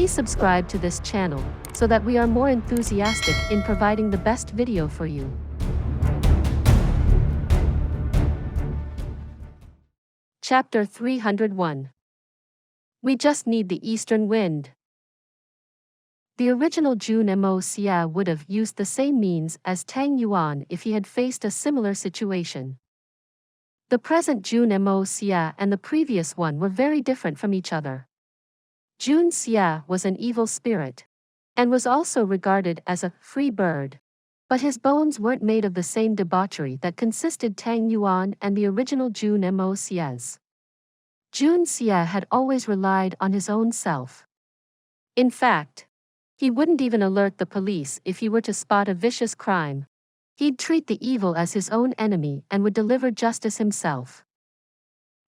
Please subscribe to this channel so that we are more enthusiastic in providing the best video for you. Chapter 301. We just need the eastern wind. The original Jun Moxie would have used the same means as Tang Yuan if he had faced a similar situation. The present Jun Moxie and the previous one were very different from each other. Jun Xie was an evil spirit, and was also regarded as a free bird. But his bones weren't made of the same debauchery that consisted Tang Yuan and the original Jun Moxie's. Jun Xie had always relied on his own self. In fact, he wouldn't even alert the police if he were to spot a vicious crime. He'd treat the evil as his own enemy and would deliver justice himself.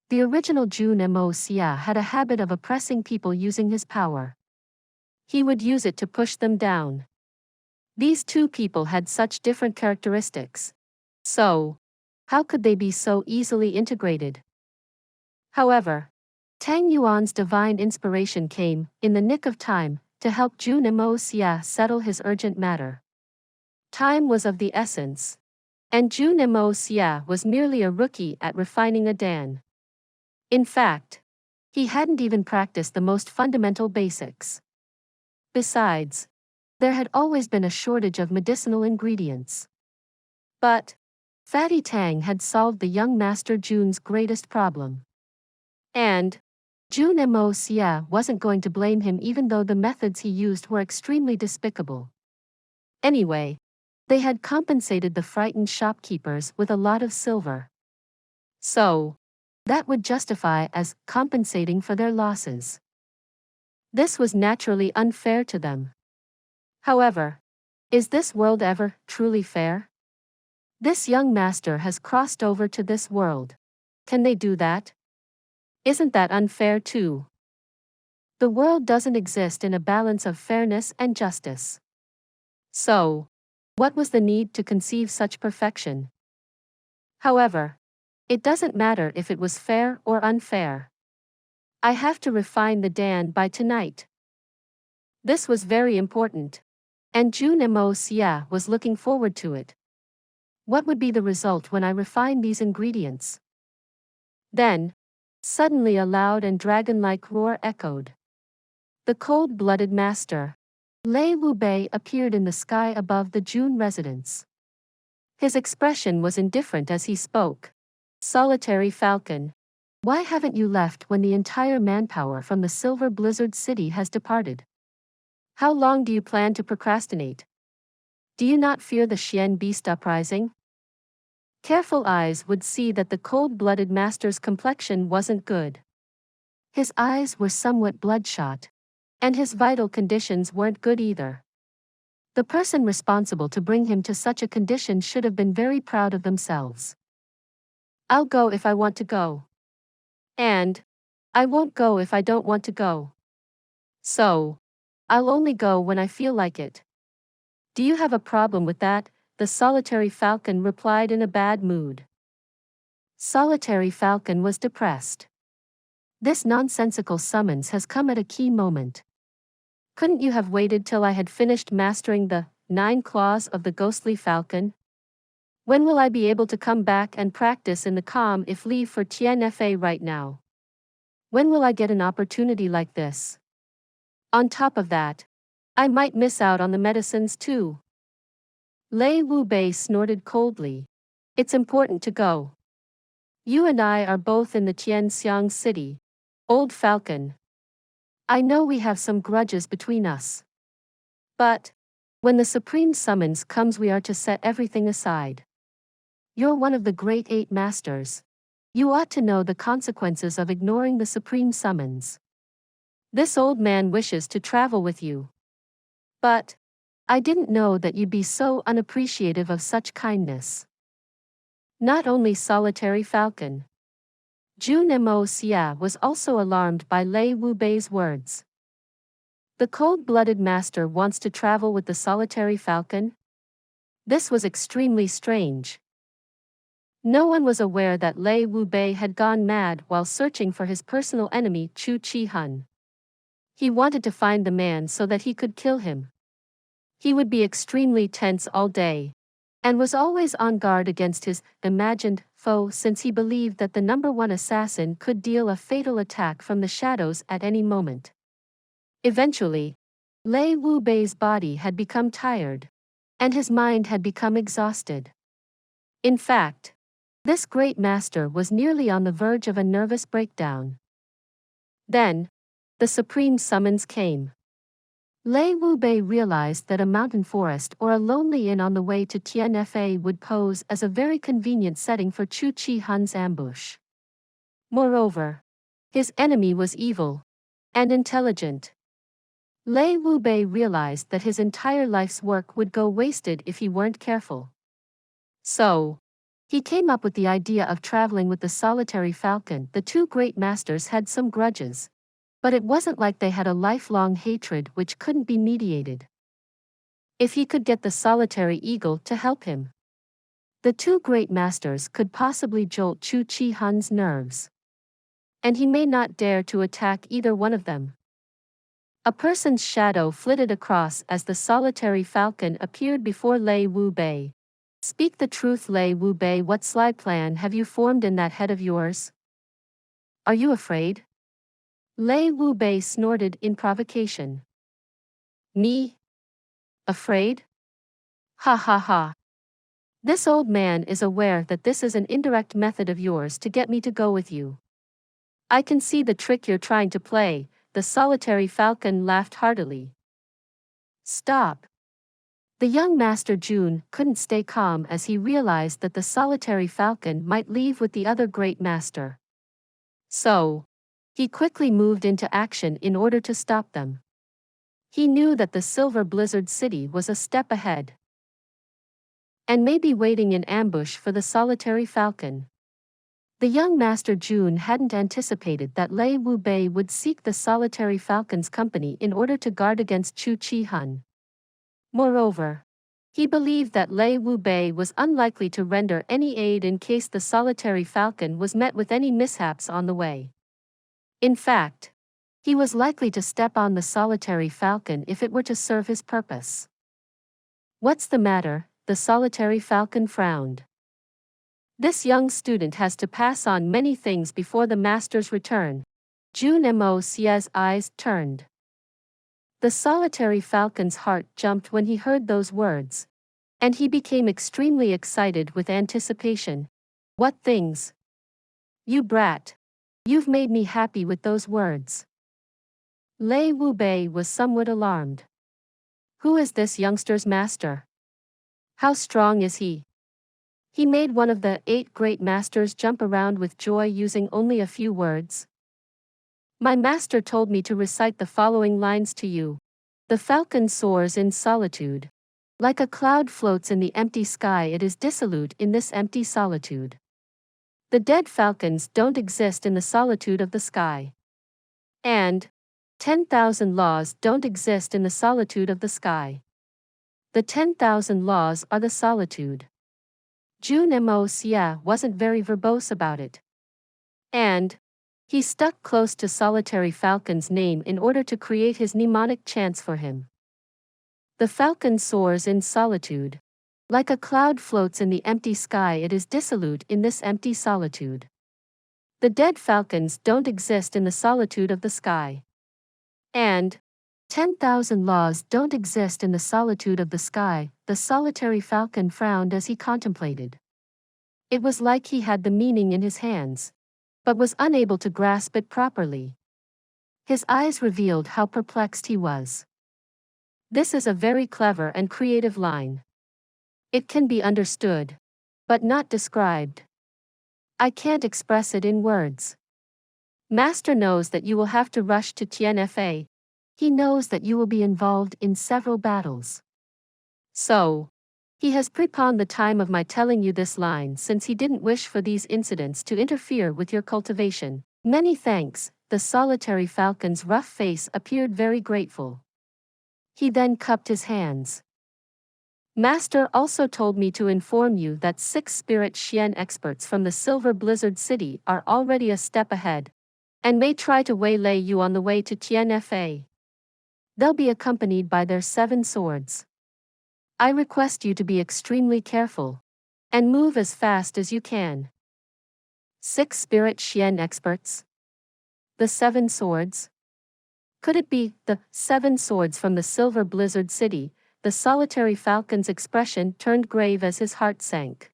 The original Jun Moxie had a habit of oppressing people using his power. He would use it to push them down. These two people had such different characteristics. So, how could they be so easily integrated? However, Tang Yuan's divine inspiration came, in the nick of time, to help Jun Moxie settle his urgent matter. Time was of the essence. And Jun Moxie was merely a rookie at refining a dan. In fact, he hadn't even practiced the most fundamental basics. Besides, there had always been a shortage of medicinal ingredients. But Fatty Tang had solved the young Master Jun's greatest problem. And Jun Moxie wasn't going to blame him even though the methods he used were extremely despicable. Anyway, they had compensated the frightened shopkeepers with a lot of silver. So, that would justify as compensating for their losses. This was naturally unfair to them. However, is this world ever truly fair? This young master has crossed over to this world. Can they do that? Isn't that unfair too? The world doesn't exist in a balance of fairness and justice. So, what was the need to conceive such perfection? However, it doesn't matter if it was fair or unfair. I have to refine the dan by tonight. This was very important. And Jun Moxie was looking forward to it. What would be the result when I refine these ingredients? Then, suddenly a loud and dragon-like roar echoed. The cold-blooded master, Lei Wubei, appeared in the sky above the Jun residence. His expression was indifferent as he spoke. Solitary falcon, why haven't you left when the entire manpower from the Silver Blizzard City has departed? How long do you plan to procrastinate? Do you not fear the Xian beast uprising? Careful eyes would see that the cold-blooded master's complexion wasn't good. His eyes were somewhat bloodshot, and his vital conditions weren't good either. The person responsible to bring him to such a condition should have been very proud of themselves. I'll go if I want to go. And I won't go if I don't want to go. So, I'll only go when I feel like it. Do you have a problem with that? The solitary falcon replied in a bad mood. Solitary falcon was depressed. This nonsensical summons has come at a key moment. Couldn't you have waited till I had finished mastering the 9 claws of the ghostly falcon? When will I be able to come back and practice in the calm if leave for TNFA right now? When will I get an opportunity like this? On top of that, I might miss out on the medicines too. Lei Wubei snorted coldly. It's important to go. You and I are both in the Tianxiang city, old falcon. I know we have some grudges between us. But, when the supreme summons comes we are to set everything aside. You're one of the great 8 masters. You ought to know the consequences of ignoring the supreme summons. This old man wishes to travel with you. But, I didn't know that you'd be so unappreciative of such kindness. Not only solitary falcon. Jun Moxie was also alarmed by Lei Wubei's words. The cold-blooded master wants to travel with the solitary falcon? This was extremely strange. No one was aware that Lei Wubei had gone mad while searching for his personal enemy Chu Chi-hun. He wanted to find the man so that he could kill him. He would be extremely tense all day, and was always on guard against his imagined foe, since he believed that the number one assassin could deal a fatal attack from the shadows at any moment. Eventually, Lei Wu Bei's body had become tired, and his mind had become exhausted. In fact, this great master was nearly on the verge of a nervous breakdown. Then, the supreme summons came. Lei Wu Bei realized that a mountain forest or a lonely inn on the way to Tianfa would pose as a very convenient setting for Chu Chi Hun's ambush. Moreover, his enemy was evil and intelligent. Lei Wu Bei realized that his entire life's work would go wasted if he weren't careful. So, he came up with the idea of traveling with the solitary falcon. The two great masters had some grudges, but it wasn't like they had a lifelong hatred which couldn't be mediated. If he could get the solitary eagle to help him, the two great masters could possibly jolt Chu Chi Hun's nerves. And he may not dare to attack either one of them. A person's shadow flitted across as the solitary falcon appeared before Lei Wu Bei. Speak the truth, Lei Wu Bei. What sly plan have you formed in that head of yours? Are you afraid? Lei Wu Bei snorted in provocation. Me? Afraid? Ha ha ha. This old man is aware that this is an indirect method of yours to get me to go with you. I can see the trick you're trying to play. The solitary falcon laughed heartily. Stop. The young Master Jun couldn't stay calm as he realized that the solitary falcon might leave with the other great master. So, he quickly moved into action in order to stop them. He knew that the Silver Blizzard City was a step ahead, and maybe waiting in ambush for the solitary falcon. The young Master Jun hadn't anticipated that Lei Wu Bei would seek the solitary falcon's company in order to guard against Chu Chi Hun. Moreover, he believed that Lei Wu Bei was unlikely to render any aid in case the solitary falcon was met with any mishaps on the way. In fact, he was likely to step on the solitary falcon if it were to serve his purpose. What's the matter? The solitary falcon frowned. This young student has to pass on many things before the master's return. Jun Moxie's eyes turned. The solitary falcon's heart jumped when he heard those words, and he became extremely excited with anticipation. What things? You brat. You've made me happy with those words. Lei Wu Bei was somewhat alarmed. Who is this youngster's master? How strong is he? He made one of the 8 great masters jump around with joy using only a few words. My master told me to recite the following lines to you. The falcon soars in solitude. Like a cloud floats in the empty sky, it is dissolute in this empty solitude. The dead falcons don't exist in the solitude of the sky. And 10,000 laws don't exist in the solitude of the sky. The 10,000 laws are the solitude. Jun Moxie wasn't very verbose about it. And he stuck close to solitary falcon's name in order to create his mnemonic chants for him. The falcon soars in solitude. Like a cloud floats in the empty sky, it is dissolute in this empty solitude. The dead falcons don't exist in the solitude of the sky. And 10,000 laws don't exist in the solitude of the sky. The solitary falcon frowned as he contemplated. It was like he had the meaning in his hands, but was unable to grasp it properly. His eyes revealed how perplexed he was. This is a very clever and creative line. It can be understood, but not described. I can't express it in words. Master knows that you will have to rush to Tianfa. He knows that you will be involved in several battles. So, he has preponed the time of my telling you this line since he didn't wish for these incidents to interfere with your cultivation. Many thanks. The solitary falcon's rough face appeared very grateful. He then cupped his hands. Master also told me to inform you that 6 spirit Xian experts from the Silver Blizzard City are already a step ahead, and may try to waylay you on the way to Tianfa. They'll be accompanied by their 7 swords. I request you to be extremely careful and move as fast as you can. 6 Spirit Xian experts. The 7 swords? Could it be the 7 swords from the Silver Blizzard City? The solitary falcon's expression turned grave as his heart sank.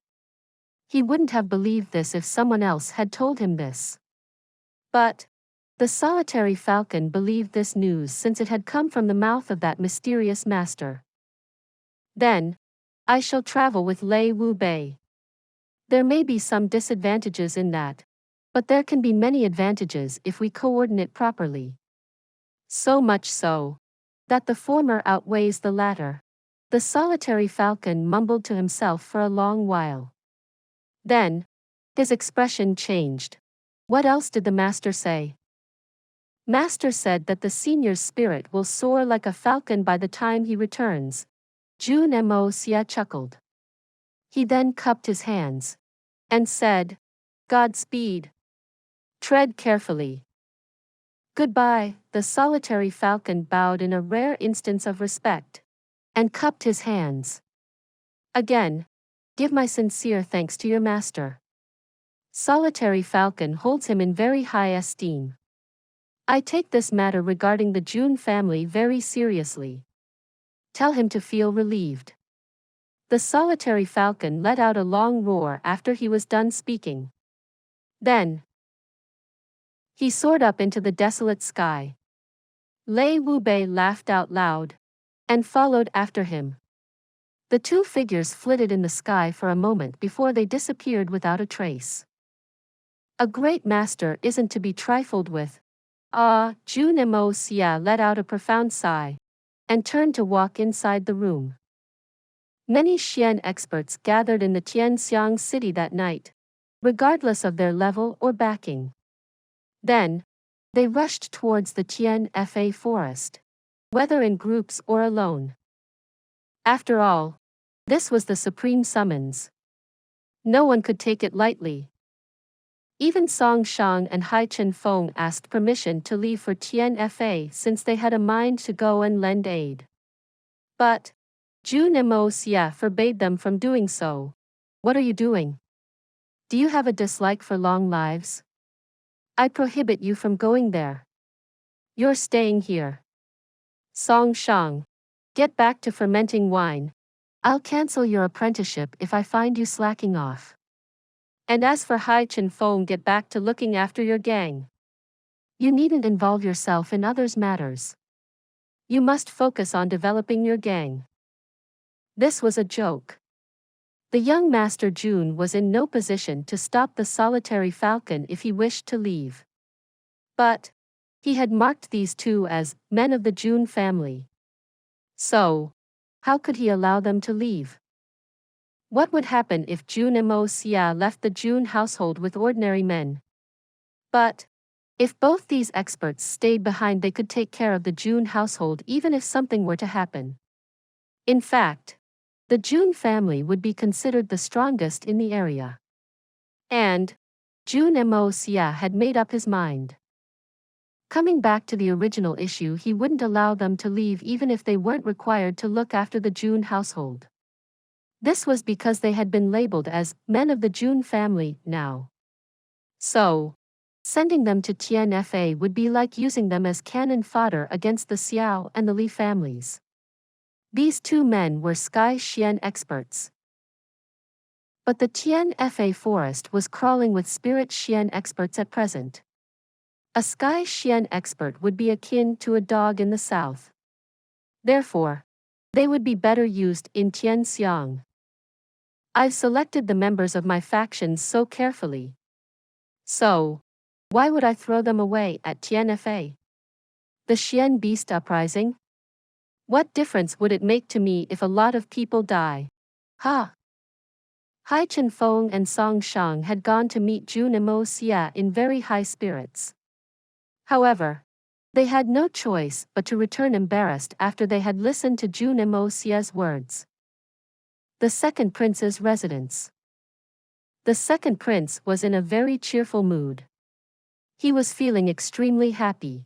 He wouldn't have believed this if someone else had told him this. But the solitary falcon believed this news since it had come from the mouth of that mysterious master. Then, I shall travel with Lei Wu Bei. There may be some disadvantages in that, but there can be many advantages if we coordinate properly. So much so that the former outweighs the latter. The solitary falcon mumbled to himself for a long while. Then, his expression changed. What else did the master say? Master said that the senior's spirit will soar like a falcon by the time he returns. Jun Moxie chuckled. He then cupped his hands and said, Godspeed. Tread carefully. Goodbye. The solitary falcon bowed in a rare instance of respect and cupped his hands. Again, give my sincere thanks to your master. Solitary falcon holds him in very high esteem. I take this matter regarding the Jun family very seriously. Tell him to feel relieved. The solitary falcon let out a long roar after he was done speaking. Then, he soared up into the desolate sky. Lei Wu Bei laughed out loud and followed after him. The 2 figures flitted in the sky for a moment before they disappeared without a trace. A great master isn't to be trifled with. Jun Moxie let out a profound sigh and turned to walk inside the room. Many Xian experts gathered in the Tianxiang city that night, regardless of their level or backing. Then, they rushed towards the Tianfa forest, whether in groups or alone. After all, this was the supreme summons. No one could take it lightly. Even Song Shang and Hai Chen Feng asked permission to leave for Tianfa since they had a mind to go and lend aid. But Jun Moxie forbade them from doing so. What are you doing? Do you have a dislike for long lives? I prohibit you from going there. You're staying here. Song Shang, get back to fermenting wine. I'll cancel your apprenticeship if I find you slacking off. And as for Hai Chen Feng, get back to looking after your gang. You needn't involve yourself in others' matters. You must focus on developing your gang. This was a joke. The young Master Jun was in no position to stop the solitary falcon if he wished to leave. But he had marked these 2 as men of the Jun family. So, how could he allow them to leave? What would happen if Jun Moxie left the Jun household with ordinary men? But if both these experts stayed behind, they could take care of the Jun household even if something were to happen. In fact, the Jun family would be considered the strongest in the area. And Jun Moxie had made up his mind. Coming back to the original issue, he wouldn't allow them to leave even if they weren't required to look after the Jun household. This was because they had been labeled as men of the Jun family now. So, sending them to Tianfa would be like using them as cannon fodder against the Xiao and the Li families. These 2 men were Sky Xian experts. But the Tianfa forest was crawling with Spirit Xian experts at present. A Sky Xian expert would be akin to a dog in the south. Therefore, they would be better used in Tianxiang. I've selected the members of my factions so carefully. So, why would I throw them away at Tianfa? The Xian Beast Uprising? What difference would it make to me if a lot of people die? Ha! Hai Chen Feng and Song Shang had gone to meet Jun Moxie in very high spirits. However, they had no choice but to return embarrassed after they had listened to Jun Moxie's words. The second prince's residence. The second prince was in a very cheerful mood. He was feeling extremely happy.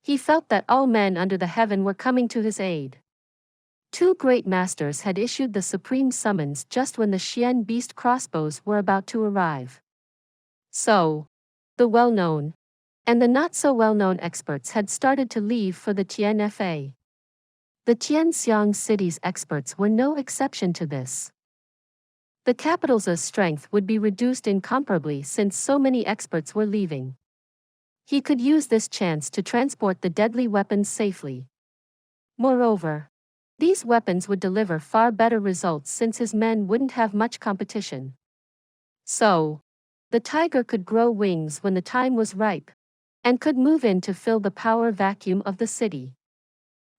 He felt that all men under the heaven were coming to his aid. Two great masters had issued the supreme summons just when the Xian beast crossbows were about to arrive. So, the well-known and the not-so-well-known experts had started to leave for the Tianfa. The Tianxiang city's experts were no exception to this. The capital's strength would be reduced incomparably since so many experts were leaving. He could use this chance to transport the deadly weapons safely. Moreover, these weapons would deliver far better results since his men wouldn't have much competition. So, the tiger could grow wings when the time was ripe, and could move in to fill the power vacuum of the city.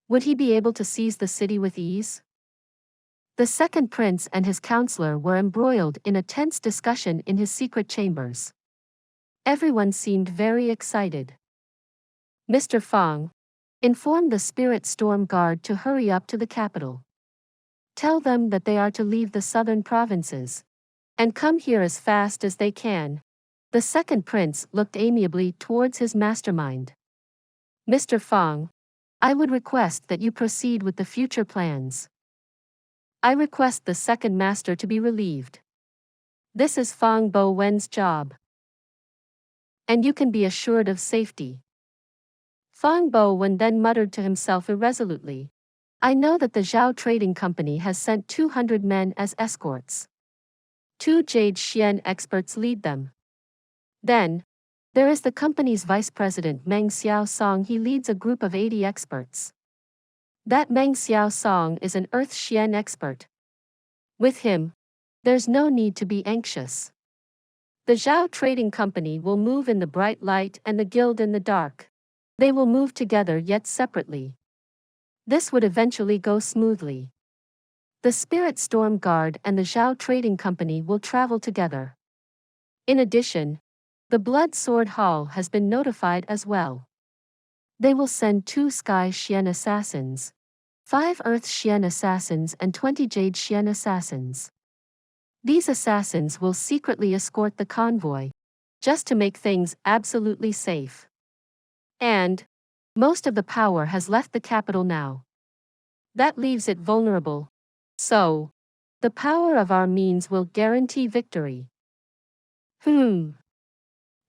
Would he be able to seize the city with ease? The second prince and his counselor were embroiled in a tense discussion in his secret chambers. Everyone seemed very excited. Mr. Fang informed the Spirit Storm Guard to hurry up to the capital. Tell them that they are to leave the southern provinces and come here as fast as they can. The second prince looked amiably towards his mastermind. Mr. Fang, I would request that you proceed with the future plans. I request the second master to be relieved. This is Fang Bo Wen's job. And you can be assured of safety. Fang Bo Wen then muttered to himself irresolutely. I know that the Zhao Trading Company has sent 200 men as escorts. 2 Jade Xian experts lead them. Then, there is the company's vice president Meng Xiao Song. He leads a group of 80 experts. That Meng Xiao Song is an Earth Xian expert. With him, there's no need to be anxious. The Zhao Trading Company will move in the bright light and the guild in the dark. They will move together yet separately. This would eventually go smoothly. The Spirit Storm Guard and the Zhao Trading Company will travel together. In addition, the Blood Sword Hall has been notified as well. They will send 2 Sky Xian assassins, 5 Earth Xian assassins and 20 Jade Xian assassins. These assassins will secretly escort the convoy, just to make things absolutely safe. And most of the power has left the capital now. That leaves it vulnerable. So, the power of our means will guarantee victory.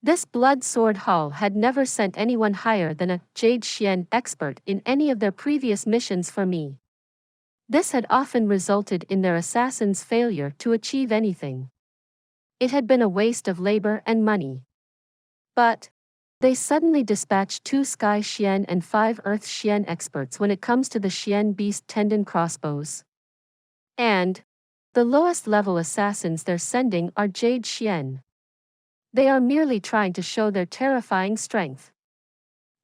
This Blood Sword Hall had never sent anyone higher than a Jade Xian expert in any of their previous missions for me. This had often resulted in their assassins' failure to achieve anything. It had been a waste of labor and money. But they suddenly dispatched 2 Sky Xian and 5 Earth Xian experts when it comes to the Xian Beast Tendon crossbows. And the lowest level assassins they're sending are Jade Xian. They are merely trying to show their terrifying strength.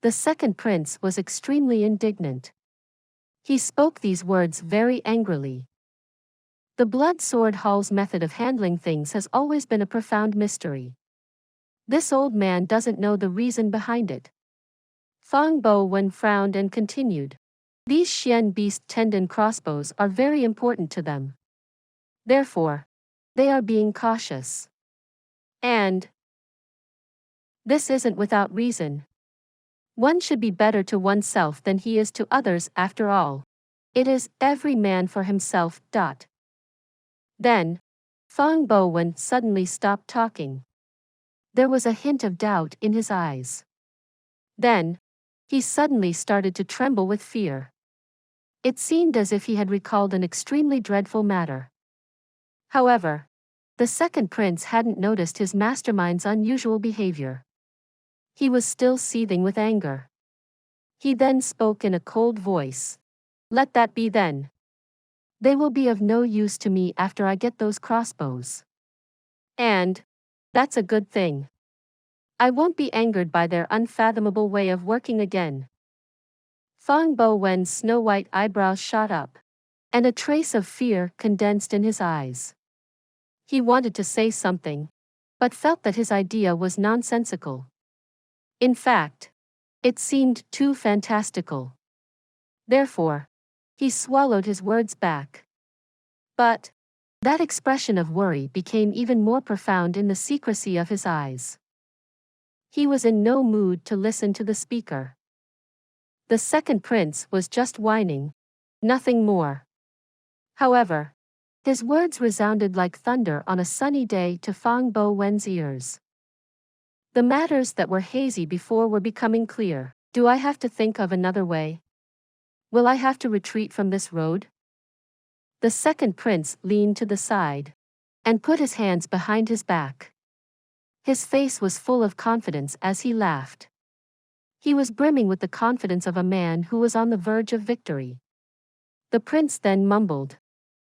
The second prince was extremely indignant. He spoke these words very angrily. The Blood Sword Hall's method of handling things has always been a profound mystery. This old man doesn't know the reason behind it. Fang Bo Wen frowned and continued. These Xian Beast Tendon crossbows are very important to them. Therefore, they are being cautious. And this isn't without reason. One should be better to oneself than he is to others after all. It is every man for himself. Then, Fang Bo Wen suddenly stopped talking. There was a hint of doubt in his eyes. Then, he suddenly started to tremble with fear. It seemed as if he had recalled an extremely dreadful matter. However, the second prince hadn't noticed his mastermind's unusual behavior. He was still seething with anger. He then spoke in a cold voice. Let that be then. They will be of no use to me after I get those crossbows. And that's a good thing. I won't be angered by their unfathomable way of working again. Fang Bo Wen's snow-white eyebrows shot up, and a trace of fear condensed in his eyes. He wanted to say something, but felt that his idea was nonsensical. In fact, it seemed too fantastical. Therefore, he swallowed his words back. But that expression of worry became even more profound in the secrecy of his eyes. He was in no mood to listen to the speaker. The second prince was just whining. Nothing more. However, his words resounded like thunder on a sunny day to Fang Bo Wen's ears. The matters that were hazy before were becoming clear. Do I have to think of another way? Will I have to retreat from this road? The second prince leaned to the side and put his hands behind his back. His face was full of confidence as he laughed. He was brimming with the confidence of a man who was on the verge of victory. The prince then mumbled,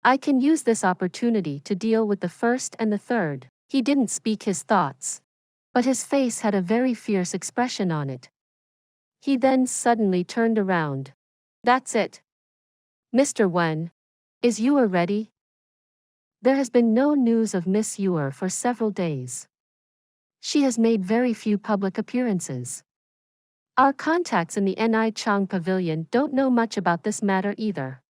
I can use this opportunity to deal with the first and the third. He didn't speak his thoughts, but his face had a very fierce expression on it. He then suddenly turned around. That's it. Mr. Wen, is Yuer ready? There has been no news of Miss Yuer for several days. She has made very few public appearances. Our contacts in the Ni Chang Pavilion don't know much about this matter either.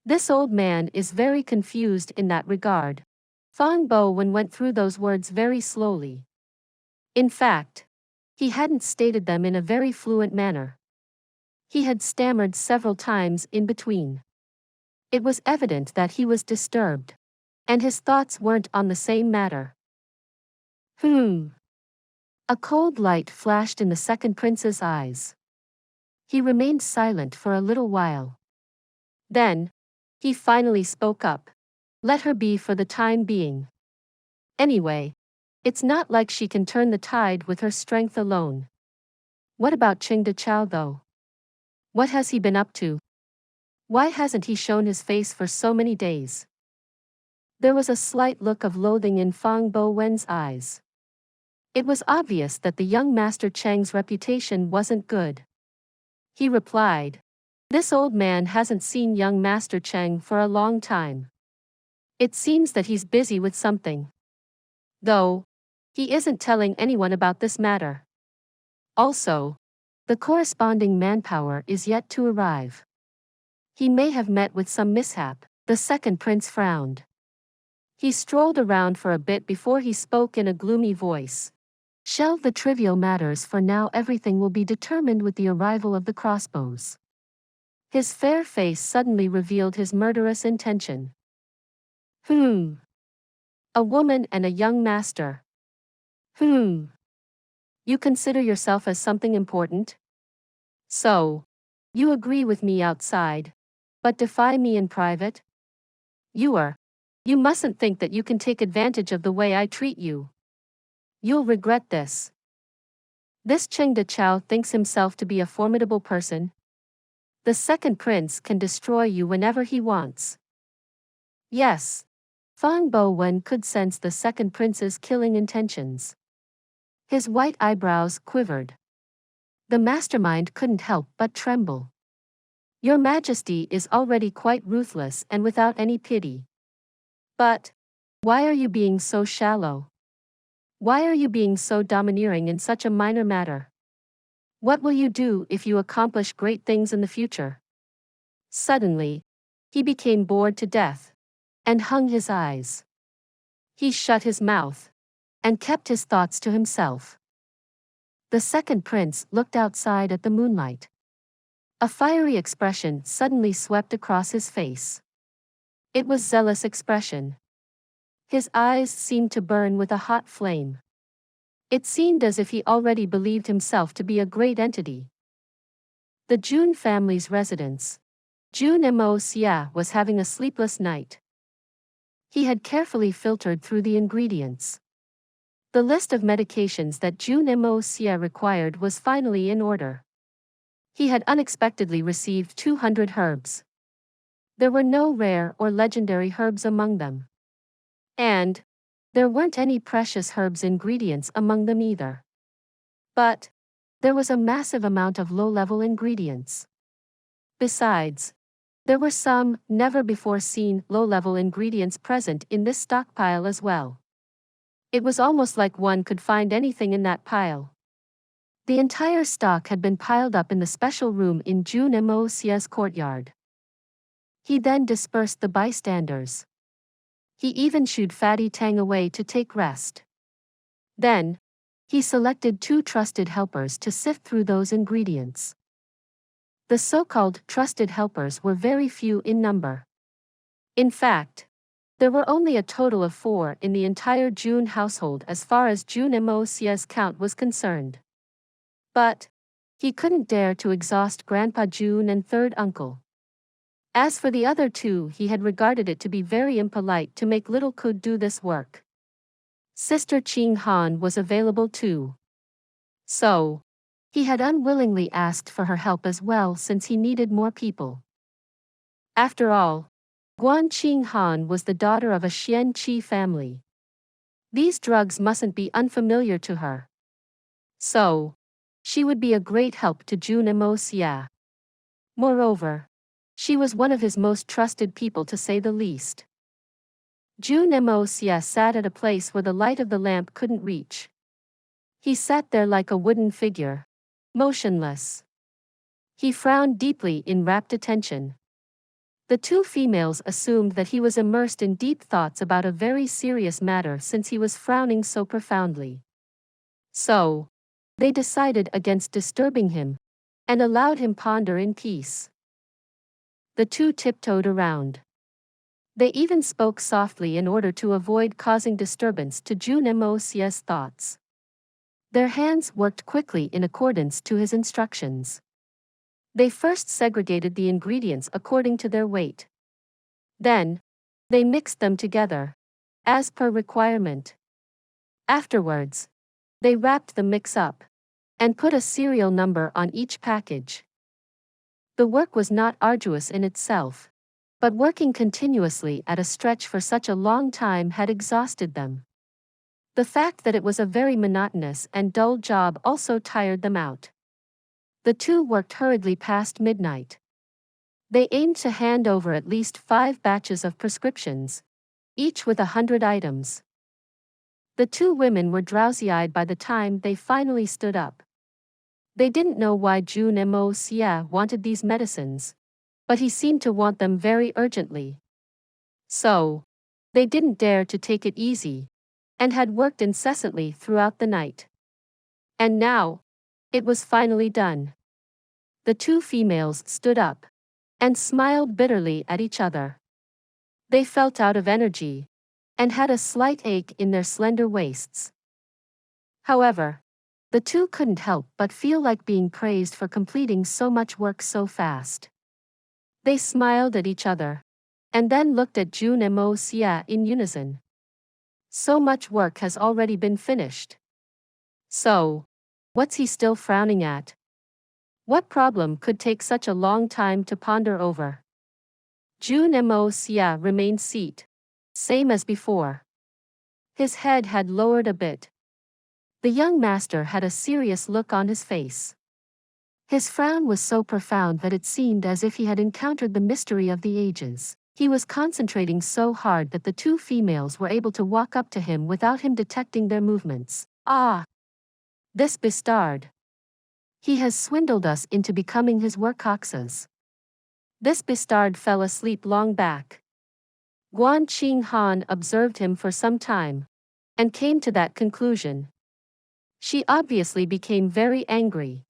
This old man is very confused in that regard. Fang Bo Wen went through those words very slowly. In fact, he hadn't stated them in a very fluent manner. He had stammered several times in between. It was evident that he was disturbed, and his thoughts weren't on the same matter. A cold light flashed in the second prince's eyes. He remained silent for a little while. Then, he finally spoke up. Let her be for the time being. Anyway, it's not like she can turn the tide with her strength alone. What about Qing De Chao though? What has he been up to? Why hasn't he shown his face for so many days? There was a slight look of loathing in Fang Bo Wen's eyes. It was obvious that the young Master Cheng's reputation wasn't good. He replied, this old man hasn't seen young Master Cheng for a long time. It seems that he's busy with something. Though, he isn't telling anyone about this matter. Also, the corresponding manpower is yet to arrive. He may have met with some mishap. The second prince frowned. He strolled around for a bit before he spoke in a gloomy voice. Shelve the trivial matters for now, everything will be determined with the arrival of the Crossbows. His fair face suddenly revealed his murderous intention. A woman and a young master. You consider yourself as something important? So, you agree with me outside, but defy me in private? You mustn't think that you can take advantage of the way I treat you. You'll regret this. This Qing De Chao thinks himself to be a formidable person. The second prince can destroy you whenever he wants. Yes. Fang Bo Wen could sense the second prince's killing intentions. His white eyebrows quivered. The mastermind couldn't help but tremble. Your Majesty is already quite ruthless and without any pity. But, why are you being so shallow? Why are you being so domineering in such a minor matter? What will you do if you accomplish great things in the future? Suddenly, he became bored to death, and hung his eyes. He shut his mouth, and kept his thoughts to himself. The second prince looked outside at the moonlight. A fiery expression suddenly swept across his face. It was zealous expression. His eyes seemed to burn with a hot flame. It seemed as if he already believed himself to be a great entity. The Jun family's residence. Jun Moxie was having a sleepless night. He had carefully filtered through the ingredients. The list of medications that Jun Moxie required was finally in order. He had unexpectedly received 200 herbs. There were no rare or legendary herbs among them. And there weren't any precious herbs ingredients among them either. But there was a massive amount of low-level ingredients. Besides, there were some never-before-seen low-level ingredients present in this stockpile as well. It was almost like one could find anything in that pile. The entire stock had been piled up in the special room in Jun Moxie's courtyard. He then dispersed the bystanders. He even shooed Fatty Tang away to take rest. Then, he selected 2 trusted helpers to sift through those ingredients. The so-called trusted helpers were very few in number. In fact, there were only a total of 4 in the entire Jun household as far as Jun Moxie's count was concerned. But he couldn't dare to exhaust Grandpa Jun and third uncle. As for the other 2, he had regarded it to be very impolite to make little could do this work. Sister Qing Han was available too. So, he had unwillingly asked for her help as well since he needed more people. After all, Guan Qing Han was the daughter of a Xian Qi family. These drugs mustn't be unfamiliar to her. So, she would be a great help to Jun Moxie. Moreover, she was one of his most trusted people to say the least. Jun Moxie sat at a place where the light of the lamp couldn't reach. He sat there like a wooden figure, motionless. He frowned deeply in rapt attention. The 2 females assumed that he was immersed in deep thoughts about a very serious matter since he was frowning so profoundly. So, they decided against disturbing him, and allowed him ponder in peace. The 2 tiptoed around. They even spoke softly in order to avoid causing disturbance to Jun Moxie's thoughts. Their hands worked quickly in accordance to his instructions. They first segregated the ingredients according to their weight. Then, they mixed them together, as per requirement. Afterwards, they wrapped the mix up, and put a serial number on each package. The work was not arduous in itself, but working continuously at a stretch for such a long time had exhausted them. The fact that it was a very monotonous and dull job also tired them out. The 2 worked hurriedly past midnight. They aimed to hand over at least 5 batches of prescriptions, each with 100 items. The 2 women were drowsy-eyed by the time they finally stood up. They didn't know why Jun Moxie wanted these medicines, but he seemed to want them very urgently. So, they didn't dare to take it easy, and had worked incessantly throughout the night. And now, it was finally done. The 2 females stood up, and smiled bitterly at each other. They felt out of energy, and had a slight ache in their slender waists. However, the 2 couldn't help but feel like being praised for completing so much work so fast. They smiled at each other, and then looked at Jun Moxie in unison. So much work has already been finished. So, what's he still frowning at? What problem could take such a long time to ponder over? Jun Moxie remained seated, same as before. His head had lowered a bit. The young master had a serious look on his face. His frown was so profound that it seemed as if he had encountered the mystery of the ages. He was concentrating so hard that the 2 females were able to walk up to him without him detecting their movements. Ah! This bastard! He has swindled us into becoming his workhorses. This bastard fell asleep long back. Guan Qing Han observed him for some time, and came to that conclusion. She obviously became very angry.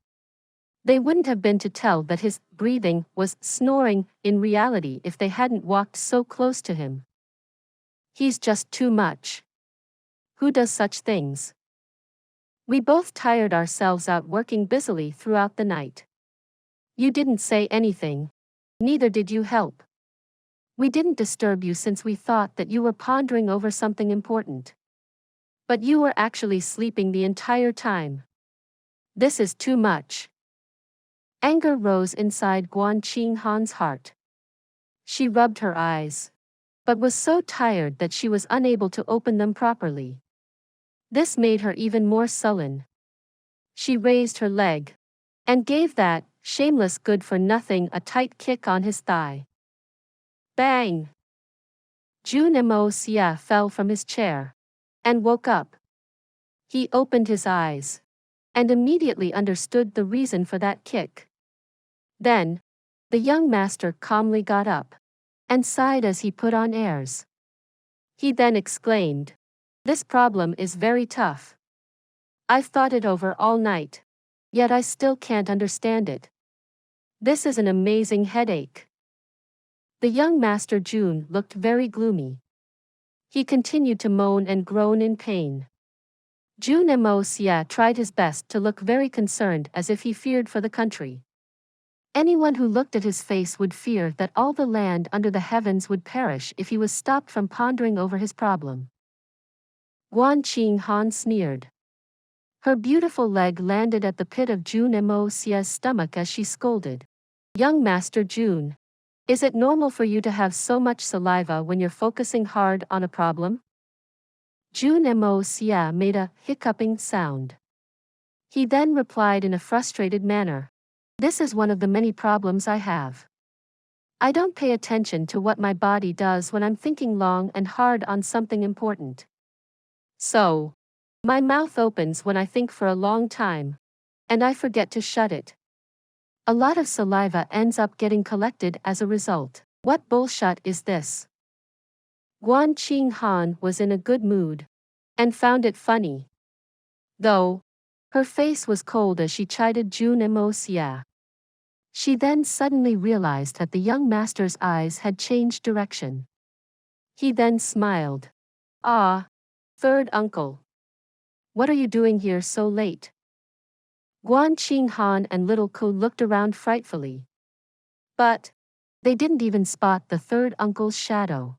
They wouldn't have been to tell that his breathing was snoring in reality if they hadn't walked so close to him. He's just too much. Who does such things? We both tired ourselves out working busily throughout the night. You didn't say anything. Neither did you help. We didn't disturb you since we thought that you were pondering over something important. But you were actually sleeping the entire time. This is too much. Anger rose inside Guan Qing Han's heart. She rubbed her eyes, but was so tired that she was unable to open them properly. This made her even more sullen. She raised her leg, and gave that shameless good-for-nothing a tight kick on his thigh. Bang! Jun Moxie fell from his chair, and woke up. He opened his eyes, and immediately understood the reason for that kick. Then, the young master calmly got up, and sighed as he put on airs. He then exclaimed, "This problem is very tough. I've thought it over all night, yet I still can't understand it. This is an amazing headache. The young Master Jun looked very gloomy. He continued to moan and groan in pain. Jun Moxie tried his best to look very concerned, as if he feared for the country. Anyone who looked at his face would fear that all the land under the heavens would perish if he was stopped from pondering over his problem. Guan Qing Han sneered. Her beautiful leg landed at the pit of Jun Moxie's stomach as she scolded. Young Master Jun, is it normal for you to have so much saliva when you're focusing hard on a problem? Jun Moxie made a hiccuping sound. He then replied in a frustrated manner. This is one of the many problems I have. I don't pay attention to what my body does when I'm thinking long and hard on something important. So, my mouth opens when I think for a long time, and I forget to shut it. A lot of saliva ends up getting collected as a result. What bullshit is this? Guan Qing Han was in a good mood, and found it funny. Though, her face was cold as she chided Jun Moxie. She then suddenly realized that the young master's eyes had changed direction. He then smiled. Ah, third uncle. What are you doing here so late? Guan Qing Han and little Ku looked around frightfully. But they didn't even spot the third uncle's shadow.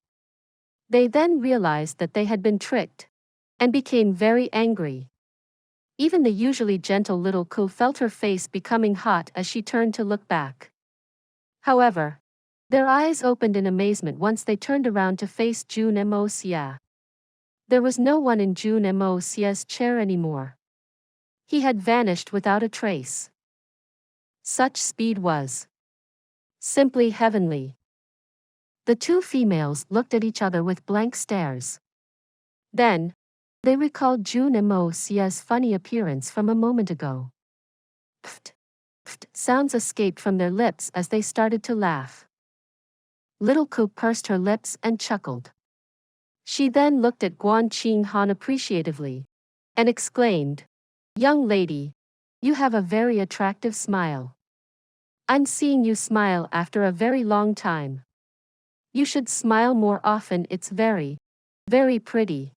They then realized that they had been tricked, and became very angry. Even the usually gentle little Ku felt her face becoming hot as she turned to look back. However, their eyes opened in amazement once they turned around to face Jun Moxie. There was no one in Jun Moxie's chair anymore. He had vanished without a trace. Such speed was simply heavenly. The two females looked at each other with blank stares. Then, they recalled Jun Moxie's funny appearance from a moment ago. Pft, pft, sounds escaped from their lips as they started to laugh. Little Ku pursed her lips and chuckled. She then looked at Guan Qing Han appreciatively, and exclaimed, "Young lady, you have a very attractive smile. I'm seeing you smile after a very long time. You should smile more often, it's very, very pretty."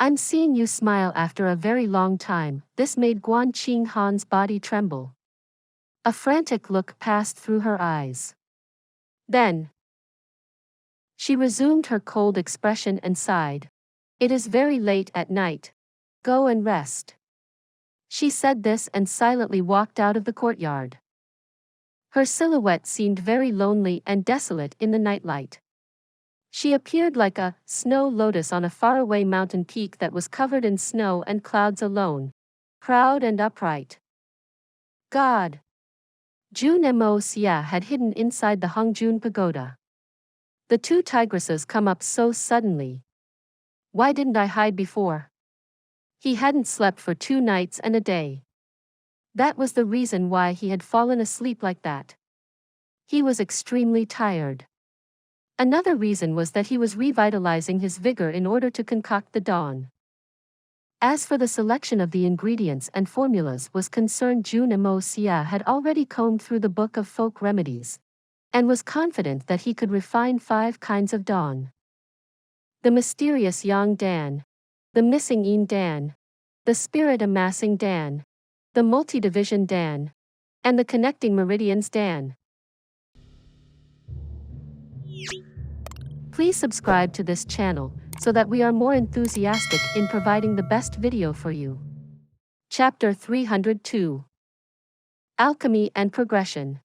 I'm seeing you smile after a very long time. This made Guan Qing Han's body tremble. A frantic look passed through her eyes. Then, she resumed her cold expression and sighed. It is very late at night. Go and rest. She said this and silently walked out of the courtyard. Her silhouette seemed very lonely and desolate in the nightlight. She appeared like a snow lotus on a faraway mountain peak that was covered in snow and clouds alone, proud and upright. God! Jun Moxie had hidden inside the Hongjun pagoda. The two tigresses come up so suddenly. Why didn't I hide before? He hadn't slept for 2 nights and a day. That was the reason why he had fallen asleep like that. He was extremely tired. Another reason was that he was revitalizing his vigor in order to concoct the dawn. As for the selection of the ingredients and formulas was concerned, Jun Moxie had already combed through the book of folk remedies, and was confident that he could refine 5 kinds of dawn. The mysterious Yang Dan, the missing Yin Dan, the spirit amassing Dan, the multi-division Dan, and the connecting meridians Dan. Please subscribe to this channel, so that we are more enthusiastic in providing the best video for you. Chapter 302. Alchemy and Progression.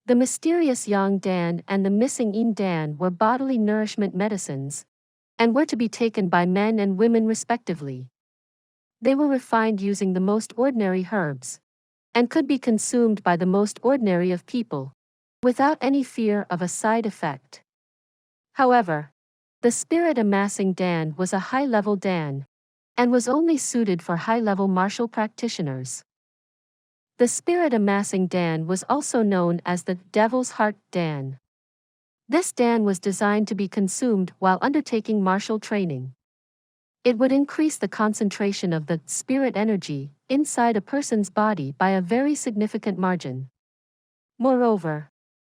The mysterious Yang Dan and the missing Yin Dan were bodily nourishment medicines, and were to be taken by men and women respectively. They were refined using the most ordinary herbs, and could be consumed by the most ordinary of people, without any fear of a side effect. However, the spirit amassing Dan was a high-level Dan, and was only suited for high-level martial practitioners. The spirit amassing Dan was also known as the Devil's Heart Dan. This Dan was designed to be consumed while undertaking martial training. It would increase the concentration of the spirit energy inside a person's body by a very significant margin. Moreover,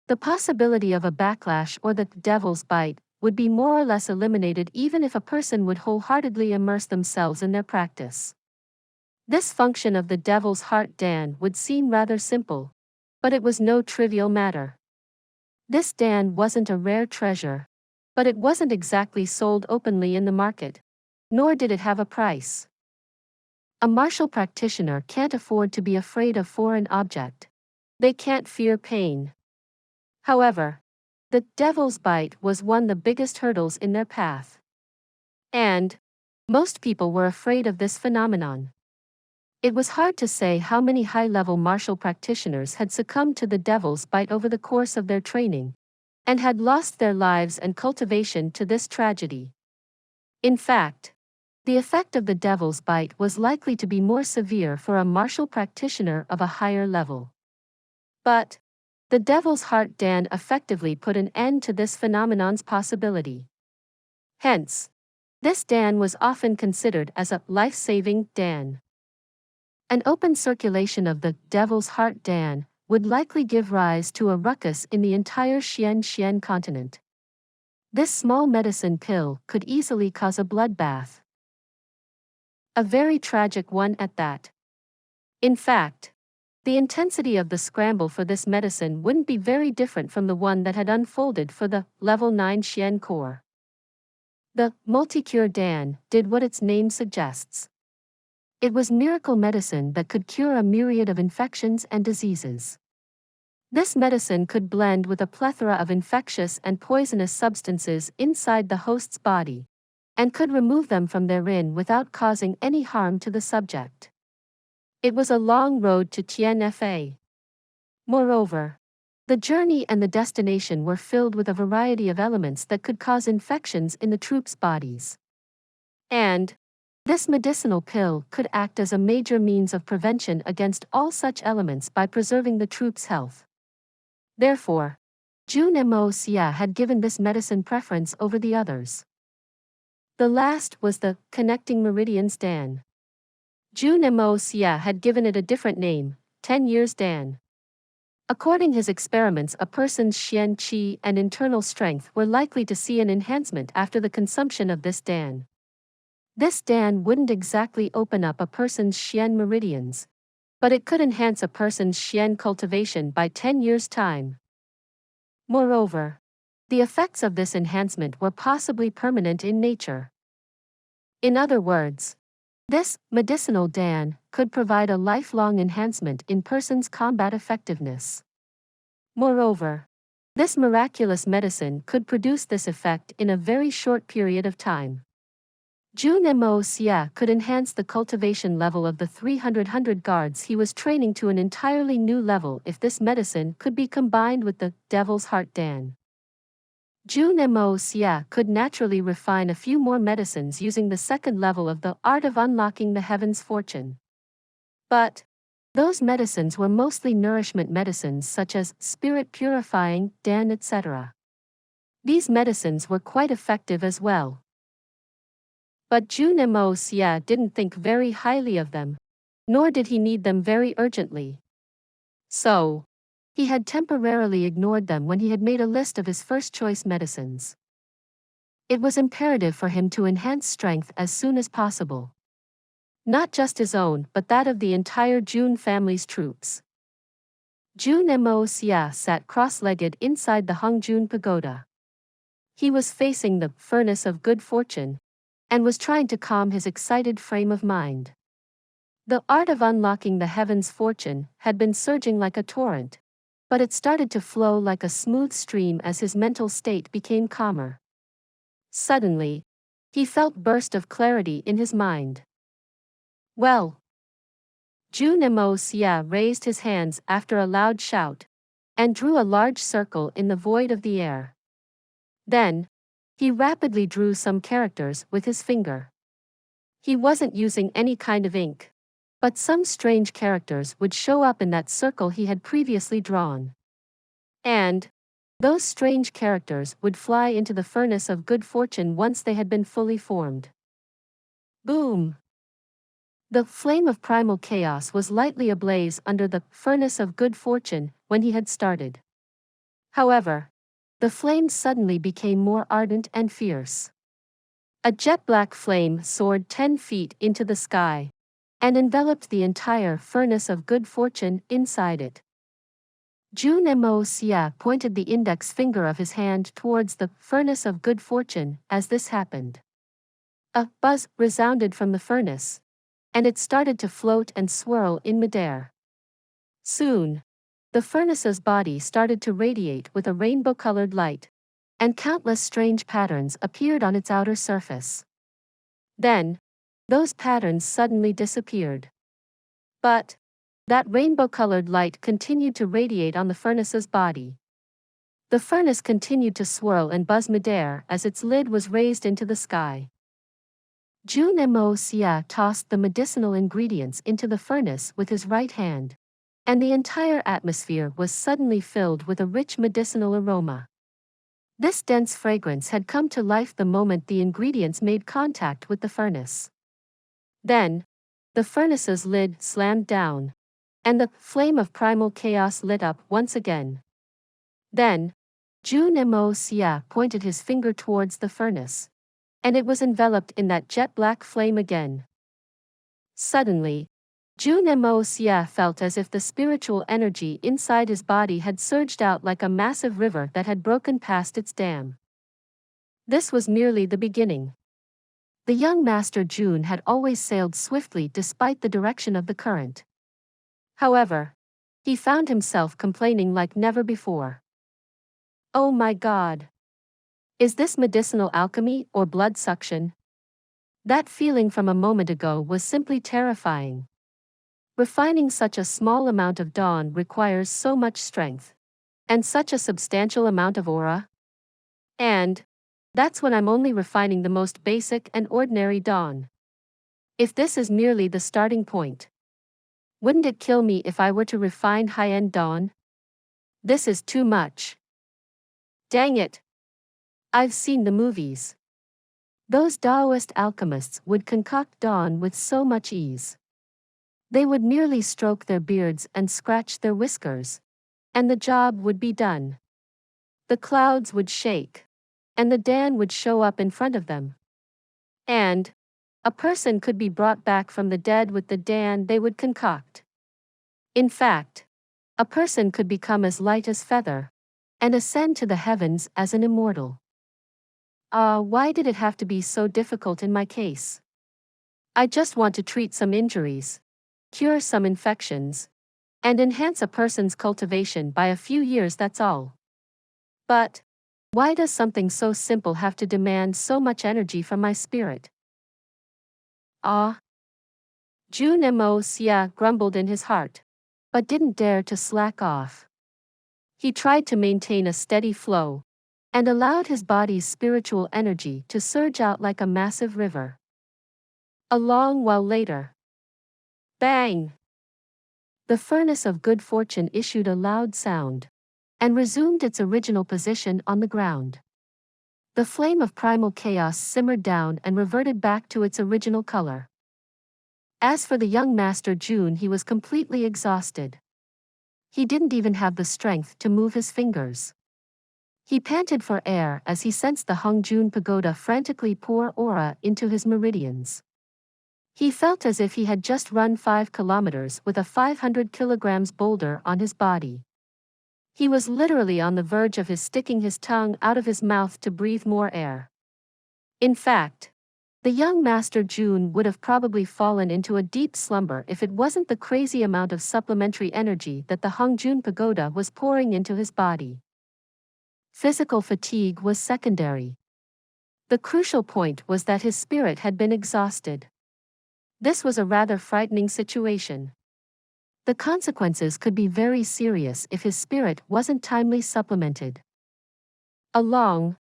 the possibility of a backlash or the devil's bite would be more or less eliminated even if a person would wholeheartedly immerse themselves in their practice. This function of the devil's heart Dan would seem rather simple, but it was no trivial matter. This Dan wasn't a rare treasure, but it wasn't exactly sold openly in the market, nor did it have a price. A martial practitioner can't afford to be afraid of foreign object. They can't fear pain. However, the devil's bite was one of the biggest hurdles in their path. And most people were afraid of this phenomenon. It was hard to say how many high-level martial practitioners had succumbed to the devil's bite over the course of their training, and had lost their lives and cultivation to this tragedy. In fact, the effect of the devil's bite was likely to be more severe for a martial practitioner of a higher level. But the devil's heart Dan effectively put an end to this phenomenon's possibility. Hence, this Dan was often considered as a life-saving Dan. An open circulation of the devil's heart Dan would likely give rise to a ruckus in the entire Xian continent. This small medicine pill could easily cause a bloodbath. A very tragic one at that. In fact, the intensity of the scramble for this medicine wouldn't be very different from the one that had unfolded for the level 9 Xian core. The multi-cure Dan did what its name suggests. It was miracle medicine that could cure a myriad of infections and diseases. This medicine could blend with a plethora of infectious and poisonous substances inside the host's body, and could remove them from therein without causing any harm to the subject. It was a long road to Tianfa. Moreover, the journey and the destination were filled with a variety of elements that could cause infections in the troops' bodies. And this medicinal pill could act as a major means of prevention against all such elements by preserving the troops' health. Therefore, Jun Moxie had given this medicine preference over the others. The last was the connecting meridians Dan. Jun Moxie had given it a different name, 10 years Dan. According his experiments, a person's Xian qi and internal strength were likely to see an enhancement after the consumption of this Dan. This Dan wouldn't exactly open up a person's Xian meridians, but it could enhance a person's Xian cultivation by 10 years' time. Moreover, the effects of this enhancement were possibly permanent in nature. In other words, this medicinal Dan could provide a lifelong enhancement in person's combat effectiveness. Moreover, this miraculous medicine could produce this effect in a very short period of time. Jun Moxie could enhance the cultivation level of the 300 guards he was training to an entirely new level if this medicine could be combined with the Devil's Heart Dan. Jun Moxie could naturally refine a few more medicines using the second level of the art of unlocking the heaven's fortune. But those medicines were mostly nourishment medicines such as spirit purifying, Dan, etc. These medicines were quite effective as well. But Jun Moxie didn't think very highly of them, nor did he need them very urgently. So, he had temporarily ignored them when he had made a list of his first-choice medicines. It was imperative for him to enhance strength as soon as possible. Not just his own, but that of the entire Jun family's troops. Jun Moxie sat cross-legged inside the Hongjun pagoda. He was facing the furnace of good fortune, and was trying to calm his excited frame of mind. The art of unlocking the heaven's fortune had been surging like a torrent, but it started to flow like a smooth stream as his mental state became calmer. Suddenly, he felt a burst of clarity in his mind. Well, Jun Moxie raised his hands after a loud shout, and drew a large circle in the void of the air. Then, he rapidly drew some characters with his finger. He wasn't using any kind of ink, but some strange characters would show up in that circle he had previously drawn. And those strange characters would fly into the furnace of good fortune once they had been fully formed. Boom! The flame of primal chaos was lightly ablaze under the furnace of good fortune when he had started. However, the flames suddenly became more ardent and fierce. A jet-black flame soared 10 feet into the sky and enveloped the entire furnace of good fortune inside it. Jun Moxie pointed the index finger of his hand towards the furnace of good fortune as this happened. A buzz resounded from the furnace, and it started to float and swirl in midair. Soon, the furnace's body started to radiate with a rainbow-colored light, and countless strange patterns appeared on its outer surface. Then, those patterns suddenly disappeared. But that rainbow-colored light continued to radiate on the furnace's body. The furnace continued to swirl and buzz midair as its lid was raised into the sky. Jun Moxie tossed the medicinal ingredients into the furnace with his right hand, and the entire atmosphere was suddenly filled with a rich medicinal aroma. This dense fragrance had come to life the moment the ingredients made contact with the furnace. Then, the furnace's lid slammed down, and the flame of primal chaos lit up once again. Then, Jun Moxie pointed his finger towards the furnace, and it was enveloped in that jet-black flame again. Suddenly, Jun Moxie felt as if the spiritual energy inside his body had surged out like a massive river that had broken past its dam. This was merely the beginning. The young Master Jun had always sailed swiftly despite the direction of the current. However, he found himself complaining like never before. Oh my God! Is this medicinal alchemy or blood suction? That feeling from a moment ago was simply terrifying. Refining such a small amount of dawn requires so much strength, and such a substantial amount of aura. And that's when I'm only refining the most basic and ordinary dawn. If this is merely the starting point, wouldn't it kill me if I were to refine high-end dawn? This is too much. Dang it! I've seen the movies. Those Taoist alchemists would concoct dawn with so much ease. They would merely stroke their beards and scratch their whiskers, and the job would be done. The clouds would shake, and the Dan would show up in front of them. And a person could be brought back from the dead with the Dan they would concoct. In fact, a person could become as light as feather, and ascend to the heavens as an immortal. Why did it have to be so difficult in my case? I just want to treat some injuries, cure some infections, and enhance a person's cultivation by a few years, that's all. But why does something so simple have to demand so much energy from my spirit? Jun Moxie grumbled in his heart, but didn't dare to slack off. He tried to maintain a steady flow, and allowed his body's spiritual energy to surge out like a massive river. A long while later, bang! The furnace of good fortune issued a loud sound, and resumed its original position on the ground. The flame of primal chaos simmered down and reverted back to its original color. As for the young Master Jun, he was completely exhausted. He didn't even have the strength to move his fingers. He panted for air as he sensed the Hongjun Pagoda frantically pour aura into his meridians. He felt as if he had just run 5 kilometers with a 500 kilograms boulder on his body. He was literally on the verge of sticking his tongue out of his mouth to breathe more air. In fact, the young Master Jun would have probably fallen into a deep slumber if it wasn't the crazy amount of supplementary energy that the Hongjun Pagoda was pouring into his body. Physical fatigue was secondary. The crucial point was that his spirit had been exhausted. This was a rather frightening situation. The consequences could be very serious if his spirit wasn't timely supplemented. A long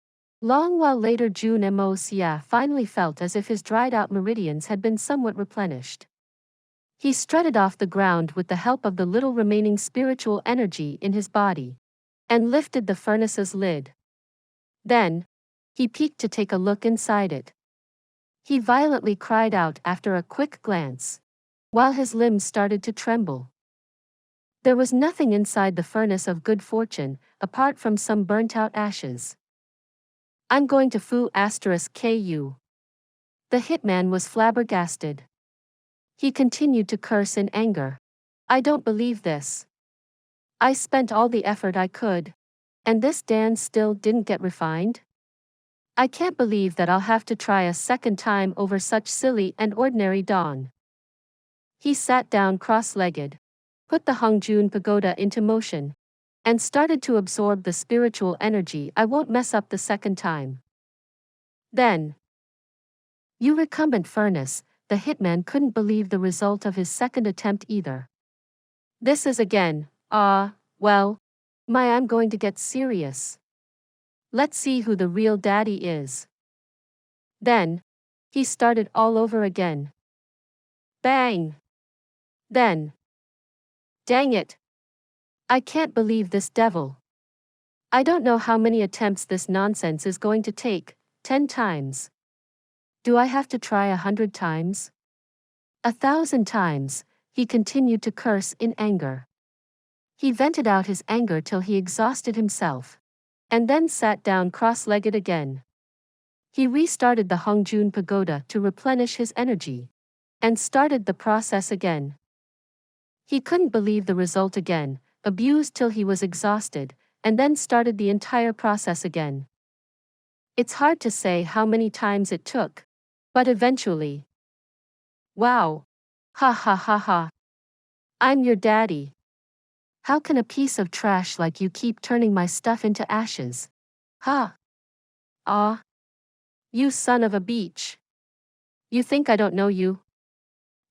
while later, Jun Moxie finally felt as if his dried-out meridians had been somewhat replenished. He strutted off the ground with the help of the little remaining spiritual energy in his body, and lifted the furnace's lid. Then, he peeked to take a look inside it. He violently cried out after a quick glance, while his limbs started to tremble. There was nothing inside the furnace of good fortune, apart from some burnt-out ashes. I'm going to foo *ku. The hitman was flabbergasted. He continued to curse in anger. I don't believe this. I spent all the effort I could. And this dance still didn't get refined? I can't believe that I'll have to try a second time over such silly and ordinary dawn. He sat down cross-legged, put the Hongjun pagoda into motion, and started to absorb the spiritual energy. I won't mess up the second time. Then, you recumbent furnace, the hitman couldn't believe the result of his second attempt either. This is again, well, I'm going to get serious. Let's see who the real daddy is. Then, he started all over again. Bang! Then, dang it! I can't believe this devil. I don't know how many attempts this nonsense is going to take, 10 times. Do I have to try 100 times? 1,000 times, he continued to curse in anger. He vented out his anger till he exhausted himself, and then sat down cross-legged again. He restarted the Hongjun pagoda to replenish his energy, and started the process again. He couldn't believe the result again, abused till he was exhausted, and then started the entire process again. It's hard to say how many times it took, but eventually. Wow! Ha ha ha ha! I'm your daddy. How can a piece of trash like you keep turning my stuff into ashes? Ha! Ah! You son of a beach! You think I don't know you?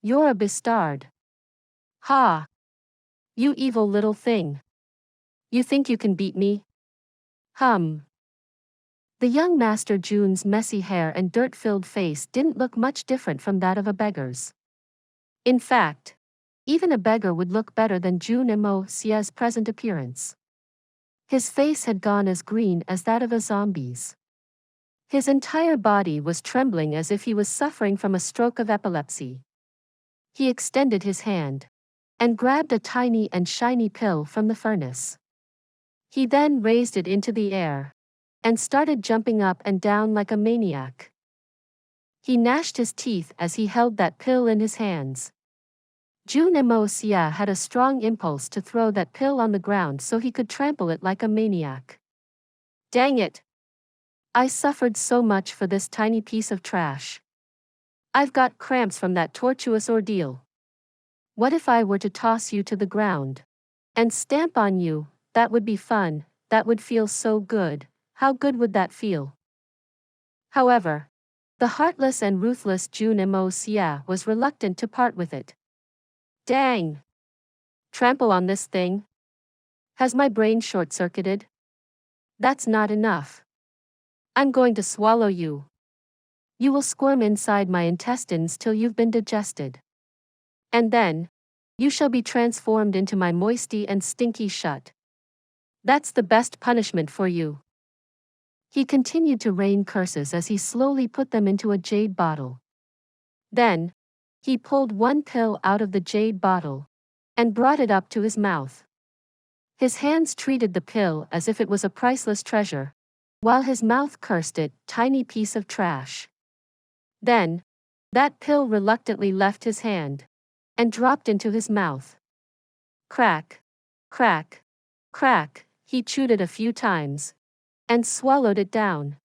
You're a bastard. Ha! You evil little thing. You think you can beat me? The young Master Jun's messy hair and dirt-filled face didn't look much different from that of a beggar's. In fact, even a beggar would look better than Jun Moxie's present appearance. His face had gone as green as that of a zombie's. His entire body was trembling as if he was suffering from a stroke of epilepsy. He extended his hand and grabbed a tiny and shiny pill from the furnace. He then raised it into the air and started jumping up and down like a maniac. He gnashed his teeth as he held that pill in his hands. Jun Moxie had a strong impulse to throw that pill on the ground so he could trample it like a maniac. Dang it! I suffered so much for this tiny piece of trash. I've got cramps from that tortuous ordeal. What if I were to toss you to the ground and stamp on you? That would be fun, that would feel so good. How good would that feel? However, the heartless and ruthless Jun Moxie was reluctant to part with it. Dang! Trample on this thing? Has my brain short-circuited? That's not enough. I'm going to swallow you. You will squirm inside my intestines till you've been digested. And then, you shall be transformed into my moisty and stinky shut. That's the best punishment for you. He continued to rain curses as he slowly put them into a jade bottle. Then, he pulled one pill out of the jade bottle and brought it up to his mouth. His hands treated the pill as if it was a priceless treasure, while his mouth cursed it, tiny piece of trash. Then, that pill reluctantly left his hand and dropped into his mouth. Crack, crack, crack, he chewed it a few times and swallowed it down.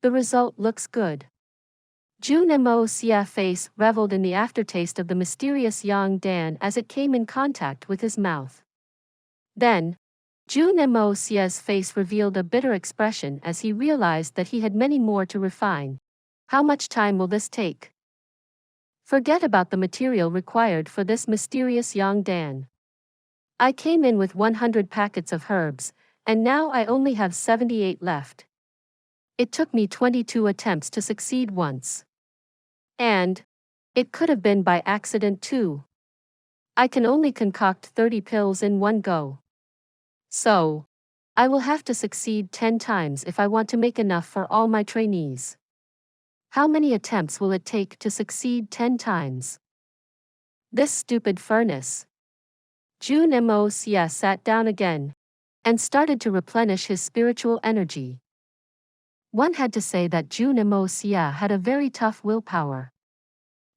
The result looks good. Jun Moxie's face reveled in the aftertaste of the mysterious Yang Dan as it came in contact with his mouth. Then, Jun Moxie's face revealed a bitter expression as he realized that he had many more to refine. How much time will this take? Forget about the material required for this mysterious Yang Dan. I came in with 100 packets of herbs, and now I only have 78 left. It took me 22 attempts to succeed once. And it could have been by accident too. I can only concoct 30 pills in one go. So, I will have to succeed 10 times if I want to make enough for all my trainees. How many attempts will it take to succeed 10 times? This stupid furnace. Jun Moxie sat down again and started to replenish his spiritual energy. One had to say that Jun Moxie had a very tough willpower.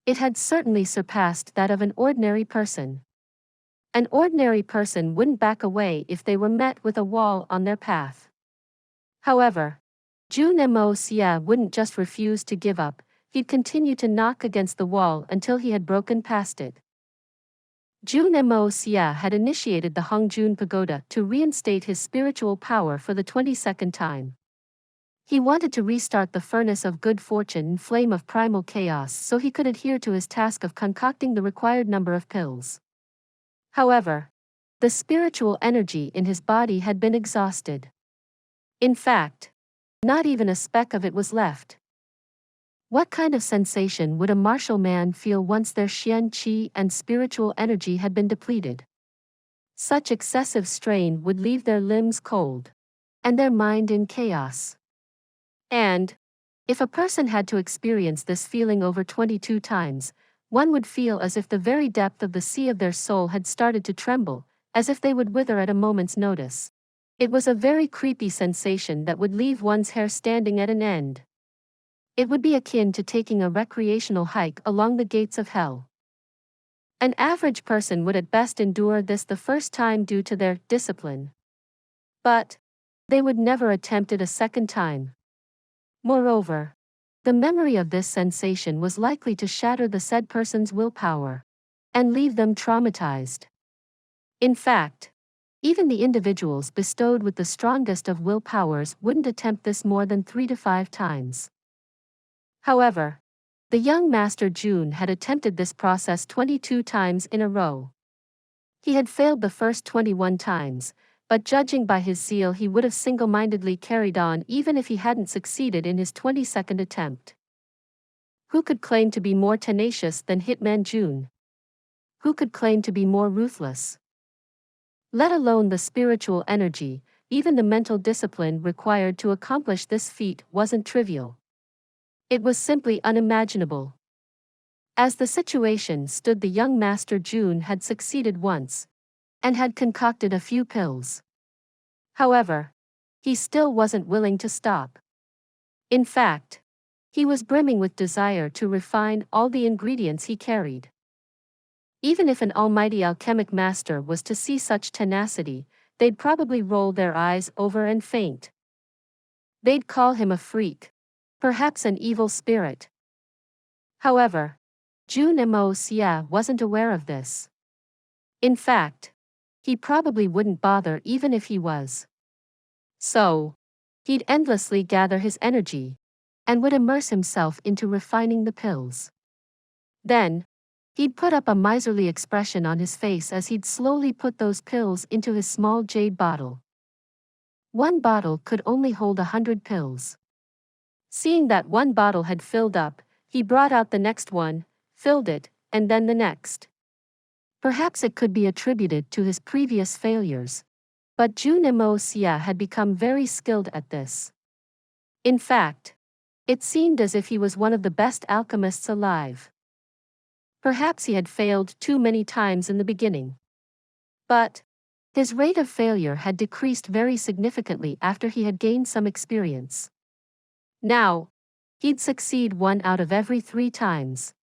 It had certainly surpassed that of an ordinary person. An ordinary person wouldn't back away if they were met with a wall on their path. However, Jun Moxie wouldn't just refuse to give up, he'd continue to knock against the wall until he had broken past it. Jun Moxie had initiated the Hongjun Pagoda to reinstate his spiritual power for the 22nd time. He wanted to restart the furnace of good fortune and flame of primal chaos so he could adhere to his task of concocting the required number of pills. However, the spiritual energy in his body had been exhausted. In fact, not even a speck of it was left. What kind of sensation would a martial man feel once their xian qi and spiritual energy had been depleted? Such excessive strain would leave their limbs cold, and their mind in chaos. And, if a person had to experience this feeling over 22 times, one would feel as if the very depth of the sea of their soul had started to tremble, as if they would wither at a moment's notice. It was a very creepy sensation that would leave one's hair standing at an end. It would be akin to taking a recreational hike along the gates of hell. An average person would at best endure this the first time due to their discipline. But they would never attempt it a second time. Moreover, the memory of this sensation was likely to shatter the said person's willpower and leave them traumatized. In fact, even the individuals bestowed with the strongest of willpowers wouldn't attempt this more than 3 to 5 times. However, the young Master Jun had attempted this process 22 times in a row. He had failed the first 21 times, but judging by his zeal he would have single-mindedly carried on even if he hadn't succeeded in his 22nd attempt. Who could claim to be more tenacious than Hitman Jun? Who could claim to be more ruthless? Let alone the spiritual energy, even the mental discipline required to accomplish this feat wasn't trivial. It was simply unimaginable. As the situation stood, the young Master Jun had succeeded once, and had concocted a few pills. However, he still wasn't willing to stop. In fact, he was brimming with desire to refine all the ingredients he carried. Even if an almighty alchemic master was to see such tenacity, they'd probably roll their eyes over and faint. They'd call him a freak, perhaps an evil spirit. However, Jun Moxie wasn't aware of this. In fact, he probably wouldn't bother even if he was. So, he'd endlessly gather his energy, and would immerse himself into refining the pills. Then, he'd put up a miserly expression on his face as he'd slowly put those pills into his small jade bottle. One bottle could only hold 100 pills. Seeing that one bottle had filled up, he brought out the next one, filled it, and then the next. Perhaps it could be attributed to his previous failures, but Jun Moxie had become very skilled at this. In fact, it seemed as if he was one of the best alchemists alive. Perhaps he had failed too many times in the beginning. But his rate of failure had decreased very significantly after he had gained some experience. Now, he'd succeed 1 out of every 3 times.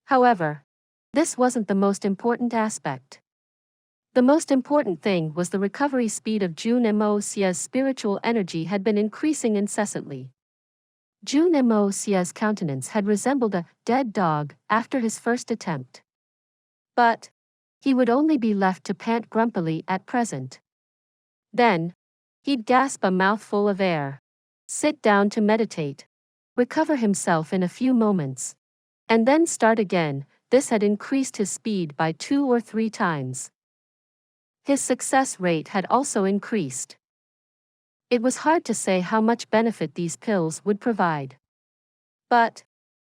However, this wasn't the most important aspect. The most important thing was the recovery speed of Jun Moxie's spiritual energy had been increasing incessantly. Jun Moxie's countenance had resembled a dead dog after his first attempt. But he would only be left to pant grumpily at present. Then, he'd gasp a mouthful of air, sit down to meditate, recover himself in a few moments, and then start again. This had increased his speed by 2 or 3 times. His success rate had also increased. It was hard to say how much benefit these pills would provide. But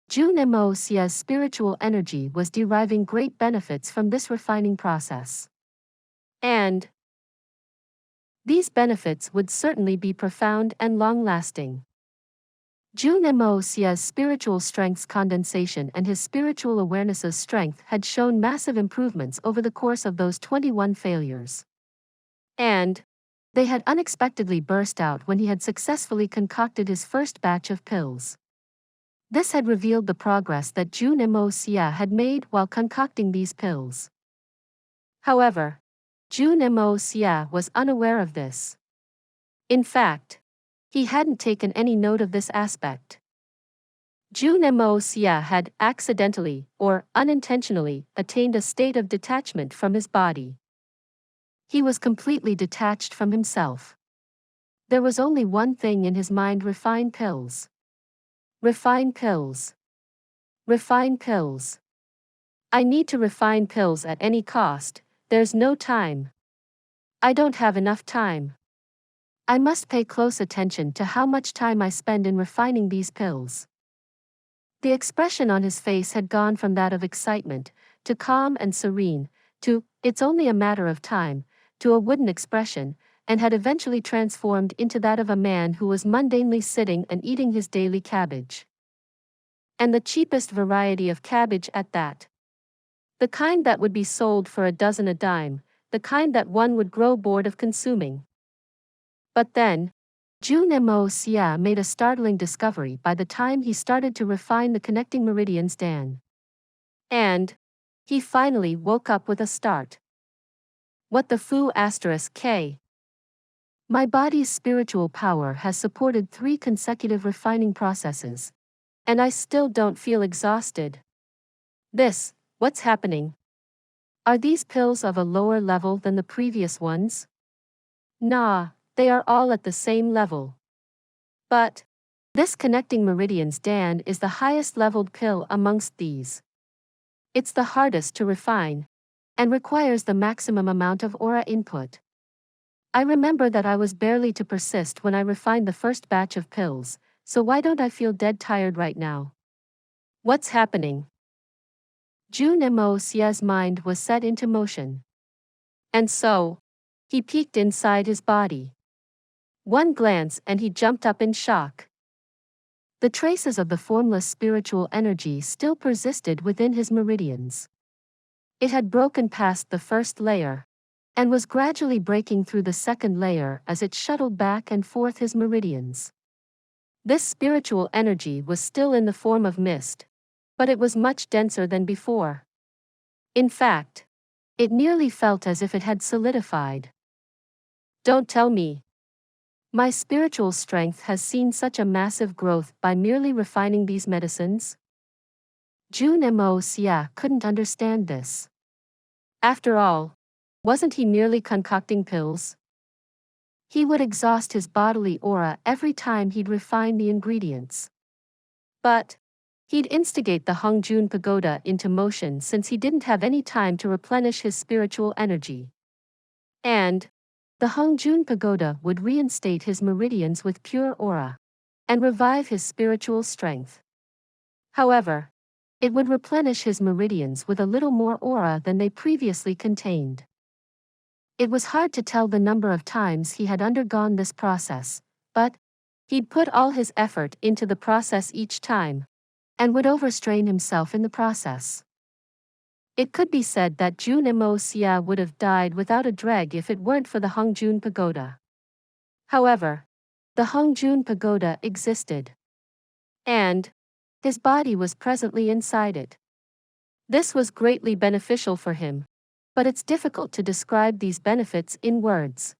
Jun Moxie's spiritual energy was deriving great benefits from this refining process. And these benefits would certainly be profound and long-lasting. Jun Moxie's spiritual strength's condensation and his spiritual awareness's strength had shown massive improvements over the course of those 21 failures. And they had unexpectedly burst out when he had successfully concocted his first batch of pills. This had revealed the progress that Jun Moxie had made while concocting these pills. However, Jun Moxie was unaware of this. In fact, he hadn't taken any note of this aspect. Jun Moxie had accidentally or unintentionally attained a state of detachment from his body. He was completely detached from himself. There was only one thing in his mind: refine pills. Refine pills. Refine pills. I need to refine pills at any cost. There's no time. I don't have enough time. I must pay close attention to how much time I spend in refining these pills. The expression on his face had gone from that of excitement, to calm and serene, to, it's only a matter of time, to a wooden expression, and had eventually transformed into that of a man who was mundanely sitting and eating his daily cabbage. And the cheapest variety of cabbage at that. The kind that would be sold for a dozen a dime, the kind that one would grow bored of consuming. But then, Jun Moxie made a startling discovery by the time he started to refine the connecting meridians Dan. And he finally woke up with a start. What the foo *k? My body's spiritual power has supported 3 consecutive refining processes, and I still don't feel exhausted. What's happening? Are these pills of a lower level than the previous ones? Nah, they are all at the same level. But this connecting meridians Dan is the highest leveled pill amongst these. It's the hardest to refine, and requires the maximum amount of aura input. I remember that I was barely to persist when I refined the first batch of pills, so why don't I feel dead tired right now? What's happening? Jun Moxie's mind was set into motion. And so, he peeked inside his body. One glance and he jumped up in shock. The traces of the formless spiritual energy still persisted within his meridians. It had broken past the first layer, and was gradually breaking through the second layer as it shuttled back and forth his meridians. This spiritual energy was still in the form of mist, but it was much denser than before. In fact, it nearly felt as if it had solidified. Don't tell me. My spiritual strength has seen such a massive growth by merely refining these medicines? Jun Moxie couldn't understand this. After all, wasn't he merely concocting pills? He would exhaust his bodily aura every time he'd refine the ingredients. But he'd instigate the Hongjun Pagoda into motion since he didn't have any time to replenish his spiritual energy. And the Hongjun Pagoda would reinstate his meridians with pure aura, and revive his spiritual strength. However, it would replenish his meridians with a little more aura than they previously contained. It was hard to tell the number of times he had undergone this process, but he'd put all his effort into the process each time, and would overstrain himself in the process. It could be said that Jun Moxie would have died without a dreg if it weren't for the Hongjun Pagoda. However, the Hongjun Pagoda existed. And his body was presently inside it. This was greatly beneficial for him, but it's difficult to describe these benefits in words.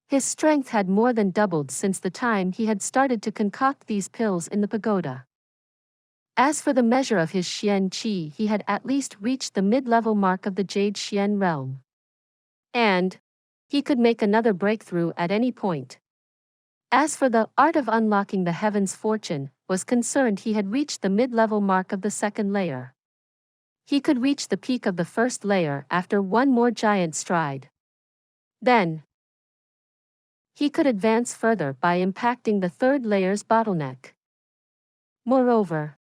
His strength had more than doubled since the time he had started to concoct these pills in the pagoda. As for the measure of his Xian Qi, he had at least reached the mid-level mark of the Jade Xian realm. And he could make another breakthrough at any point. As for the art of unlocking the heavens fortune was concerned, he had reached the mid-level mark of the second layer. He could reach the peak of the first layer after one more giant stride. Then, he could advance further by impacting the third layer's bottleneck. Moreover,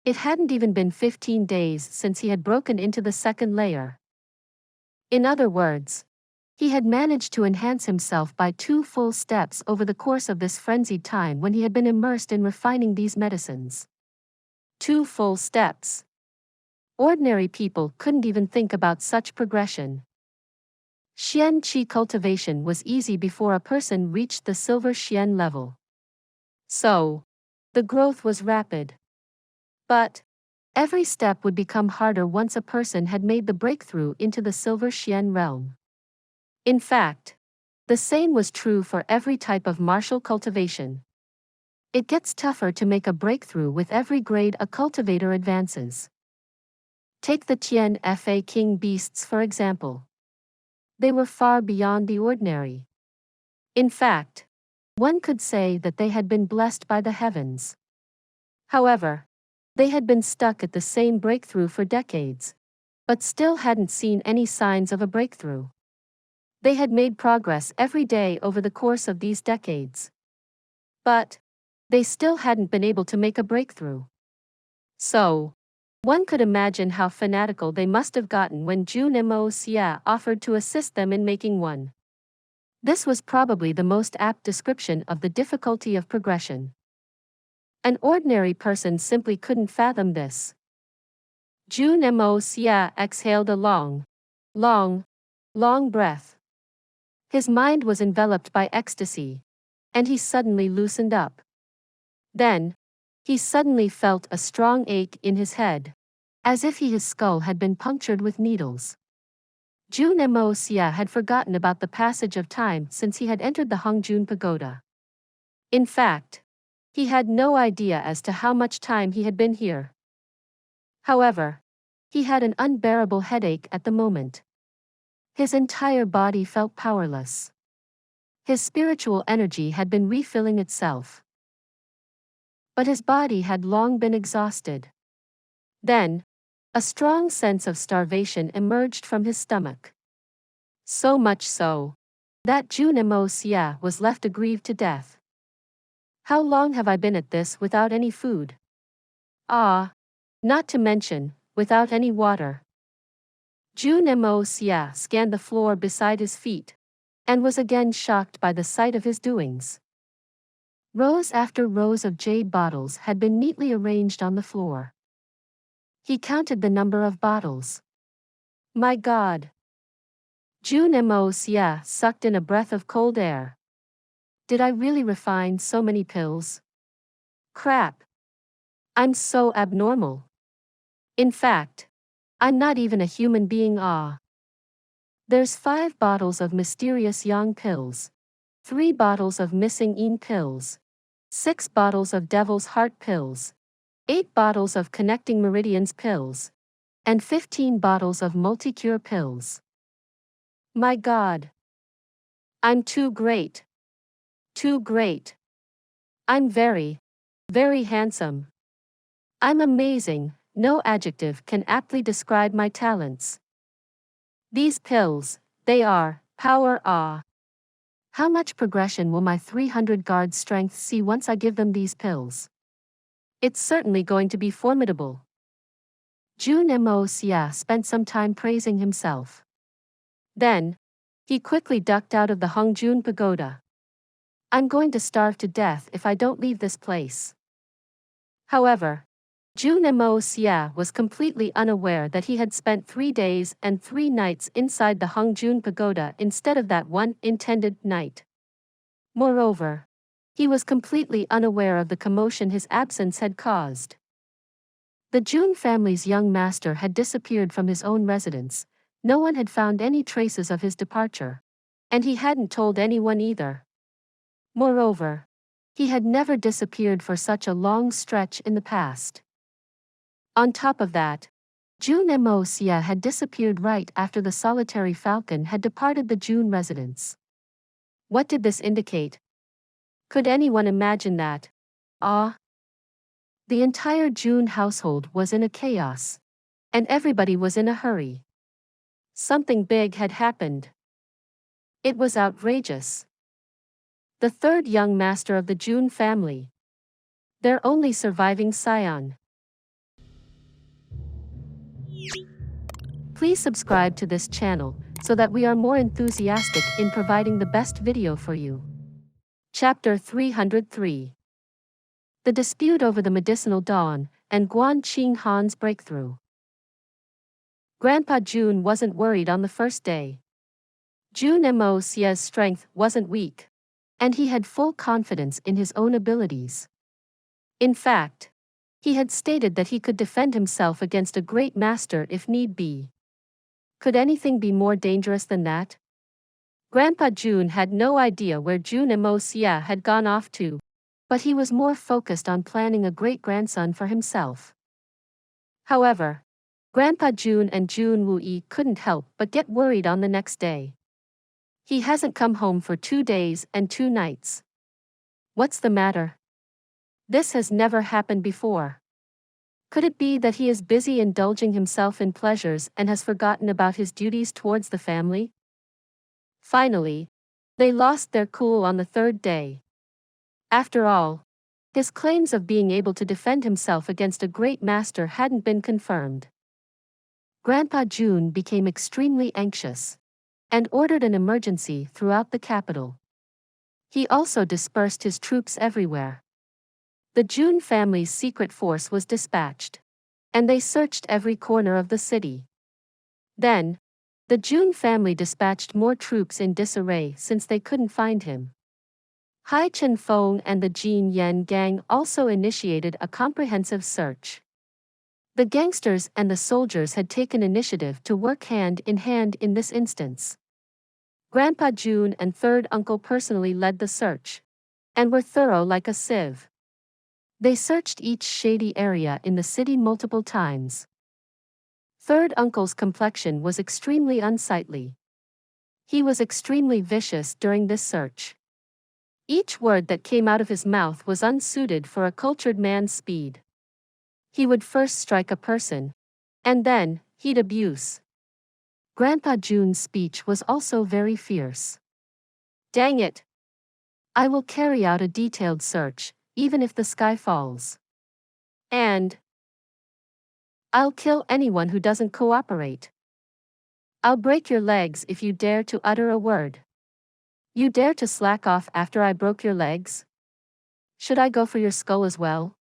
it hadn't even been 15 days since he had broken into the second layer. In other words, He had managed to enhance himself by 2 full steps over the course of this frenzied time when he had been immersed in refining these medicines. 2 full steps. Ordinary people couldn't even think about such progression. Xian Qi cultivation was easy before a person reached the silver Xian level. So, the growth was rapid. But, every step would become harder once a person had made the breakthrough into the silver Xian realm. In fact, the same was true for every type of martial cultivation. It gets tougher to make a breakthrough with every grade a cultivator advances. Take the Tian Fa King beasts for example. They were far beyond the ordinary. In fact, one could say that they had been blessed by the heavens. However, they had been stuck at the same breakthrough for decades, but still hadn't seen any signs of a breakthrough. They had made progress every day over the course of these decades. But they still hadn't been able to make a breakthrough. So, one could imagine how fanatical they must have gotten when Jun Moxie offered to assist them in making one. This was probably the most apt description of the difficulty of progression. An ordinary person simply couldn't fathom this. Jun Moxie exhaled a long breath. His mind was enveloped by ecstasy, and he suddenly loosened up. Then, he suddenly felt a strong ache in his head, as if his skull had been punctured with needles. Jun Moxie had forgotten about the passage of time since he had entered the Hongjun Pagoda. In fact, he had no idea as to how much time he had been here. However, he had an unbearable headache at the moment. His entire body felt powerless. His spiritual energy had been refilling itself. But his body had long been exhausted. Then, a strong sense of starvation emerged from his stomach. So much so that Jun Moxie was left aggrieved to death. How long have I been at this without any food? Ah, not to mention, without any water. Jun Moxie scanned the floor beside his feet, and was again shocked by the sight of his doings. Rows after rows of jade bottles had been neatly arranged on the floor. He counted the number of bottles. My God! Jun Moxie sucked in a breath of cold air. Did I really refine so many pills? Crap! I'm so abnormal. In fact, I'm not even a human being. There's 5 bottles of mysterious yang pills, 3 bottles of missing yin pills, 6 bottles of devil's heart pills, 8 bottles of connecting meridians pills, and 15 bottles of multi-cure pills. My God! I'm too great. Too great. I'm very, very handsome. I'm amazing. No adjective can aptly describe my talents. These pills, they are power. How much progression will my 300 guard strength see once I give them these pills? It's certainly going to be formidable. Jun Moxie spent some time praising himself. Then, he quickly ducked out of the Hongjun Pagoda. I'm going to starve to death if I don't leave this place. However, Jun Moxie was completely unaware that he had spent 3 days and 3 nights inside the Hongjun Pagoda instead of that one intended night. Moreover, he was completely unaware of the commotion his absence had caused. The Jun family's young master had disappeared from his own residence. No one had found any traces of his departure. And he hadn't told anyone either. Moreover, he had never disappeared for such a long stretch in the past. On top of that, Jun Moxie had disappeared right after the solitary falcon had departed the Jun residence. What did this indicate? Could anyone imagine that? The entire Jun household was in a chaos. And everybody was in a hurry. Something big had happened. It was outrageous. The 3rd young master of the Jun family. Their only surviving scion. Please subscribe to this channel so that we are more enthusiastic in providing the best video for you. Chapter 303. The dispute over the medicinal dawn, and Guan Qing Han's breakthrough. Grandpa Jun wasn't worried on the first day. Jun Moxie's strength wasn't weak, and he had full confidence in his own abilities. In fact, he had stated that he could defend himself against a great master if need be. Could anything be more dangerous than that? Grandpa Jun had no idea where Jun Moxie had gone off to, but he was more focused on planning a great-grandson for himself. However, Grandpa Jun and Jun Wuyi couldn't help but get worried on the next day. He hasn't come home for 2 days and 2 nights. What's the matter? This has never happened before. Could it be that he is busy indulging himself in pleasures and has forgotten about his duties towards the family? Finally, they lost their cool on the 3rd day. After all, his claims of being able to defend himself against a great master hadn't been confirmed. Grandpa Jun became extremely anxious and ordered an emergency throughout the capital. He also dispersed his troops everywhere. The Jun family's secret force was dispatched, and they searched every corner of the city. Then, the Jun family dispatched more troops in disarray since they couldn't find him. Hai Chen-fong and the Jin Yan gang also initiated a comprehensive search. The gangsters and the soldiers had taken initiative to work hand in hand in this instance. Grandpa Jun and third uncle personally led the search, and were thorough like a sieve. They searched each shady area in the city multiple times. Third uncle's complexion was extremely unsightly. He was extremely vicious during this search. Each word that came out of his mouth was unsuited for a cultured man's speed. He would first strike a person, and then he'd abuse. Grandpa Jun's speech was also very fierce. Dang it! I will carry out a detailed search, even if the sky falls. And I'll kill anyone who doesn't cooperate. I'll break your legs if you dare to utter a word. You dare to slack off after I broke your legs? Should I go for your skull as well?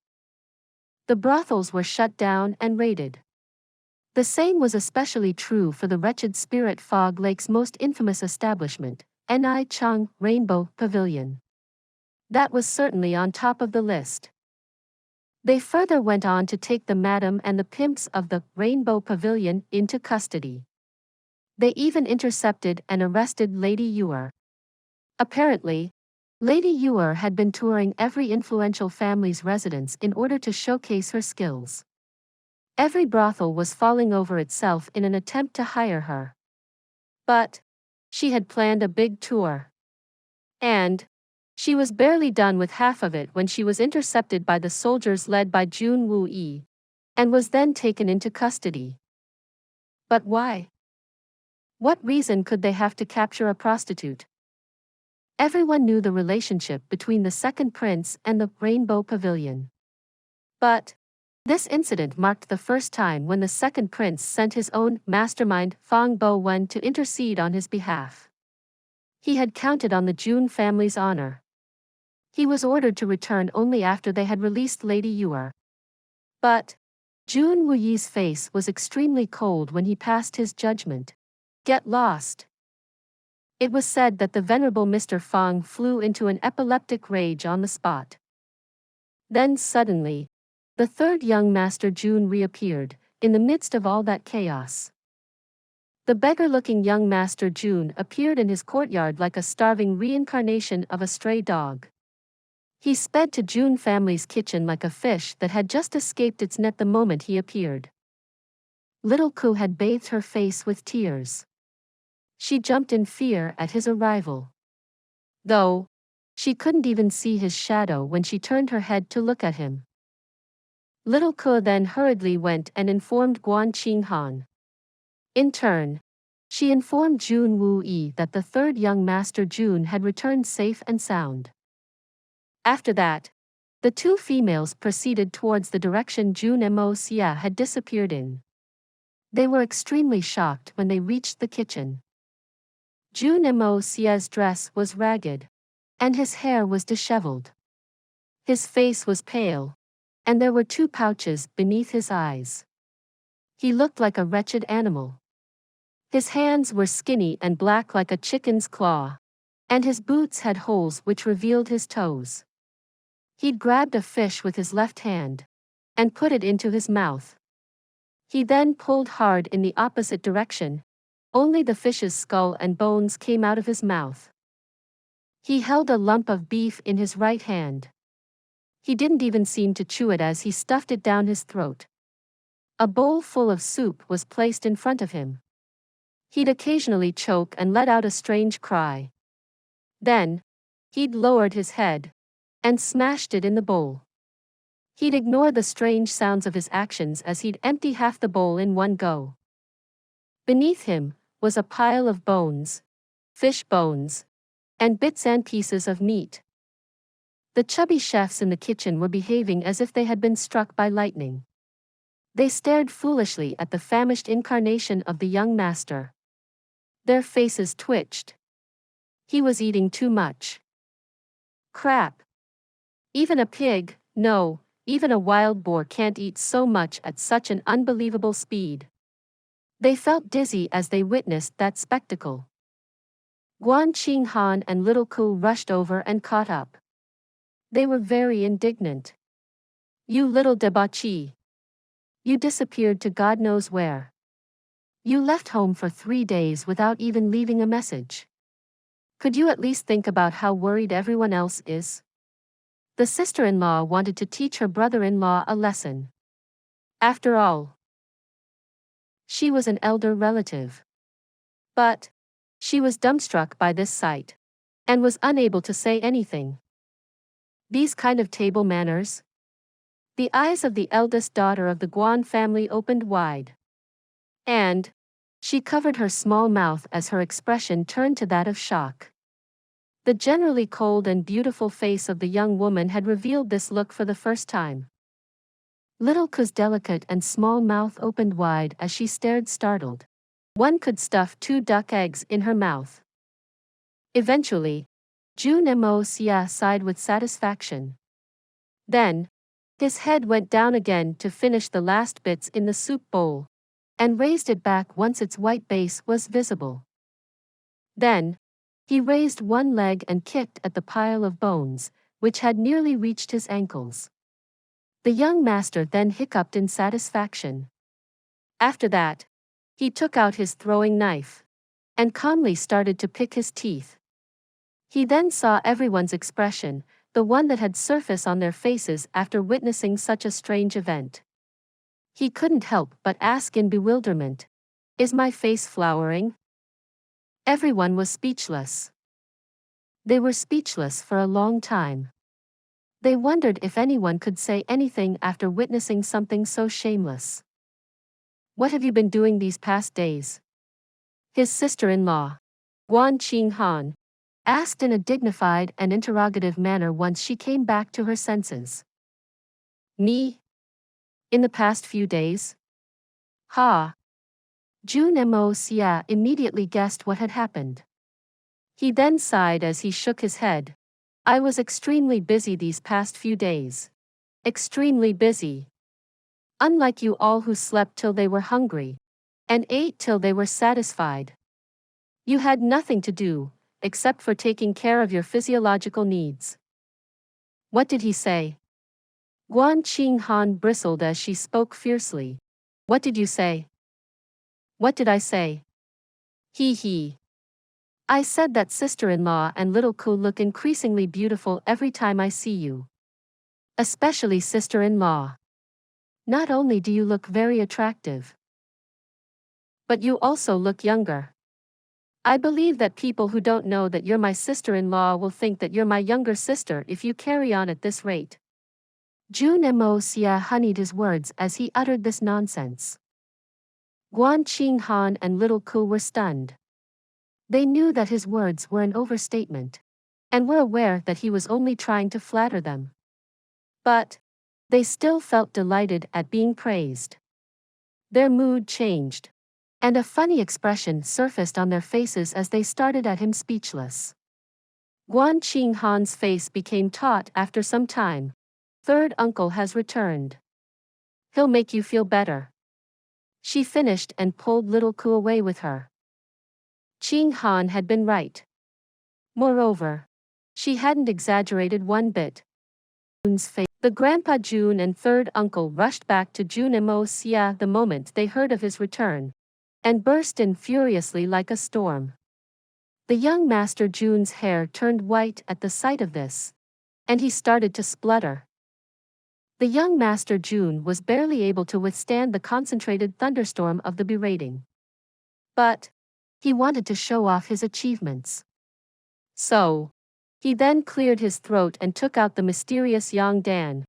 The brothels were shut down and raided. The same was especially true for the wretched Spirit Fog Lake's most infamous establishment, Ni Chang Rainbow Pavilion. That was certainly on top of the list. They further went on to take the madam and the pimps of the Rainbow Pavilion into custody. They even intercepted and arrested Lady Yuer. Apparently, Lady Yuer had been touring every influential family's residence in order to showcase her skills. Every brothel was falling over itself in an attempt to hire her. But she had planned a big tour. And she was barely done with half of it when she was intercepted by the soldiers led by Jun Wuyi, and was then taken into custody. But why? What reason could they have to capture a prostitute? Everyone knew the relationship between the second prince and the Rainbow Pavilion. But this incident marked the first time when the second prince sent his own mastermind Fang Bo-wen to intercede on his behalf. He had counted on the Jun family's honor. He was ordered to return only after they had released Lady Yuer. But Jun Wuyi's face was extremely cold when he passed his judgment. Get lost. It was said that the venerable Mr. Fang flew into an epileptic rage on the spot. Then suddenly, the third young master Jun reappeared, in the midst of all that chaos. The beggar-looking young master Jun appeared in his courtyard like a starving reincarnation of a stray dog. He sped to Jun family's kitchen like a fish that had just escaped its net the moment he appeared. Little Ku had bathed her face with tears. She jumped in fear at his arrival. Though she couldn't even see his shadow when she turned her head to look at him. Little Ku then hurriedly went and informed Guan Qinghan. In turn, she informed Jun Wuyi that the third young master Jun had returned safe and sound. After that, the two females proceeded towards the direction Jun Moxie had disappeared in. They were extremely shocked when they reached the kitchen. Jun Moxie's dress was ragged, and his hair was disheveled. His face was pale, and there were 2 pouches beneath his eyes. He looked like a wretched animal. His hands were skinny and black like a chicken's claw, and his boots had holes which revealed his toes. He'd grabbed a fish with his left hand and put it into his mouth. He then pulled hard in the opposite direction. Only the fish's skull and bones came out of his mouth. He held a lump of beef in his right hand. He didn't even seem to chew it as he stuffed it down his throat. A bowl full of soup was placed in front of him. He'd occasionally choke and let out a strange cry. Then, he'd lowered his head and smashed it in the bowl. He'd ignore the strange sounds of his actions as he'd empty half the bowl in one go. Beneath him was a pile of bones, fish bones, and bits and pieces of meat. The chubby chefs in the kitchen were behaving as if they had been struck by lightning. They stared foolishly at the famished incarnation of the young master. Their faces twitched. He was eating too much. Crap. Even a pig, no, even a wild boar can't eat so much at such an unbelievable speed. They felt dizzy as they witnessed that spectacle. Guan, Qing Han and Little Ku rushed over and caught up. They were very indignant. You little debauchee. You disappeared to God knows where. You left home for 3 days without even leaving a message. Could you at least think about how worried everyone else is? The sister-in-law wanted to teach her brother-in-law a lesson. After all, she was an elder relative. But she was dumbstruck by this sight and was unable to say anything. These kind of table manners? The eyes of the eldest daughter of the Guan family opened wide. And she covered her small mouth as her expression turned to that of shock. The generally cold and beautiful face of the young woman had revealed this look for the first time. Little Ku's delicate and small mouth opened wide as she stared startled. One could stuff 2 duck eggs in her mouth. Eventually, Jun Moxie sighed with satisfaction. Then, his head went down again to finish the last bits in the soup bowl, and raised it back once its white base was visible. Then, he raised one leg and kicked at the pile of bones, which had nearly reached his ankles. The young master then hiccuped in satisfaction. After that, he took out his throwing knife and calmly started to pick his teeth. He then saw everyone's expression, the one that had surfaced on their faces after witnessing such a strange event. He couldn't help but ask in bewilderment, "Is my face flowering?" Everyone was speechless. They were speechless for a long time. They wondered if anyone could say anything after witnessing something so shameless. "What have you been doing these past days?" His sister-in-law, Guan Qing Han, asked in a dignified and interrogative manner once she came back to her senses. "Me? In the past few days?" Ha! Jun Moxie immediately guessed what had happened. He then sighed as he shook his head. "I was extremely busy these past few days. Extremely busy. Unlike you all who slept till they were hungry, and ate till they were satisfied. You had nothing to do, except for taking care of your physiological needs." What did he say? Guan Qing Han bristled as she spoke fiercely. "What did you say?" "What did I say?" He. "I said that sister-in-law and Little Ku look increasingly beautiful every time I see you. Especially sister-in-law. Not only do you look very attractive, but you also look younger. I believe that people who don't know that you're my sister-in-law will think that you're my younger sister if you carry on at this rate." Jun Moxie honeyed his words as he uttered this nonsense. Guan Qing Han and Little Ku were stunned. They knew that his words were an overstatement, and were aware that he was only trying to flatter them. But they still felt delighted at being praised. Their mood changed. and a funny expression surfaced on their faces as they started at him speechless. Guan Qing Han's face became taut after some time. Third uncle has returned. He'll make you feel better. She finished and pulled little Ku away with her. Qing Han had been right. Moreover, she hadn't exaggerated one bit. The Grandpa Jun and third uncle rushed back to Jun Moxie the moment they heard of his return, and burst in furiously like a storm. The young Master Jun's hair turned white at the sight of this, and he started to splutter. The young Master Jun was barely able to withstand the concentrated thunderstorm of the berating. But he wanted to show off his achievements. So he then cleared his throat and took out the mysterious Yang Dan,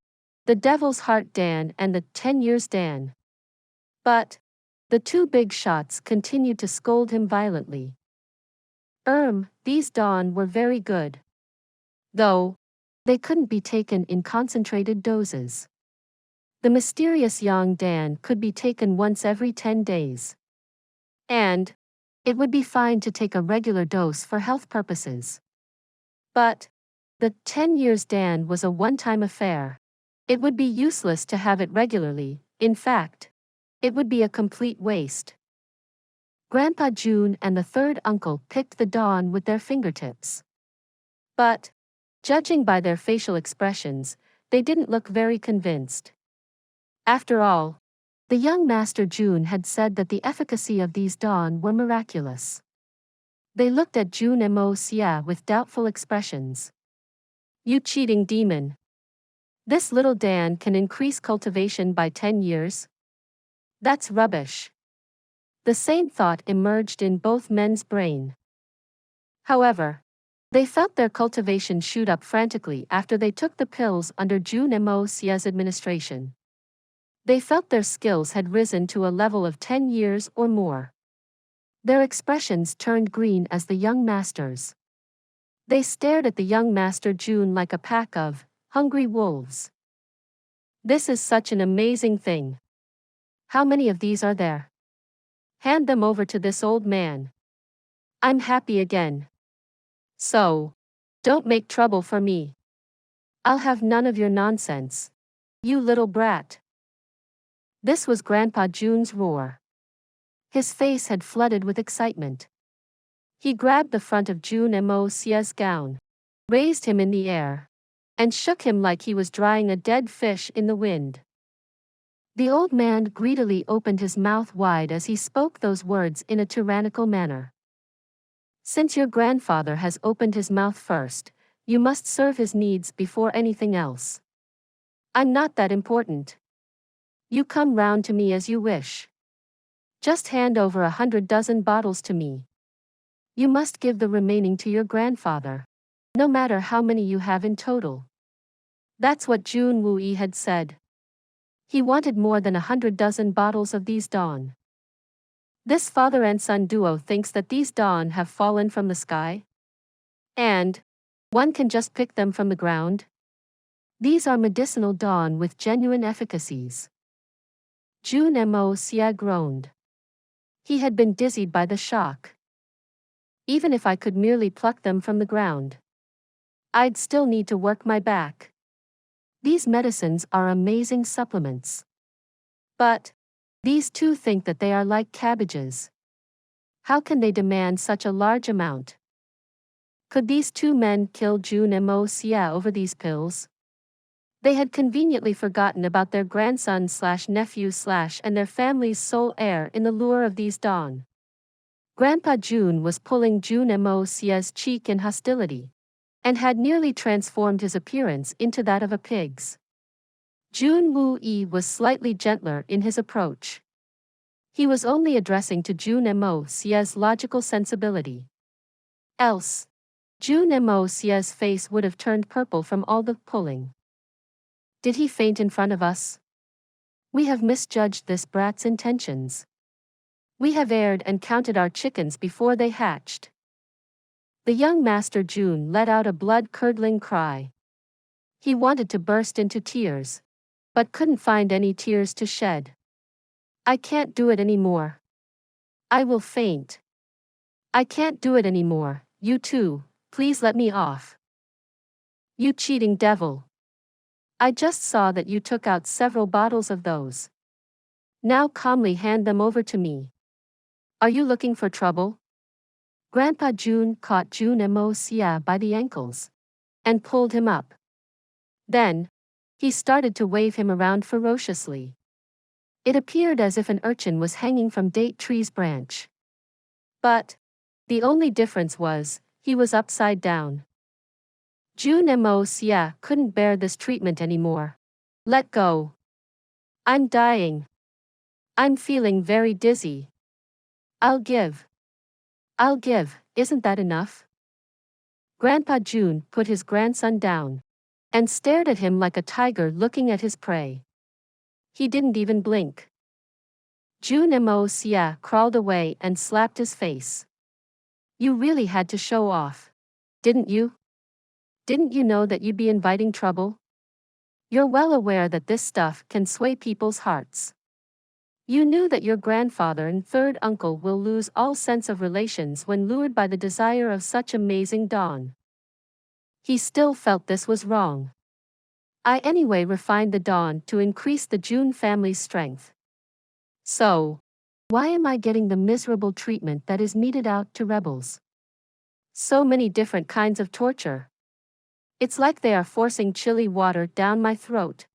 the Devil's Heart Dan and the 10 Years Dan. But the two big shots continued to scold him violently. These Dan were very good. Though they couldn't be taken in concentrated doses. The mysterious Yang Dan could be taken once every 10 days. And it would be fine to take a regular dose for health purposes. But the 10 Years Dan was a one-time affair. It would be useless to have it regularly. In fact, it would be a complete waste. Grandpa Jun and the third uncle picked the dawn with their fingertips. But, judging by their facial expressions, they didn't look very convinced. After all, the young Master Jun had said that the efficacy of these dawn were miraculous. They looked at Jun Moxie with doubtful expressions. You cheating demon. This little Dan can increase cultivation by 10 years? That's rubbish. The same thought emerged in both men's brain. However, they felt their cultivation shoot up frantically after they took the pills under Jun Moxie's administration. They felt their skills had risen to a level of 10 years or more. Their expressions turned green as the young masters. They stared at the young Master Jun like a pack of hungry wolves. This is such an amazing thing. How many of these are there? Hand them over to this old man. I'm happy again. So, don't make trouble for me. I'll have none of your nonsense. You little brat. This was Grandpa Jun's roar. His face had flooded with excitement. He grabbed the front of Jun Moxie's gown, raised him in the air, and shook him like he was drying a dead fish in the wind. The old man greedily opened his mouth wide as he spoke those words in a tyrannical manner. Since your grandfather has opened his mouth first, you must serve his needs before anything else. I'm not that important. You come round to me as you wish. Just hand over 100 dozen bottles to me. You must give the remaining to your grandfather, no matter how many you have in total. That's what Jun Wui had said. He wanted more than 100 dozen bottles of these dawn. This father and son duo thinks that these dawn have fallen from the sky? And one can just pick them from the ground? These are medicinal dawn with genuine efficacies. Jun Moxie groaned. He had been dizzied by the shock. Even if I could merely pluck them from the ground, I'd still need to work my back. These medicines are amazing supplements. But these two think that they are like cabbages. How can they demand such a large amount? Could these two men kill Jun Moxie over these pills? They had conveniently forgotten about their grandson/nephew/ and their family's sole heir in the lure of these dawn. Grandpa Jun was pulling Jun Moxie's cheek in hostility, and had nearly transformed his appearance into that of a pig's. Jun Wui was slightly gentler in his approach. He was only addressing to Jun Moxie's logical sensibility. Else, Jun Moxie's face would have turned purple from all the pulling. Did he faint in front of us? We have misjudged this brat's intentions. We have erred and counted our chickens before they hatched. The young Master Jun let out a blood-curdling cry. He wanted to burst into tears, but couldn't find any tears to shed. I can't do it anymore. I will faint. I can't do it anymore, you too, please let me off. You cheating devil. I just saw that you took out several bottles of those. Now calmly hand them over to me. Are you looking for trouble? Grandpa Jun caught Jun Moxie by the ankles and pulled him up. Then, he started to wave him around ferociously. It appeared as if an urchin was hanging from date tree's branch. But the only difference was, he was upside down. Jun Moxie couldn't bear this treatment anymore. Let go. I'm dying. I'm feeling very dizzy. I'll give, isn't that enough? Grandpa Jun put his grandson down and stared at him like a tiger looking at his prey. He didn't even blink. Jun Moxie crawled away and slapped his face. You really had to show off, didn't you? Didn't you know that you'd be inviting trouble? You're well aware that this stuff can sway people's hearts. You knew that your grandfather and third uncle will lose all sense of relations when lured by the desire of such amazing dawn. He still felt this was wrong. I anyway refined the dawn to increase the Jun family's strength. So, why am I getting the miserable treatment that is meted out to rebels? So many different kinds of torture. It's like they are forcing chilly water down my throat.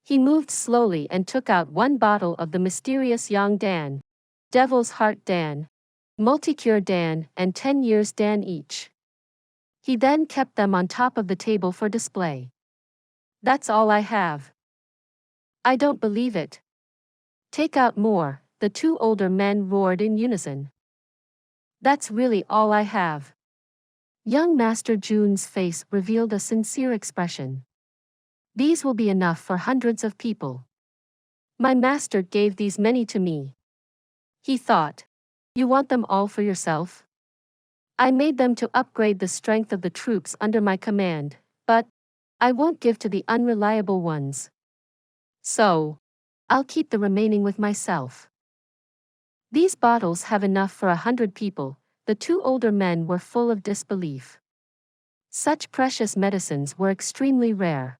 He moved slowly and took out one bottle of the mysterious Yang Dan, Devil's Heart Dan, Multicure Dan, and 10 Years Dan each. He then kept them on top of the table for display. That's all I have. I don't believe it. Take out more, the two older men roared in unison. That's really all I have. Young Master Jun's face revealed a sincere expression. These will be enough for hundreds of people. My master gave these many to me. He thought, you want them all for yourself? I made them to upgrade the strength of the troops under my command, but I won't give to the unreliable ones. So, I'll keep the remaining with myself. These bottles have enough for 100 people. The two older men were full of disbelief. Such precious medicines were extremely rare.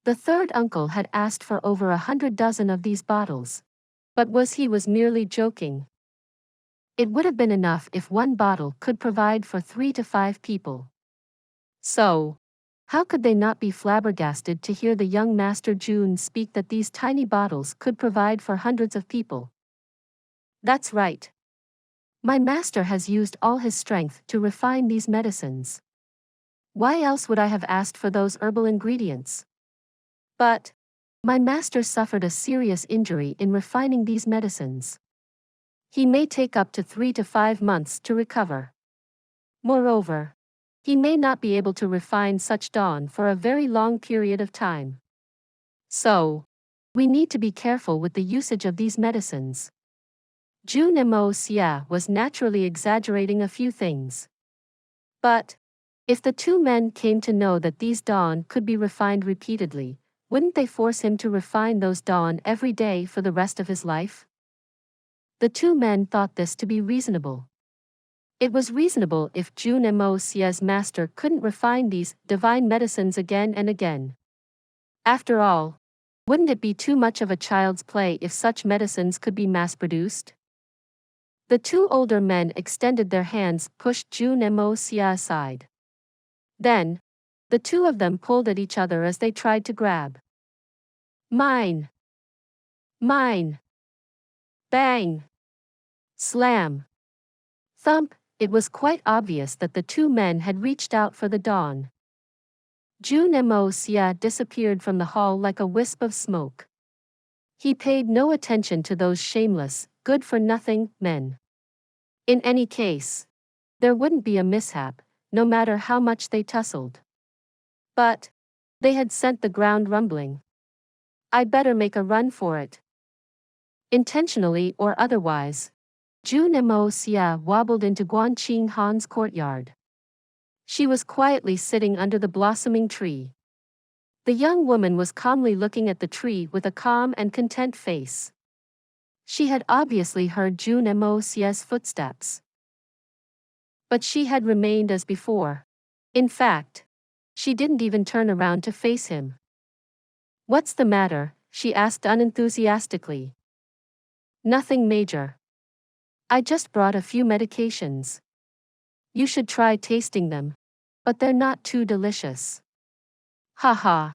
The third uncle had asked for over 100 dozen of these bottles. But he was merely joking. It would have been enough if one bottle could provide for 3 to 5 people. So, how could they not be flabbergasted to hear the young Master Jun speak that these tiny bottles could provide for hundreds of people? That's right. My master has used all his strength to refine these medicines. Why else would I have asked for those herbal ingredients? But my master suffered a serious injury in refining these medicines. He may take up to 3 to 5 months to recover. Moreover, he may not be able to refine such dawn for a very long period of time. So, we need to be careful with the usage of these medicines. Jun Moxie was naturally exaggerating a few things. But, if the two men came to know that these dawn could be refined repeatedly, wouldn't they force him to refine those dawn every day for the rest of his life? The two men thought this to be reasonable. It was reasonable if Jun Moxie's master couldn't refine these divine medicines again and again. After all, wouldn't it be too much of a child's play if such medicines could be mass-produced? The two older men extended their hands, pushed Jun Moxie aside. Then, the two of them pulled at each other as they tried to grab. Mine! Mine! Bang! Slam! Thump! It was quite obvious that the two men had reached out for the dawn. Jun Moxie disappeared from the hall like a wisp of smoke. He paid no attention to those shameless, good-for-nothing men. In any case, there wouldn't be a mishap, no matter how much they tussled. But they had sent the ground rumbling. I'd better make a run for it. Intentionally or otherwise, Jun Moxie wobbled into Guan Qing Han's courtyard. She was quietly sitting under the blossoming tree. The young woman was calmly looking at the tree with a calm and content face. She had obviously heard Jun Moxie's footsteps. But she had remained as before. In fact, she didn't even turn around to face him. "What's the matter?" she asked unenthusiastically. "Nothing major. I just brought a few medications. You should try tasting them. But they're not too delicious." "Ha ha."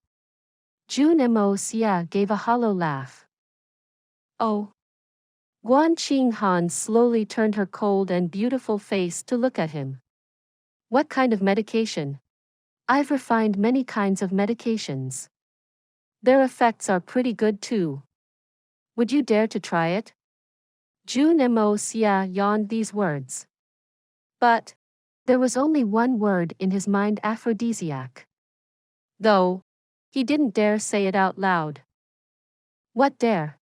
Jun Moxie gave a hollow laugh. "Oh." Guan Qinghan slowly turned her cold and beautiful face to look at him. "What kind of medication?" "I've refined many kinds of medications. Their effects are pretty good too. Would you dare to try it?" Jun Moxie yawned these words. But there was only one word in his mind: aphrodisiac. Though he didn't dare say it out loud. "What dare?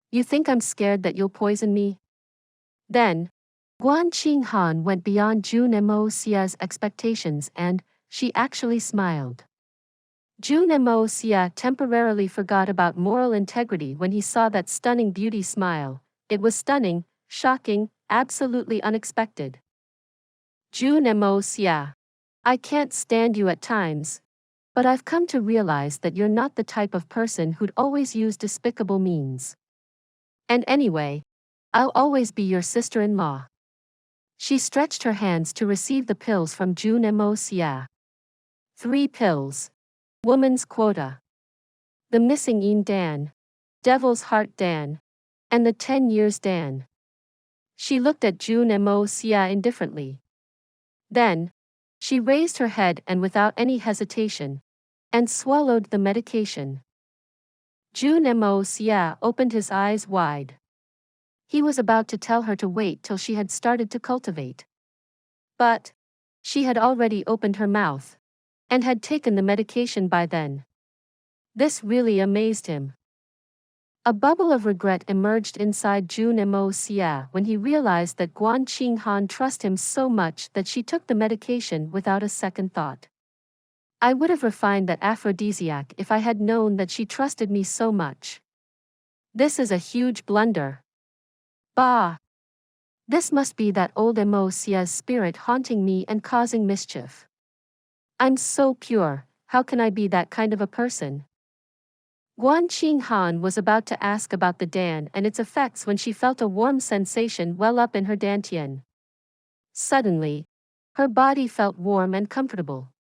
You think I'm scared that you'll poison me?" Then Guan Qinghan went beyond Jun Moxie's expectations, and she actually smiled. Jun Moxie temporarily forgot about moral integrity when he saw that stunning beauty smile. It was stunning, shocking, absolutely unexpected. "Jun Moxie, I can't stand you at times. But I've come to realize that you're not the type of person who'd always use despicable means. And anyway, I'll always be your sister-in-law." She stretched her hands to receive the pills from Jun Moxie. 3 pills. Woman's quota. The missing Yin Dan, Devil's Heart Dan, and the 10 years Dan. She looked at Jun Moxie indifferently. Then she raised her head and without any hesitation, and swallowed the medication. Jun Moxie opened his eyes wide. He was about to tell her to wait till she had started to cultivate. But she had already opened her mouth, and had taken the medication by then. This really amazed him. A bubble of regret emerged inside Jun Moxie when he realized that Guan Qinghan trusted him so much that she took the medication without a second thought. "I would have refined that aphrodisiac if I had known that she trusted me so much. This is a huge blunder. Bah! This must be that old Moxie's spirit haunting me and causing mischief. I'm so pure, how can I be that kind of a person?" Guan Qinghan was about to ask about the Dan and its effects when she felt a warm sensation well up in her dantian. Suddenly, her body felt warm and comfortable.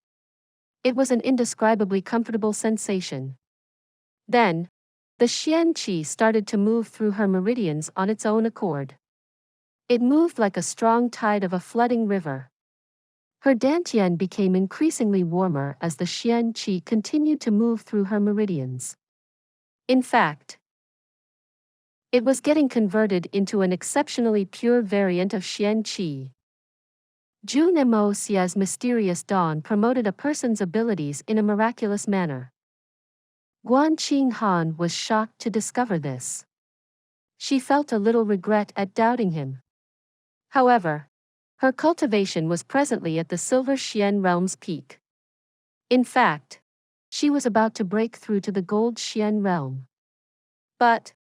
It was an indescribably comfortable sensation. Then, the Xian Qi started to move through her meridians on its own accord. It moved like a strong tide of a flooding river. Her dantian became increasingly warmer as the Xian Qi continued to move through her meridians. In fact, it was getting converted into an exceptionally pure variant of Xian Qi. Jun Moxie's mysterious dawn promoted a person's abilities in a miraculous manner. Guan Qinghan was shocked to discover this. She felt a little regret at doubting him. However, her cultivation was presently at the Silver Xian realm's peak. In fact, she was about to break through to the Gold Xian realm. But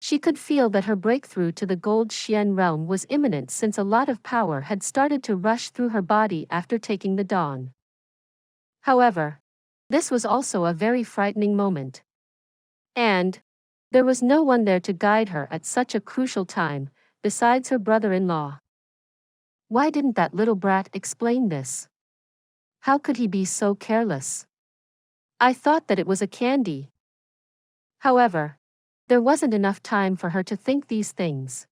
she could feel that her breakthrough to the Gold Xian realm was imminent since a lot of power had started to rush through her body after taking the dawn. However, this was also a very frightening moment. And there was no one there to guide her at such a crucial time, besides her brother-in-law. Why didn't that little brat explain this? How could he be so careless? I thought that it was a candy. However, there wasn't enough time for her to think these things.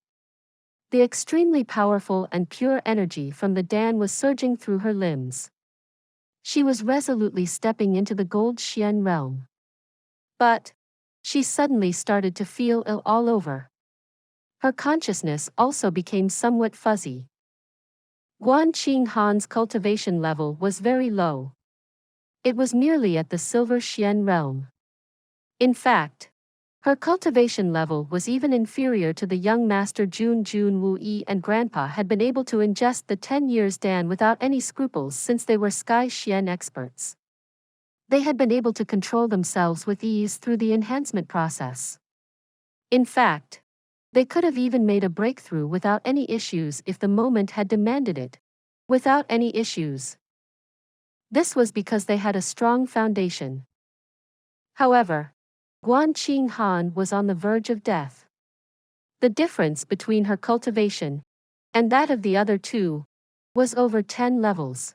The extremely powerful and pure energy from the Dan was surging through her limbs. She was resolutely stepping into the Gold Xian realm. But she suddenly started to feel ill all over. Her consciousness also became somewhat fuzzy. Guan Qinghan's cultivation level was very low. It was merely at the Silver Xian realm. In fact, her cultivation level was even inferior to the young master Jun Wuyi, and Grandpa had been able to ingest the 10 years Dan without any scruples since they were Sky Xian experts. They had been able to control themselves with ease through the enhancement process. In fact, They could have even made a breakthrough without any issues if the moment had demanded it. Without any issues. This was because they had a strong foundation. However, Guan Qinghan was on the verge of death. The difference between her cultivation and that of the other two was over 10 levels.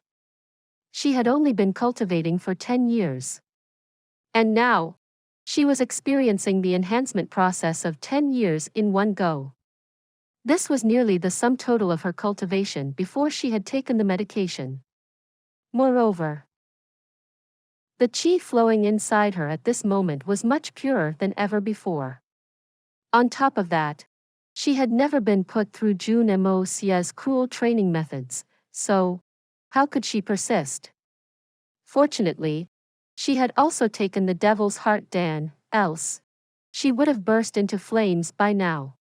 She had only been cultivating for 10 years. And now, she was experiencing the enhancement process of 10 years in one go. This was nearly the sum total of her cultivation before she had taken the medication. Moreover, the qi flowing inside her at this moment was much purer than ever before. On top of that, she had never been put through Jun Moxie's cruel training methods, so how could she persist? Fortunately, she had also taken the devil's heart Dan, else she would have burst into flames by now.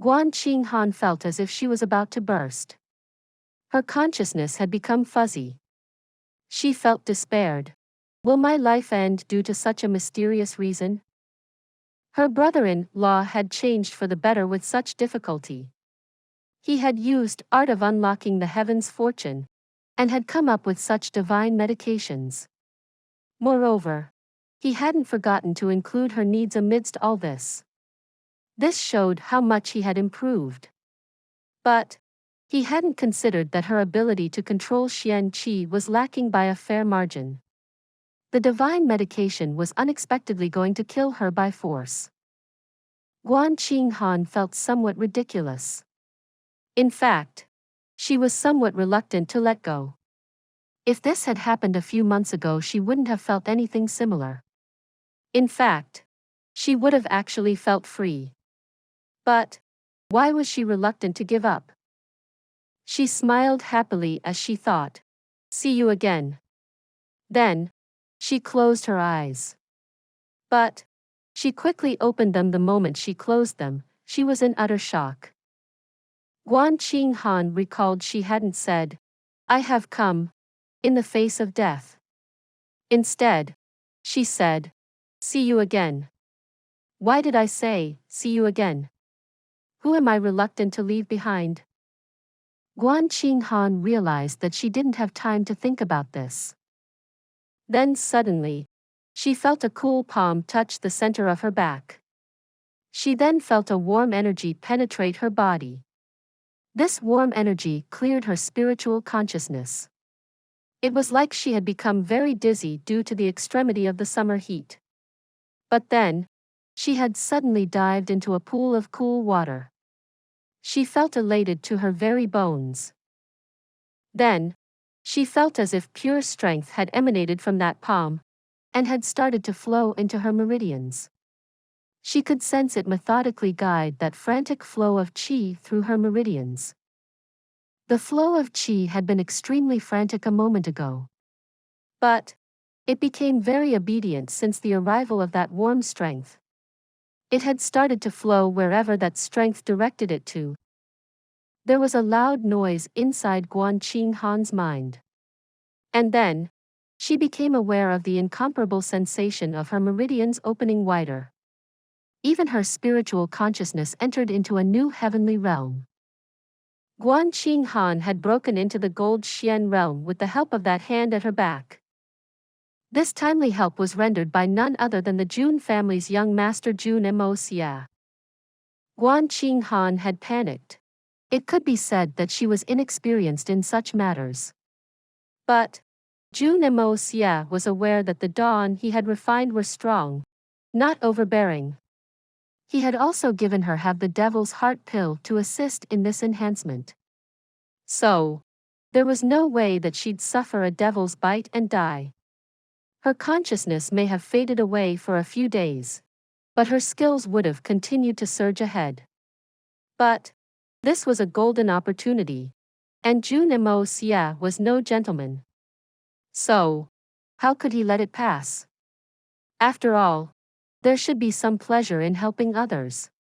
Guan Qinghan felt as if she was about to burst. Her consciousness had become fuzzy. She felt despaired. Will my life end due to such a mysterious reason? Her brother-in-law had changed for the better with such difficulty. He had used art of unlocking the heavens' fortune, and had come up with such divine medications. Moreover, he hadn't forgotten to include her needs amidst all this. This showed how much he had improved. But he hadn't considered that her ability to control Xian Qi was lacking by a fair margin. The divine medication was unexpectedly going to kill her by force. Guan Qinghan felt somewhat ridiculous. In fact, she was somewhat reluctant to let go. If this had happened a few months ago, she wouldn't have felt anything similar. In fact, she would have actually felt free. But why was she reluctant to give up? She smiled happily as she thought, "See you again." Then, she closed her eyes. But she quickly opened them the moment she closed them. She was in utter shock. Guan Qinghan recalled she hadn't said, "I have come," in the face of death. Instead, she said, "See you again." Why did I say, "See you again"? Who am I reluctant to leave behind? Guan Qinghan realized that she didn't have time to think about this. Then suddenly, she felt a cool palm touch the center of her back. She then felt a warm energy penetrate her body. This warm energy cleared her spiritual consciousness. It was like she had become very dizzy due to the extremity of the summer heat. But then, she had suddenly dived into a pool of cool water. She felt elated to her very bones. Then, she felt as if pure strength had emanated from that palm, and had started to flow into her meridians. She could sense it methodically guide that frantic flow of qi through her meridians. The flow of qi had been extremely frantic a moment ago. But it became very obedient since the arrival of that warm strength. It had started to flow wherever that strength directed it to. There was a loud noise inside Guan Qinghan's mind. And then, she became aware of the incomparable sensation of her meridians opening wider. Even her spiritual consciousness entered into a new heavenly realm. Guan Qinghan had broken into the gold Xian realm with the help of that hand at her back. This timely help was rendered by none other than the Jun family's young master Jun Moxie. Guan Qinghan had panicked. It could be said that she was inexperienced in such matters. But Jun Moxie was aware that the dawn he had refined were strong, not overbearing. He had also given her the devil's heart pill to assist in this enhancement. So, there was no way that she'd suffer a devil's bite and die. Her consciousness may have faded away for a few days, but her skills would have continued to surge ahead. But this was a golden opportunity, and Jun Moxie was no gentleman. So, how could he let it pass? After all, there should be some pleasure in helping others.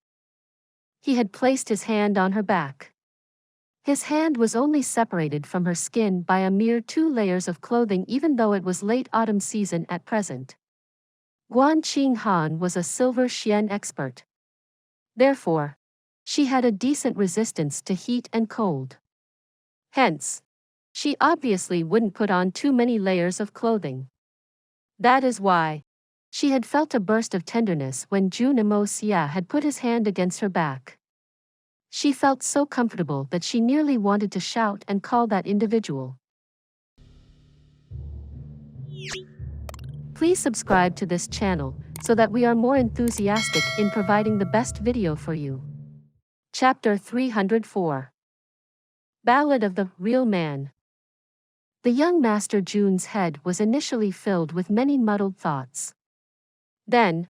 He had placed his hand on her back. His hand was only separated from her skin by a mere 2 layers of clothing, even though it was late autumn season at present. Guan Qinghan was a silver Xian expert. Therefore, She had a decent resistance to heat and cold. Hence, she obviously wouldn't put on too many layers of clothing. That is why she had felt a burst of tenderness when Jun Moxie had put his hand against her back. She felt so comfortable that she nearly wanted to shout and call that individual. Please subscribe to this channel so that we are more enthusiastic in providing the best video for you. Chapter 304. Ballad of the Real Man. The young Master Jun's head was initially filled with many muddled thoughts. Then,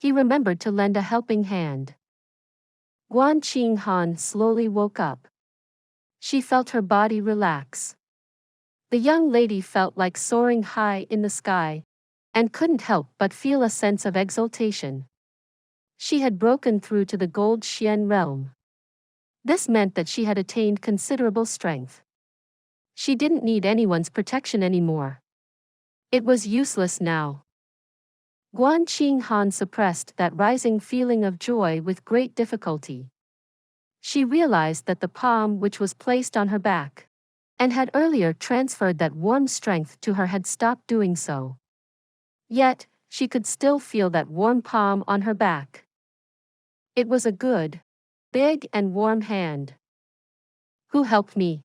he remembered to lend a helping hand. Guan Qing Han slowly woke up. She felt her body relax. The young lady felt like soaring high in the sky, and couldn't help but feel a sense of exultation. She had broken through to the Gold Xian realm. This meant that she had attained considerable strength. She didn't need anyone's protection anymore. It was useless now. Guan Qing Han suppressed that rising feeling of joy with great difficulty. She realized that the palm which was placed on her back, and had earlier transferred that warm strength to her, had stopped doing so. Yet, she could still feel that warm palm on her back. It was a good, big and warm hand. Who helped me?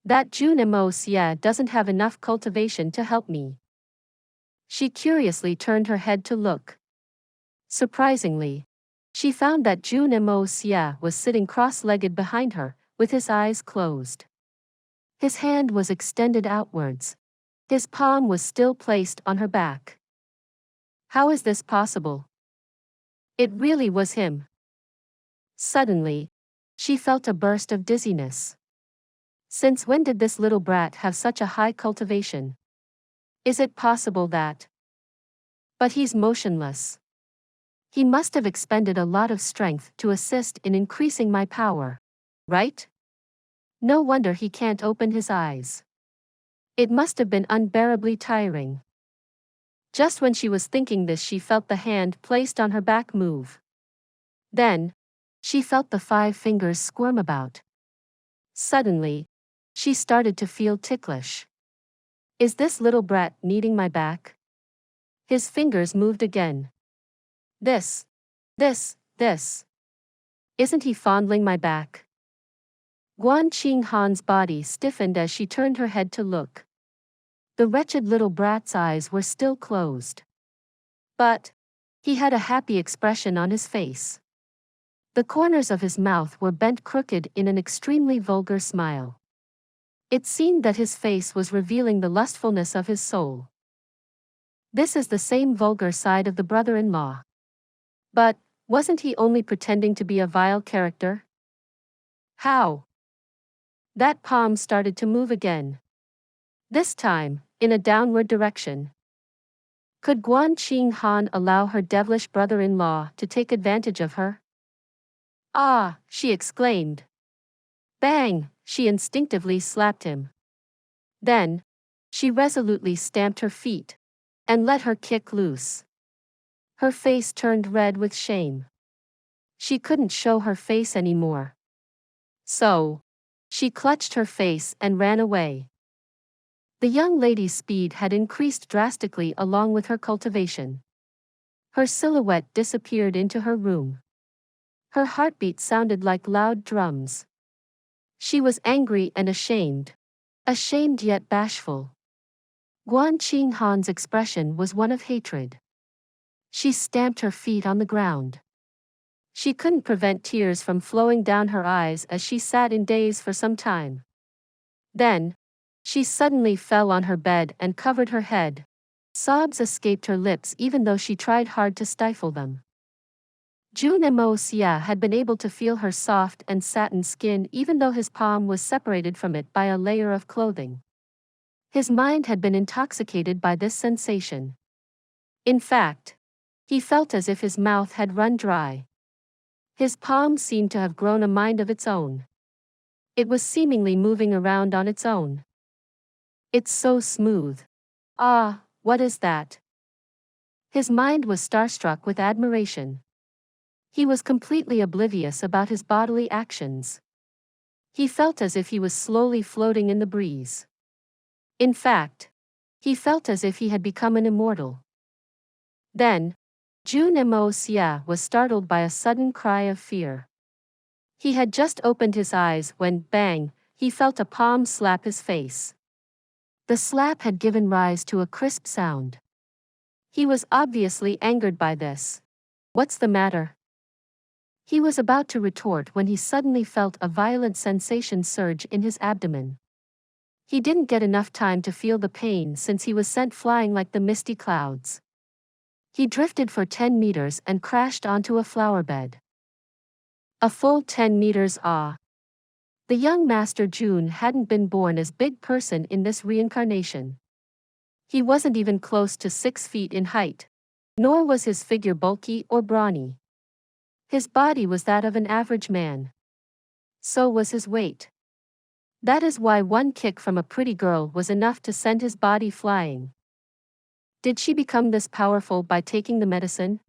That Jun Moxie doesn't have enough cultivation to help me. She curiously turned her head to look. Surprisingly, she found that Jun Moxie was sitting cross-legged behind her, with his eyes closed. His hand was extended outwards. His palm was still placed on her back. How is this possible? It really was him. Suddenly, she felt a burst of dizziness. Since when did this little brat have such a high cultivation? Is it possible that? But he's motionless. He must have expended a lot of strength to assist in increasing my power, right? No wonder he can't open his eyes. It must have been unbearably tiring. Just when she was thinking this, she felt the hand placed on her back move. Then, she felt the 5 fingers squirm about. Suddenly, she started to feel ticklish. Is this little brat kneading my back? His fingers moved again. This. Isn't he fondling my back? Guan Qing Han's body stiffened as she turned her head to look. The wretched little brat's eyes were still closed. But he had a happy expression on his face. The corners of his mouth were bent crooked in an extremely vulgar smile. It seemed that his face was revealing the lustfulness of his soul. This is the same vulgar side of the brother-in-law. But, wasn't he only pretending to be a vile character? How? That palm started to move again. This time, in a downward direction. Could Guan Qing Han allow her devilish brother-in-law to take advantage of her? Ah, she exclaimed. Bang, she instinctively slapped him. Then, she resolutely stamped her feet, and let her kick loose. Her face turned red with shame. She couldn't show her face anymore. So, she clutched her face and ran away. The young lady's speed had increased drastically along with her cultivation. Her silhouette disappeared into her room. Her heartbeat sounded like loud drums. She was angry and ashamed yet bashful. Guan Qing Han's expression was one of hatred. She stamped her feet on the ground. She couldn't prevent tears from flowing down her eyes as she sat in daze for some time. Then, she suddenly fell on her bed and covered her head. Sobs escaped her lips even though she tried hard to stifle them. Jun Moxie had been able to feel her soft and satin skin even though his palm was separated from it by a layer of clothing. His mind had been intoxicated by this sensation. In fact, he felt as if his mouth had run dry. His palm seemed to have grown a mind of its own. It was seemingly moving around on its own. It's so smooth. Ah, what is that? His mind was starstruck with admiration. He was completely oblivious about his bodily actions. He felt as if he was slowly floating in the breeze. In fact, he felt as if he had become an immortal. Then, Jun Moxie was startled by a sudden cry of fear. He had just opened his eyes when, bang, he felt a palm slap his face. The slap had given rise to a crisp sound. He was obviously angered by this. "What's the matter?" He was about to retort when he suddenly felt a violent sensation surge in his abdomen. He didn't get enough time to feel the pain since he was sent flying like the misty clouds. He drifted for 10 meters and crashed onto a flower bed. A full 10 meters. The young Master Jun hadn't been born as big person in this reincarnation. He wasn't even close to 6 feet in height, nor was his figure bulky or brawny. His body was that of an average man. So was his weight. That is why one kick from a pretty girl was enough to send his body flying. Did she become this powerful by taking the medicine?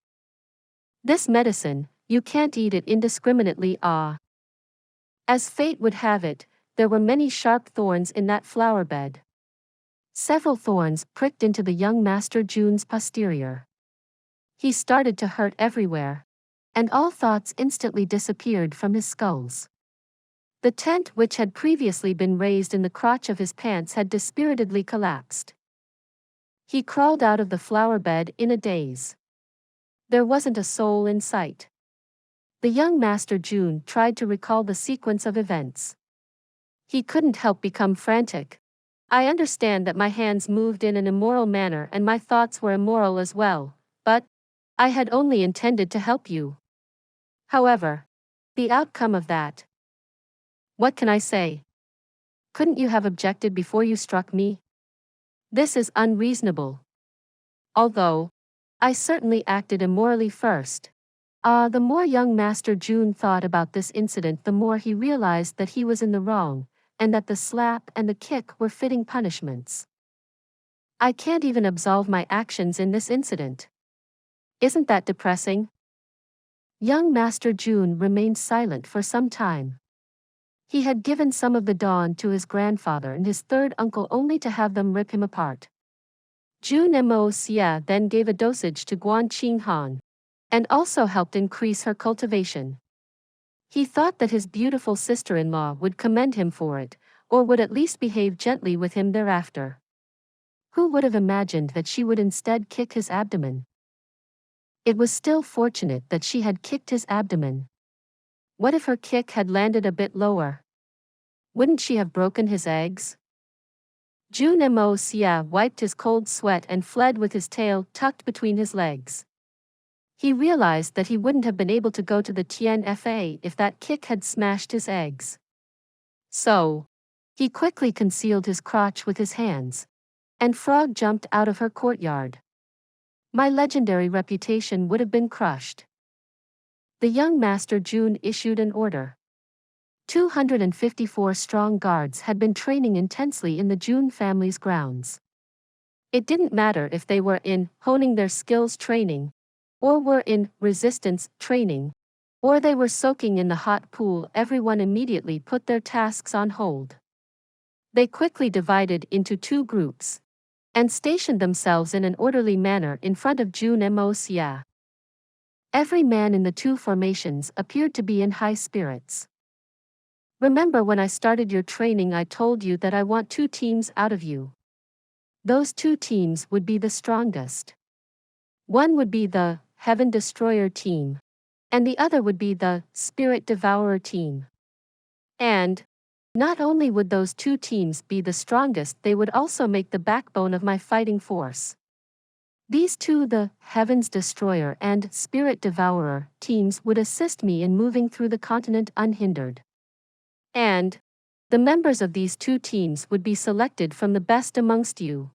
This medicine, you can't eat it indiscriminately. As fate would have it, there were many sharp thorns in that flower bed. Several thorns pricked into the young Master Jun's posterior. He started to hurt everywhere, and all thoughts instantly disappeared from his skulls. The tent which had previously been raised in the crotch of his pants had dispiritedly collapsed. He crawled out of the flower bed in a daze. There wasn't a soul in sight. The young Master Jun tried to recall the sequence of events. He couldn't help become frantic. "I understand that my hands moved in an immoral manner and my thoughts were immoral as well, but I had only intended to help you. However, the outcome of that. What can I say? Couldn't you have objected before you struck me? This is unreasonable. Although I certainly acted immorally first." The more young Master Jun thought about this incident, the more he realized that he was in the wrong, and that the slap and the kick were fitting punishments. "I can't even absolve my actions in this incident. Isn't that depressing?" Young Master Jun remained silent for some time. He had given some of the dawn to his grandfather and his third uncle only to have them rip him apart. Jun Moxie then gave a dosage to Guan Qing, and also helped increase her cultivation. He thought that his beautiful sister-in-law would commend him for it, or would at least behave gently with him thereafter. Who would have imagined that she would instead kick his abdomen? It was still fortunate that she had kicked his abdomen. What if her kick had landed a bit lower? Wouldn't she have broken his eggs? Jun Moxie wiped his cold sweat and fled with his tail tucked between his legs. He realized that he wouldn't have been able to go to the TNFA if that kick had smashed his eggs. So, he quickly concealed his crotch with his hands, and Frog jumped out of her courtyard. My legendary reputation would have been crushed. The young Master Jun issued an order. 254 strong guards had been training intensely in the Jun family's grounds. It didn't matter if they were in honing their skills training, or were in resistance training, or they were soaking in the hot pool. Everyone immediately put their tasks on hold. They quickly divided into 2 groups, and stationed themselves in an orderly manner in front of Jun Moxie. Every man in the 2 formations appeared to be in high spirits. "Remember when I started your training I told you that I want 2 teams out of you. Those 2 teams would be the strongest. One would be the Heaven Destroyer team, and the other would be the Spirit Devourer team. And not only would those 2 teams be the strongest, they would also make the backbone of my fighting force. These 2, the Heaven's Destroyer and Spirit Devourer teams, would assist me in moving through the continent unhindered. And the members of these 2 teams would be selected from the best amongst you.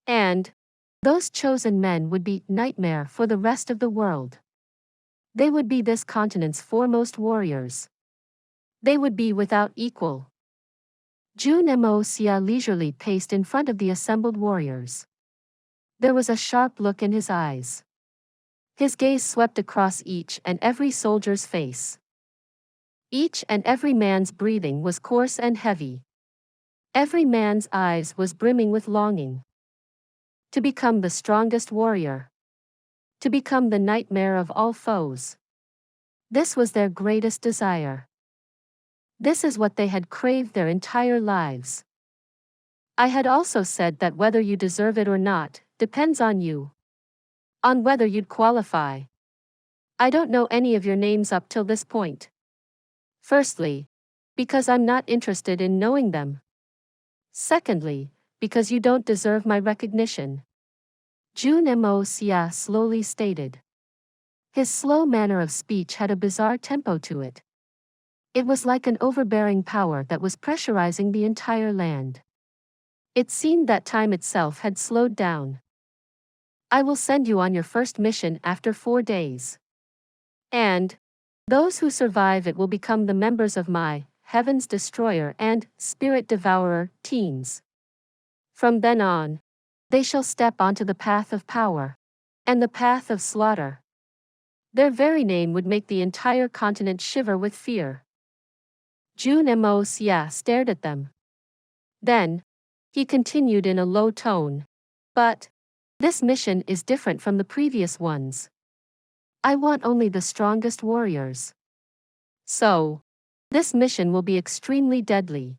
And those chosen men would be nightmare for the rest of the world. They would be this continent's foremost warriors. They would be without equal." Jun Moxie leisurely paced in front of the assembled warriors. There was a sharp look in his eyes. His gaze swept across each and every soldier's face. Each and every man's breathing was coarse and heavy. Every man's eyes was brimming with longing. To become the strongest warrior. To become the nightmare of all foes. This was their greatest desire. This is what they had craved their entire lives. I had also said that whether you deserve it or not, depends on you. On whether you'd qualify. I don't know any of your names up till this point. Firstly, because I'm not interested in knowing them. Secondly, because you don't deserve my recognition. Jun Moxie slowly stated. His slow manner of speech had a bizarre tempo to it. It was like an overbearing power that was pressurizing the entire land. It seemed that time itself had slowed down. I will send you on your first mission after 4 days. And those who survive it will become the members of my Heaven's Destroyer and Spirit Devourer teams. From then on, they shall step onto the path of power and the path of slaughter. Their very name would make the entire continent shiver with fear. Jun Moxie stared at them. Then, he continued in a low tone. But this mission is different from the previous ones. I want only the strongest warriors. So, this mission will be extremely deadly.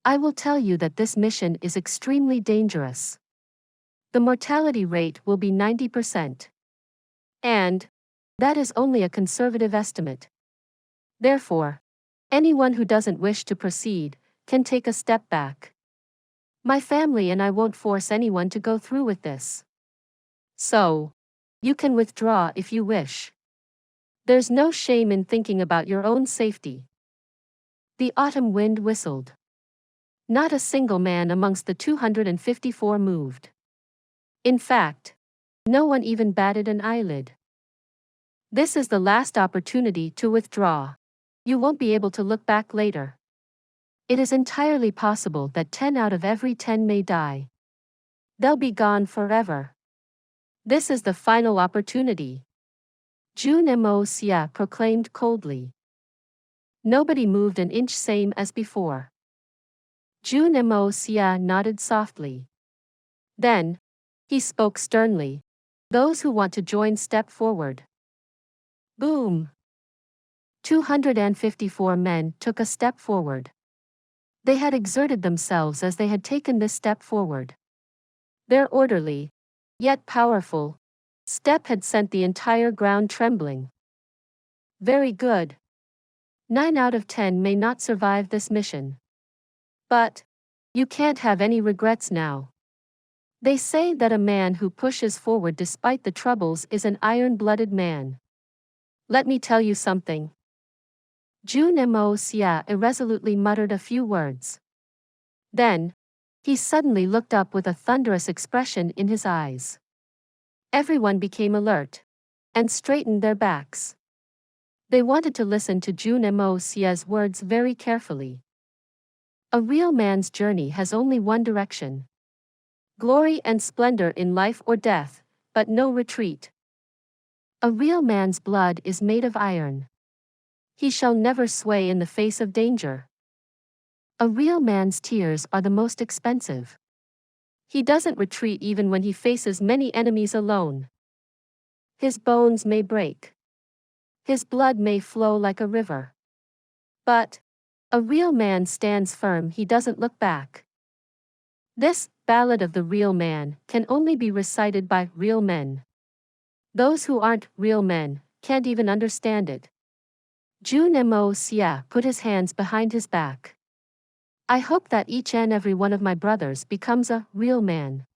I will tell you that this mission is extremely dangerous. The mortality rate will be 90%. And that is only a conservative estimate. Therefore, anyone who doesn't wish to proceed can take a step back. My family and I won't force anyone to go through with this. So, you can withdraw if you wish. There's no shame in thinking about your own safety. The autumn wind whistled. Not a single man amongst the 254 moved. In fact, no one even batted an eyelid. This is the last opportunity to withdraw. You won't be able to look back later. It is entirely possible that 10 out of every 10 may die. They'll be gone forever. This is the final opportunity. Jun Moxie proclaimed coldly. Nobody moved an inch, same as before. Jun Moxie nodded softly. Then, he spoke sternly. Those who want to join step forward. Boom! 254 men took a step forward. They had exerted themselves as they had taken this step forward. Their orderly, yet powerful, step had sent the entire ground trembling. Very good. 9 out of 10 may not survive this mission. But you can't have any regrets now. They say that a man who pushes forward despite the troubles is an iron-blooded man. Let me tell you something. Jun Moxie irresolutely muttered a few words. Then, he suddenly looked up with a thunderous expression in his eyes. Everyone became alert and straightened their backs. They wanted to listen to Jun Moxie's words very carefully. A real man's journey has only one direction. Glory and splendor in life or death, but no retreat. A real man's blood is made of iron. He shall never sway in the face of danger. A real man's tears are the most expensive. He doesn't retreat even when he faces many enemies alone. His bones may break. His blood may flow like a river. But a real man stands firm, he doesn't look back. This Ballad of the Real Man can only be recited by real men. Those who aren't real men can't even understand it. Jun Moxie put his hands behind his back. I hope that each and every one of my brothers becomes a real man.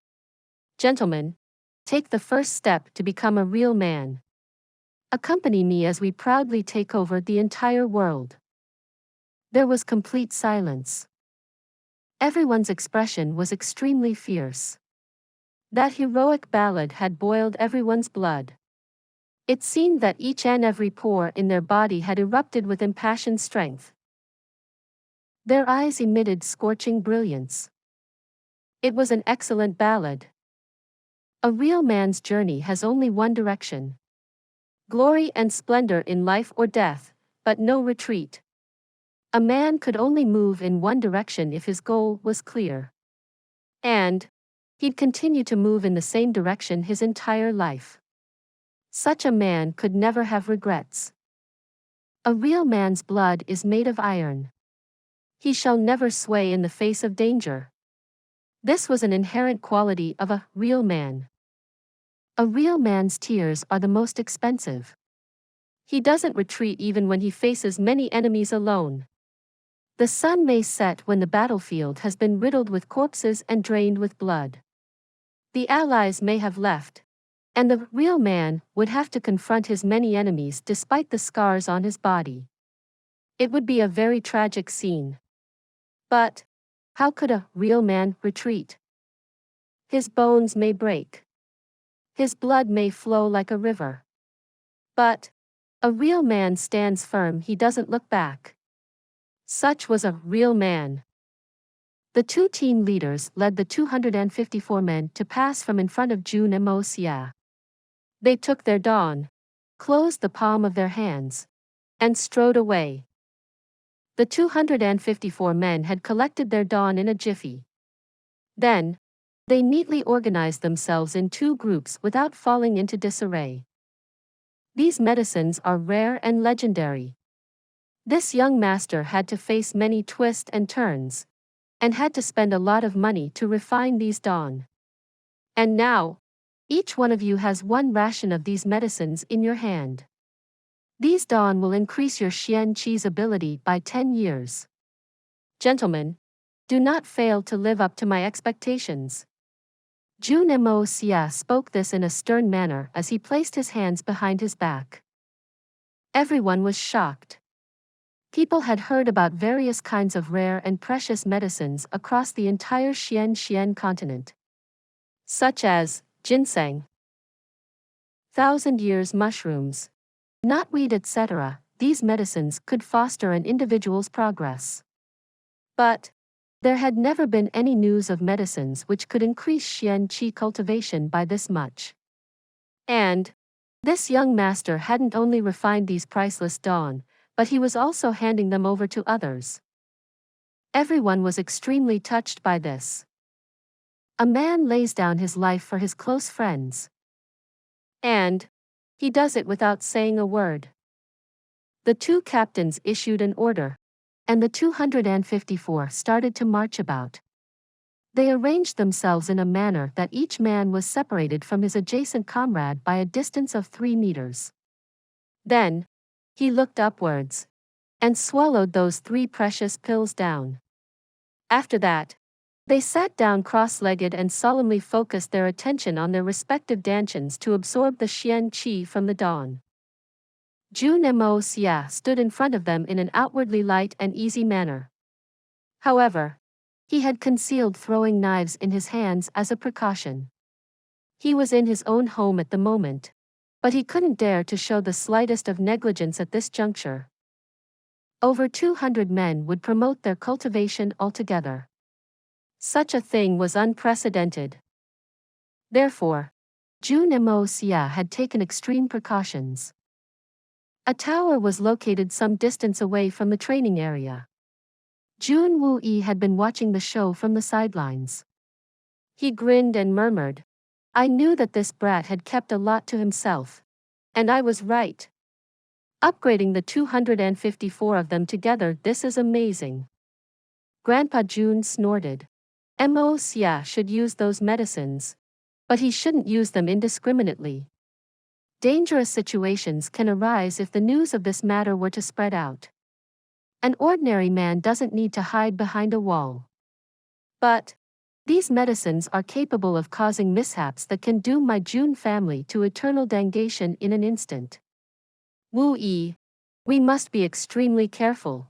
Gentlemen, take the first step to become a real man. Accompany me as we proudly take over the entire world. There was complete silence. Everyone's expression was extremely fierce. That heroic ballad had boiled everyone's blood. It seemed that each and every pore in their body had erupted with impassioned strength. Their eyes emitted scorching brilliance. It was an excellent ballad. A real man's journey has only one direction. glory and splendor in life or death, but no retreat. A man could only move in one direction if his goal was clear. And he'd continue to move in the same direction his entire life. Such a man could never have regrets. A real man's blood is made of iron. He shall never sway in the face of danger. This was an inherent quality of a real man. A real man's tears are the most expensive. He doesn't retreat even when he faces many enemies alone. The sun may set when the battlefield has been riddled with corpses and drained with blood. The allies may have left, and the real man would have to confront his many enemies despite the scars on his body. It would be a very tragic scene. But how could a real man retreat? His bones may break. His blood may flow like a river. But a real man stands firm, he doesn't look back. Such was a real man. The two team leaders led the 254 men to pass from in front of Jun Moxie. They took their dawn, closed the palm of their hands, and strode away. The 254 men had collected their dawn in a jiffy. Then, they neatly organized themselves in two groups without falling into disarray. These medicines are rare and legendary. This young master had to face many twists and turns, and had to spend a lot of money to refine these dawn. And now, each one of you has one ration of these medicines in your hand. These dawn will increase your Xian Qi's ability by 10 years. Gentlemen, do not fail to live up to my expectations. Jun Moxie spoke this in a stern manner as he placed his hands behind his back. Everyone was shocked. People had heard about various kinds of rare and precious medicines across the entire Xian continent, such as ginseng, 1,000 years mushrooms, knotweed, etc. These medicines could foster an individual's progress. But there had never been any news of medicines which could increase Xian Qi cultivation by this much. And this young master hadn't only refined these priceless dawn, but he was also handing them over to others. Everyone was extremely touched by this. A man lays down his life for his close friends. And he does it without saying a word. The two captains issued an order, and the 254 started to march about. They arranged themselves in a manner that each man was separated from his adjacent comrade by a distance of 3 meters. Then, he looked upwards, and swallowed those 3 precious pills down. After that, they sat down cross-legged and solemnly focused their attention on their respective dantians to absorb the Xian Qi from the dawn. Jun Moxie stood in front of them in an outwardly light and easy manner. However, he had concealed throwing knives in his hands as a precaution. He was in his own home at the moment, but he couldn't dare to show the slightest of negligence at this juncture. Over 200 men would promote their cultivation altogether. Such a thing was unprecedented. Therefore, Jun Moxie had taken extreme precautions. A tower was located some distance away from the training area. Jun Wuyi had been watching the show from the sidelines. He grinned and murmured, "I knew that this brat had kept a lot to himself. And I was right. Upgrading the 254 of them together, this is amazing." Grandpa Jun snorted. Moxie should use those medicines, but he shouldn't use them indiscriminately. Dangerous situations can arise if the news of this matter were to spread out. An ordinary man doesn't need to hide behind a wall. But these medicines are capable of causing mishaps that can doom my Jun family to eternal damnation in an instant. Wu Yi, we must be extremely careful.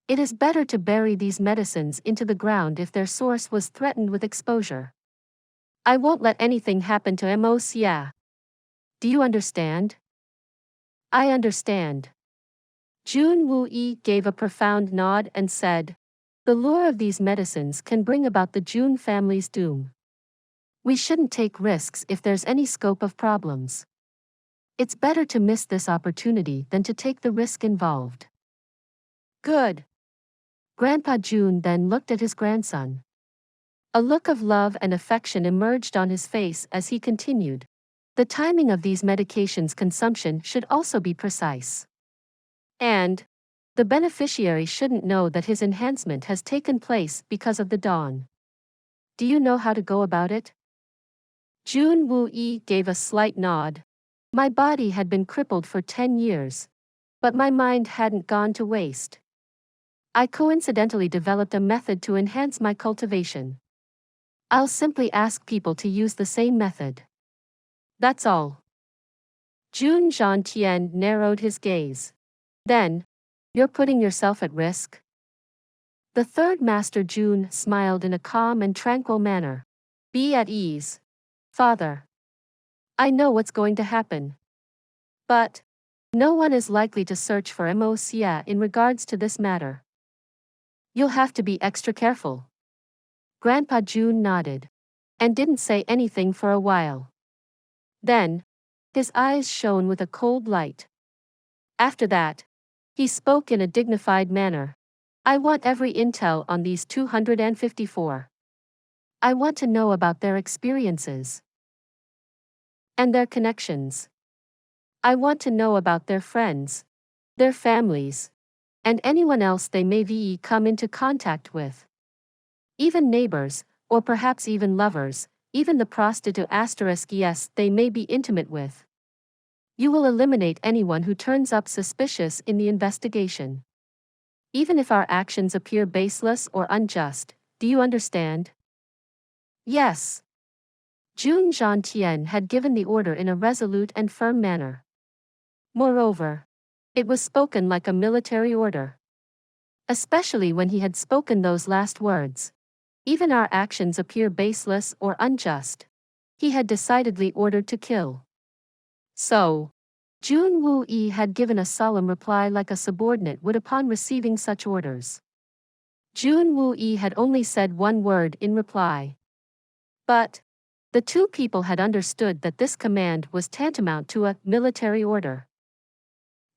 It is better to bury these medicines into the ground if their source was threatened with exposure. I won't let anything happen to Moxie. Do you understand? I understand. Jun Wuyi gave a profound nod and said, "The lure of these medicines can bring about the Jun family's doom. We shouldn't take risks if there's any scope of problems." It's better to miss this opportunity than to take the risk involved. Good. Grandpa Jun then looked at his grandson. A look of love and affection emerged on his face as he continued. The timing of these medications' consumption should also be precise. And the beneficiary shouldn't know that his enhancement has taken place because of the dawn. Do you know how to go about it? Jun Xie gave a slight nod. My body had been crippled for 10 years. But my mind hadn't gone to waste. I coincidentally developed a method to enhance my cultivation. I'll simply ask people to use the same method. That's all. Jun Zhantien narrowed his gaze. Then, you're putting yourself at risk? The third Master Jun smiled in a calm and tranquil manner. Be at ease, Father. I know what's going to happen. But no one is likely to search for Xie in regards to this matter. You'll have to be extra careful. Grandpa Jun nodded and didn't say anything for a while. Then, his eyes shone with a cold light. After that, he spoke in a dignified manner. I want every intel on these 254. I want to know about their experiences and their connections. I want to know about their friends, their families, and anyone else they may be come into contact with. Even neighbors, or perhaps even lovers, even the prostitute *yes they may be intimate with. You will eliminate anyone who turns up suspicious in the investigation. Even if our actions appear baseless or unjust, do you understand? Yes. Jun Zhantien had given the order in a resolute and firm manner. Moreover, it was spoken like a military order. Especially when he had spoken those last words. Even our actions appear baseless or unjust. He had decidedly ordered to kill. So, Jun Xie had given a solemn reply like a subordinate would upon receiving such orders. Jun Xie had only said one word in reply. But the two people had understood that this command was tantamount to a military order.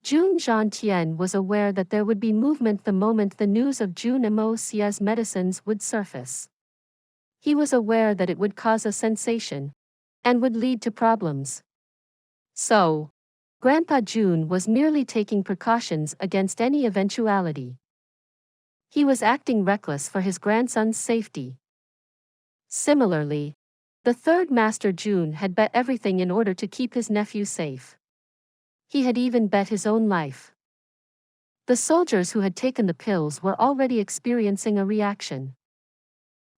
Jun Zhantien was aware that there would be movement the moment the news of Jun Moxie's medicines would surface. He was aware that it would cause a sensation and would lead to problems. So, Grandpa Jun was merely taking precautions against any eventuality. He was acting reckless for his grandson's safety. Similarly, the third Master Jun had bet everything in order to keep his nephew safe. He had even bet his own life. The soldiers who had taken the pills were already experiencing a reaction.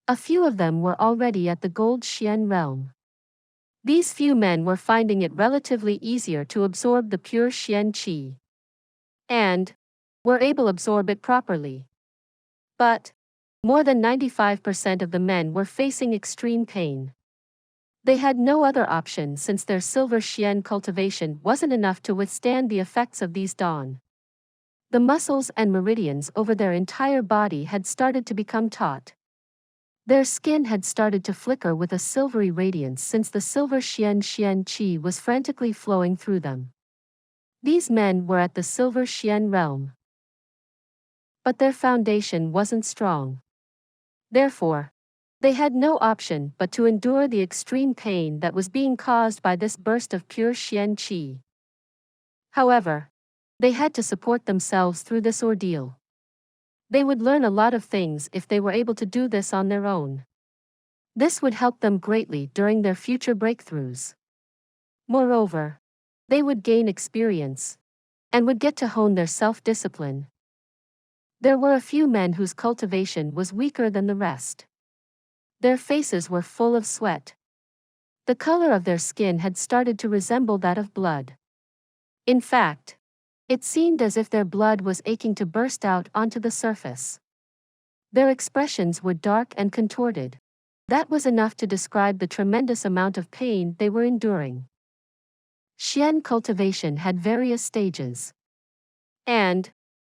A few of them were already at the Gold Xian realm. These few men were finding it relatively easier to absorb the pure Xian qi. And were able to absorb it properly. But more than 95% of the men were facing extreme pain. They had no other option since their silver Xian cultivation wasn't enough to withstand the effects of these dawn. The muscles and meridians over their entire body had started to become taut. Their skin had started to flicker with a silvery radiance since the silver Xian qi was frantically flowing through them. These men were at the silver Xian realm. But their foundation wasn't strong. Therefore, they had no option but to endure the extreme pain that was being caused by this burst of pure Xian qi. However, they had to support themselves through this ordeal. They would learn a lot of things if they were able to do this on their own. This would help them greatly during their future breakthroughs. Moreover, they would gain experience and would get to hone their self-discipline. There were a few men whose cultivation was weaker than the rest. Their faces were full of sweat. The color of their skin had started to resemble that of blood. In fact, it seemed as if their blood was aching to burst out onto the surface. Their expressions were dark and contorted. That was enough to describe the tremendous amount of pain they were enduring. Xian cultivation had various stages. And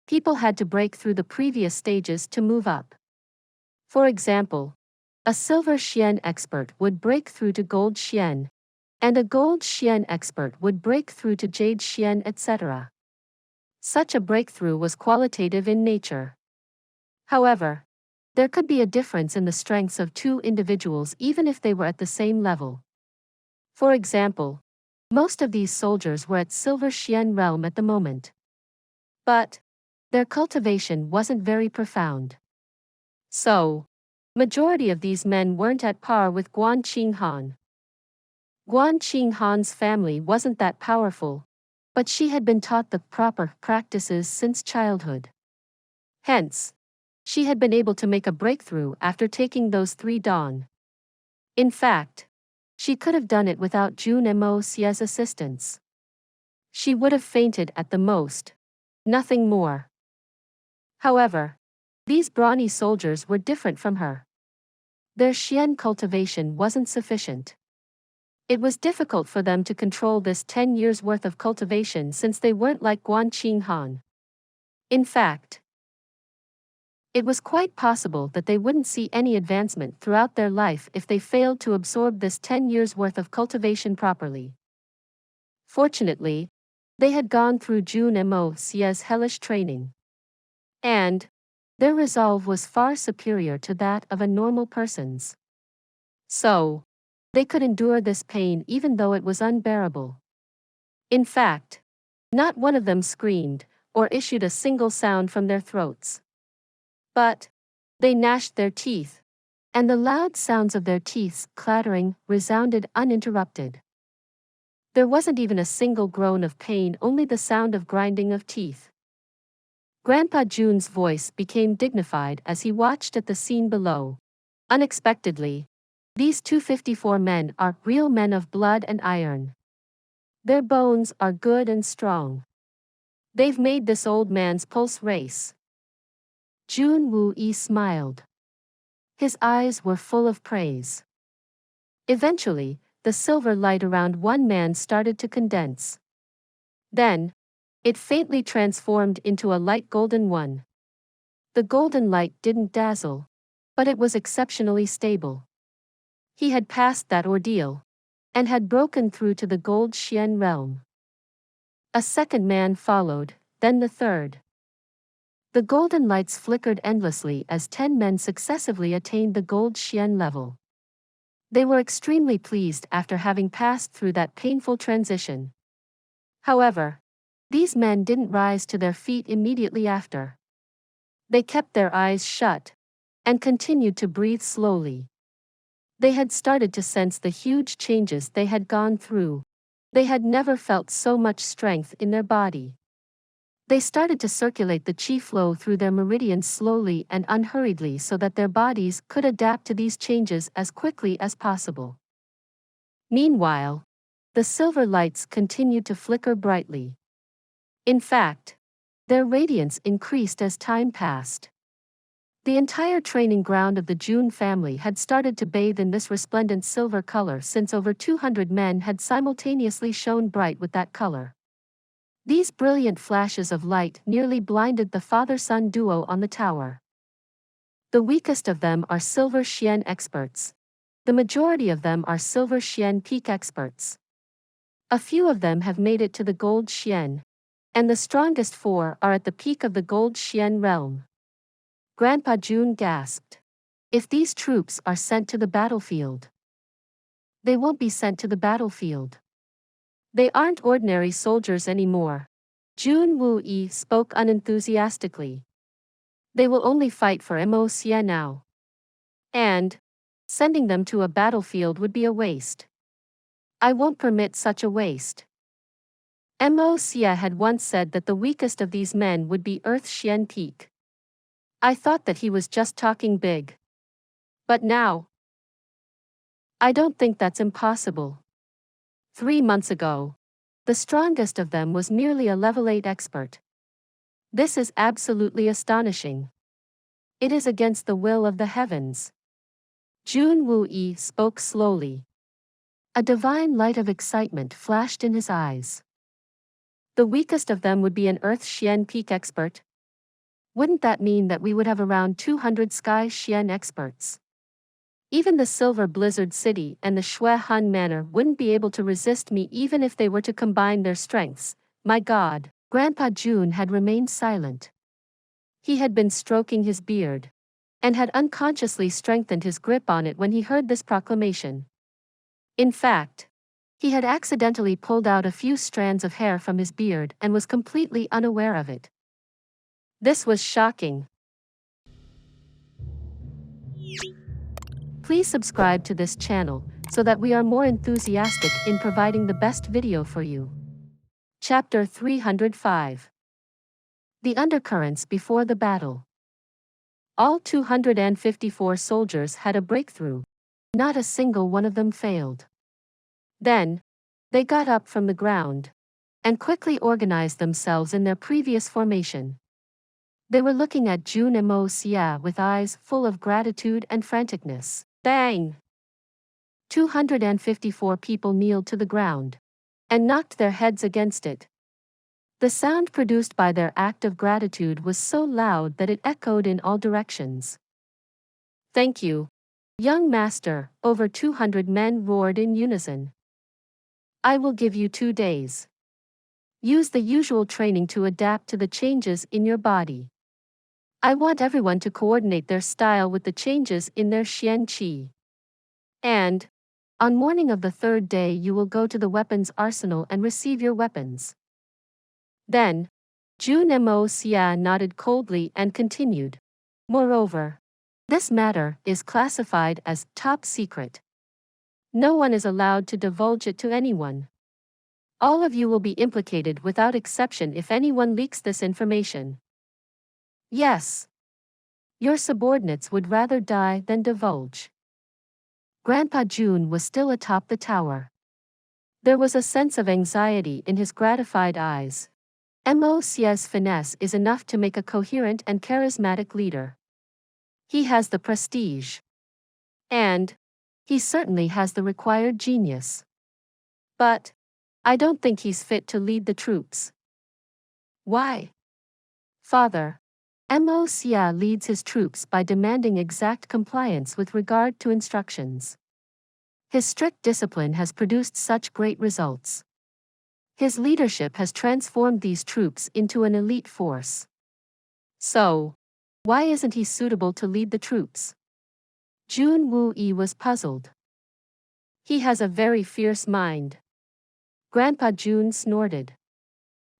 people had to break through the previous stages to move up. For example, a silver Xian expert would break through to gold Xian, and a gold Xian expert would break through to jade Xian, etc. Such a breakthrough was qualitative in nature. However, there could be a difference in the strengths of two individuals even if they were at the same level. For example, most of these soldiers were at Silver Xian realm at the moment. But their cultivation wasn't very profound. So, majority of these men weren't at par with Guan Qing Han. Guan Qing Han's family wasn't that powerful, but she had been taught the proper practices since childhood. Hence, she had been able to make a breakthrough after taking those 3 dawn. In fact, she could have done it without Jun Moxie's assistance. She would have fainted at the most. Nothing more. However, these brawny soldiers were different from her. Their Xian cultivation wasn't sufficient. It was difficult for them to control this 10 years' worth of cultivation since they weren't like Guan Qing Han. In fact, it was quite possible that they wouldn't see any advancement throughout their life if they failed to absorb this 10 years' worth of cultivation properly. Fortunately, they had gone through Jun Moxie's hellish training. And their resolve was far superior to that of a normal person's. So, they could endure this pain even though it was unbearable. In fact, not one of them screamed or issued a single sound from their throats. But they gnashed their teeth, and the loud sounds of their teeth clattering resounded uninterrupted. There wasn't even a single groan of pain, only the sound of grinding of teeth. Grandpa Jun's voice became dignified as he watched at the scene below. Unexpectedly, these 254 men are real men of blood and iron. Their bones are good and strong. They've made this old man's pulse race. Jun Xie smiled. His eyes were full of praise. Eventually, the silver light around one man started to condense. Then, it faintly transformed into a light golden one. The golden light didn't dazzle, but it was exceptionally stable. He had passed that ordeal, and had broken through to the gold Xian realm. A second man followed, then the third. The golden lights flickered endlessly as 10 men successively attained the gold Xian level. They were extremely pleased after having passed through that painful transition. However, these men didn't rise to their feet immediately after. They kept their eyes shut, and continued to breathe slowly. They had started to sense the huge changes they had gone through. They had never felt so much strength in their body. They started to circulate the qi flow through their meridians slowly and unhurriedly so that their bodies could adapt to these changes as quickly as possible. Meanwhile, the silver lights continued to flicker brightly. In fact, their radiance increased as time passed. The entire training ground of the Jun family had started to bathe in this resplendent silver color since over 200 men had simultaneously shone bright with that color. These brilliant flashes of light nearly blinded the father-son duo on the tower. The weakest of them are Silver Xian experts. The majority of them are Silver Xian peak experts. A few of them have made it to the Gold Xian, and the strongest 4 are at the peak of the Gold Xian realm. Grandpa Jun gasped. If these troops are sent to the battlefield, they won't be sent to the battlefield. They aren't ordinary soldiers anymore. Jun Xie spoke unenthusiastically. They will only fight for Moxie now. And sending them to a battlefield would be a waste. I won't permit such a waste. Moxie had once said that the weakest of these men would be Earth Xian Peak. I thought that he was just talking big. But now, I don't think that's impossible. 3 months ago, the strongest of them was merely a level 8 expert. This is absolutely astonishing. It is against the will of the heavens. Jun Xie spoke slowly. A divine light of excitement flashed in his eyes. The weakest of them would be an Earth Xian Peak expert. Wouldn't that mean that we would have around 200 Sky Xian experts? Even the Silver Blizzard City and the Shui Han Manor wouldn't be able to resist me even if they were to combine their strengths. My God. Grandpa Jun had remained silent. He had been stroking his beard and had unconsciously strengthened his grip on it when he heard this proclamation. In fact, he had accidentally pulled out a few strands of hair from his beard and was completely unaware of it. This was shocking. Please subscribe to this channel so that we are more enthusiastic in providing the best video for you. Chapter 305. The Undercurrents Before the Battle. All 254 soldiers had a breakthrough. Not a single one of them failed. Then, they got up from the ground and quickly organized themselves in their previous formation. They were looking at Jun Moxie with eyes full of gratitude and franticness. Bang! 254 people kneeled to the ground and knocked their heads against it. The sound produced by their act of gratitude was so loud that it echoed in all directions. Thank you, young master, over 200 men roared in unison. I will give you 2 days. Use the usual training to adapt to the changes in your body. I want everyone to coordinate their style with the changes in their xian qi. And, on morning of the 3rd day you will go to the weapons arsenal and receive your weapons. Then, Jun Moxie nodded coldly and continued. Moreover, this matter is classified as top secret. No one is allowed to divulge it to anyone. All of you will be implicated without exception if anyone leaks this information. Yes. Your subordinates would rather die than divulge. Grandpa Jun was still atop the tower. There was a sense of anxiety in his gratified eyes. Moxie's finesse is enough to make a coherent and charismatic leader. He has the prestige. And he certainly has the required genius. But I don't think he's fit to lead the troops. Why? Father, Moxie leads his troops by demanding exact compliance with regard to instructions. His strict discipline has produced such great results. His leadership has transformed these troops into an elite force. So, why isn't he suitable to lead the troops? Jun Moxie was puzzled. He has a very fierce mind. Grandpa Jun snorted.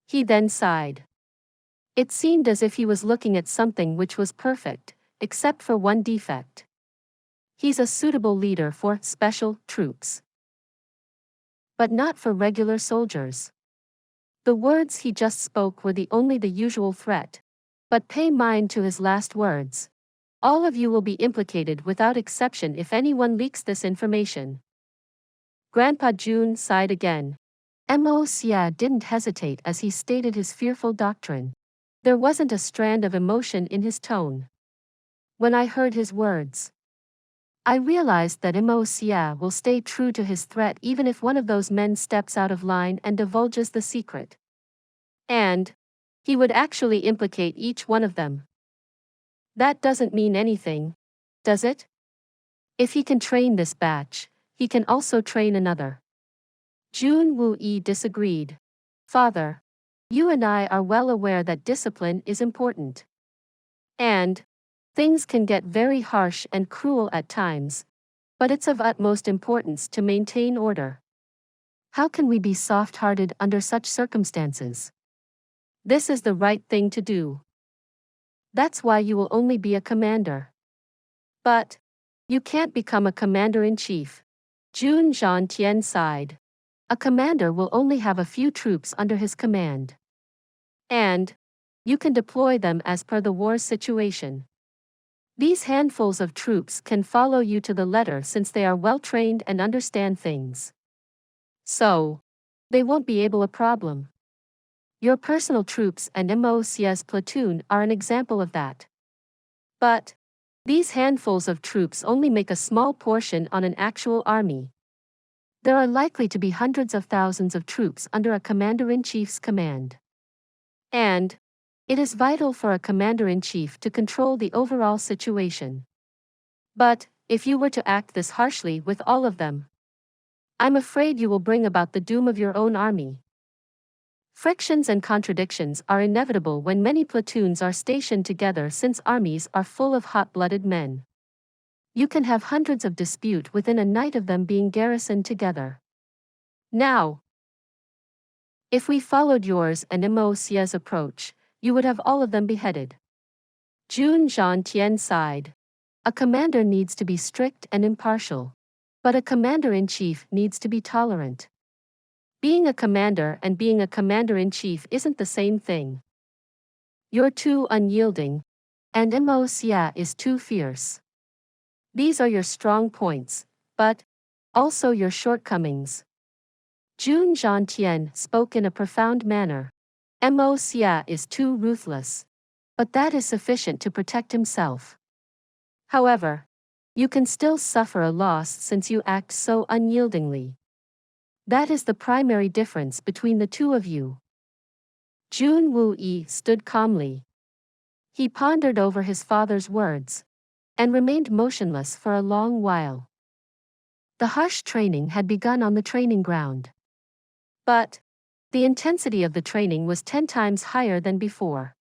He then sighed. It seemed as if he was looking at something which was perfect, except for one defect. He's a suitable leader for special troops, but not for regular soldiers. The words he just spoke were only the usual threat. But pay mind to his last words. All of you will be implicated without exception if anyone leaks this information. Grandpa Jun sighed again. Moxie didn't hesitate as he stated his fearful doctrine. There wasn't a strand of emotion in his tone. When I heard his words, I realized that Moxie will stay true to his threat even if one of those men steps out of line and divulges the secret. And he would actually implicate each one of them. That doesn't mean anything, does it? If he can train this batch, he can also train another. Jun Moxie disagreed. Father, you and I are well aware that discipline is important. And things can get very harsh and cruel at times, but it's of utmost importance to maintain order. How can we be soft-hearted under such circumstances? This is the right thing to do. That's why you will only be a commander. But you can't become a commander-in-chief. Jun Xie sighed. A commander will only have a few troops under his command. And you can deploy them as per the war's situation. These handfuls of troops can follow you to the letter since they are well trained and understand things. So, they won't be a problem. Your personal troops and Moxie's platoon are an example of that. But these handfuls of troops only make a small portion on an actual army. There are likely to be hundreds of thousands of troops under a commander-in-chief's command. And it is vital for a commander-in-chief to control the overall situation. But if you were to act this harshly with all of them. I'm afraid you will bring about the doom of your own army. Frictions and contradictions are inevitable when many platoons are stationed together since armies are full of hot-blooded men. You can have hundreds of dispute within a night of them being garrisoned together. Now, if we followed yours and Xie's approach, you would have all of them beheaded. Jun Xie sighed. A commander needs to be strict and impartial. But a commander-in-chief needs to be tolerant. Being a commander and being a commander-in-chief isn't the same thing. You're too unyielding, and Xie is too fierce. These are your strong points, but also your shortcomings. Jun Xie spoke in a profound manner. Xie is too ruthless. But that is sufficient to protect himself. However, you can still suffer a loss since you act so unyieldingly. That is the primary difference between the two of you. Jun Wuyi stood calmly. He pondered over his father's words and remained motionless for a long while. The harsh training had begun on the training ground. But the intensity of the training was 10 times higher than before.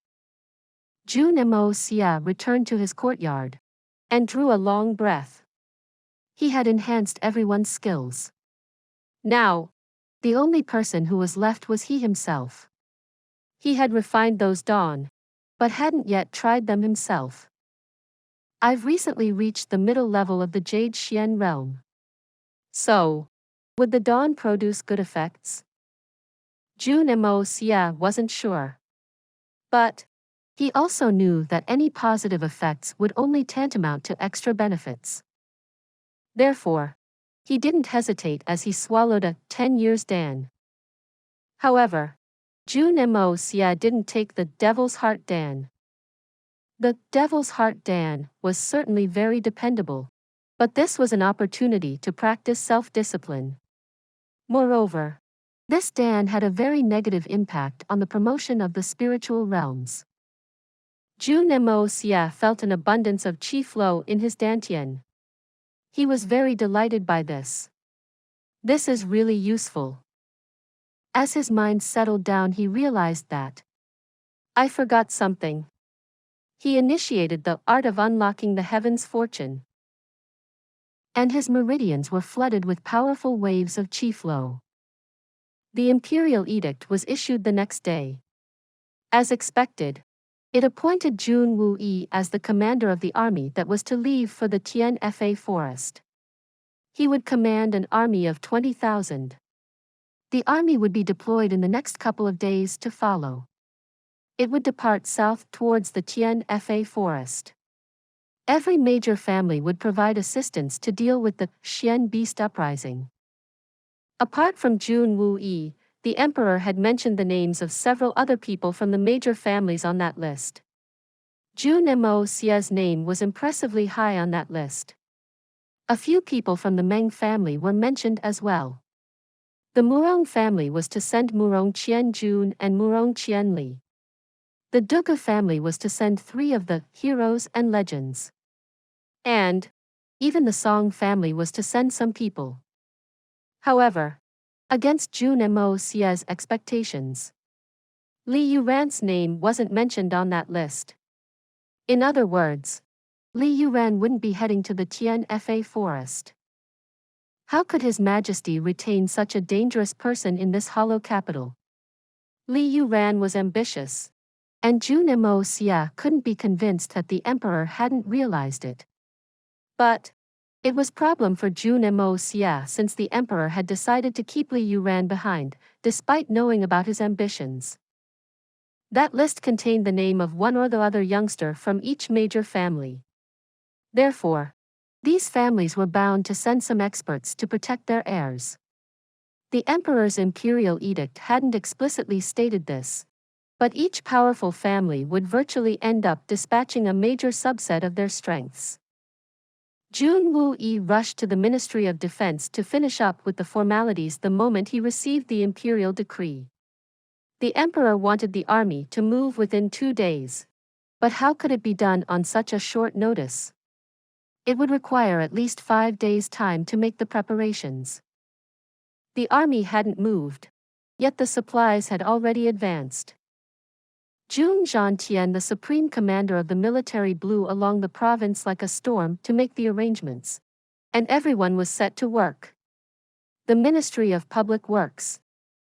Jun Xie returned to his courtyard and drew a long breath. He had enhanced everyone's skills. Now, the only person who was left was he himself. He had refined those dawn, but hadn't yet tried them himself. I've recently reached the middle level of the Jade Xian realm. So, would the dawn produce good effects? Jun Xie wasn't sure. But he also knew that any positive effects would only tantamount to extra benefits. Therefore, he didn't hesitate as he swallowed a 10 years Dan. However, Jun Xie didn't take the Devil's Heart Dan. The Devil's Heart Dan was certainly very dependable, but this was an opportunity to practice self-discipline. Moreover, this Dan had a very negative impact on the promotion of the spiritual realms. Jun Xie felt an abundance of qi flow in his dantian. He was very delighted by this. This is really useful. As his mind settled down, he realized that I forgot something. He initiated the art of unlocking the heaven's fortune. And his meridians were flooded with powerful waves of qi flow. The imperial edict was issued the next day. As expected, it appointed Jun Wuyi as the commander of the army that was to leave for the Tianfa forest. He would command an army of 20,000. The army would be deployed in the next couple of days to follow. It would depart south towards the Tianfa forest. Every major family would provide assistance to deal with the Xian Beast uprising. Apart from Jun Wuyi, the emperor had mentioned the names of several other people from the major families on that list. Jun Xie's name was impressively high on that list. A few people from the Meng family were mentioned as well. The Murong family was to send Murong Qianjun and Murong Qianli. The Duga family was to send 3 of the heroes and legends. And even the Song family was to send some people. However, against Jun Xie's expectations, Li Yuran's name wasn't mentioned on that list. In other words, Li Yuran wouldn't be heading to the Tianfa forest. How could His Majesty retain such a dangerous person in this hollow capital? Li Yuran was ambitious, and Jun Xie couldn't be convinced that the emperor hadn't realized it. But it was a problem for Jun Xie since the emperor had decided to keep Li Yuran behind, despite knowing about his ambitions. That list contained the name of one or the other youngster from each major family. Therefore, these families were bound to send some experts to protect their heirs. The emperor's imperial edict hadn't explicitly stated this, but each powerful family would virtually end up dispatching a major subset of their strengths. Jun Wuyi rushed to the Ministry of Defense to finish up with the formalities the moment he received the imperial decree. The emperor wanted the army to move within 2 days. But how could it be done on such a short notice? It would require at least 5 days' time to make the preparations. The army hadn't moved, yet the supplies had already advanced. Jun Xie, the supreme commander of the military, blew along the province like a storm to make the arrangements, and everyone was set to work. The Ministry of Public Works,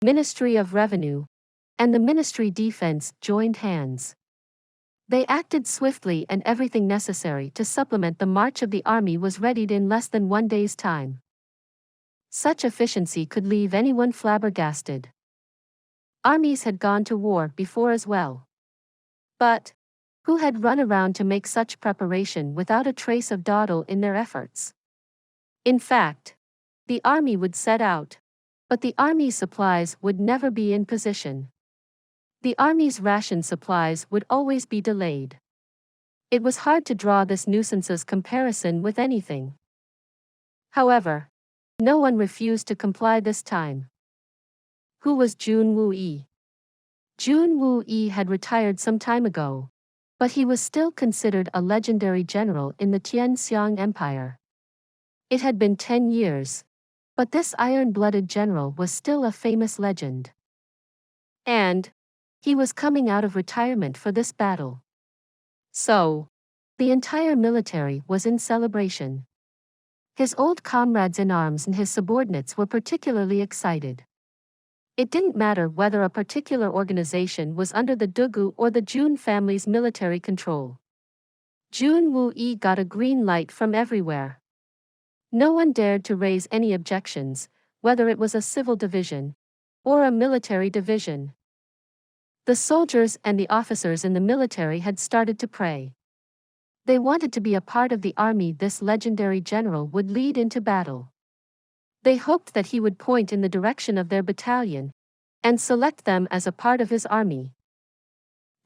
Ministry of Revenue, and the Ministry Defense joined hands. They acted swiftly, and everything necessary to supplement the march of the army was readied in less than 1 day's time. Such efficiency could leave anyone flabbergasted. Armies had gone to war before as well. But who had run around to make such preparation without a trace of dawdle in their efforts? In fact, the army would set out, but the army's supplies would never be in position. The army's ration supplies would always be delayed. It was hard to draw this nuisance's comparison with anything. However, no one refused to comply this time. Who was Jun Moxie? Jun Moxie had retired some time ago, but he was still considered a legendary general in the Tianxiang Empire. It had been 10 years, but this iron-blooded general was still a famous legend. And he was coming out of retirement for this battle. So, the entire military was in celebration. His old comrades in arms and his subordinates were particularly excited. It didn't matter whether a particular organization was under the Dugu or the Jun family's military control. Jun Moxie got a green light from everywhere. No one dared to raise any objections, whether it was a civil division or a military division. The soldiers and the officers in the military had started to pray. They wanted to be a part of the army this legendary general would lead into battle. They hoped that he would point in the direction of their battalion and select them as a part of his army.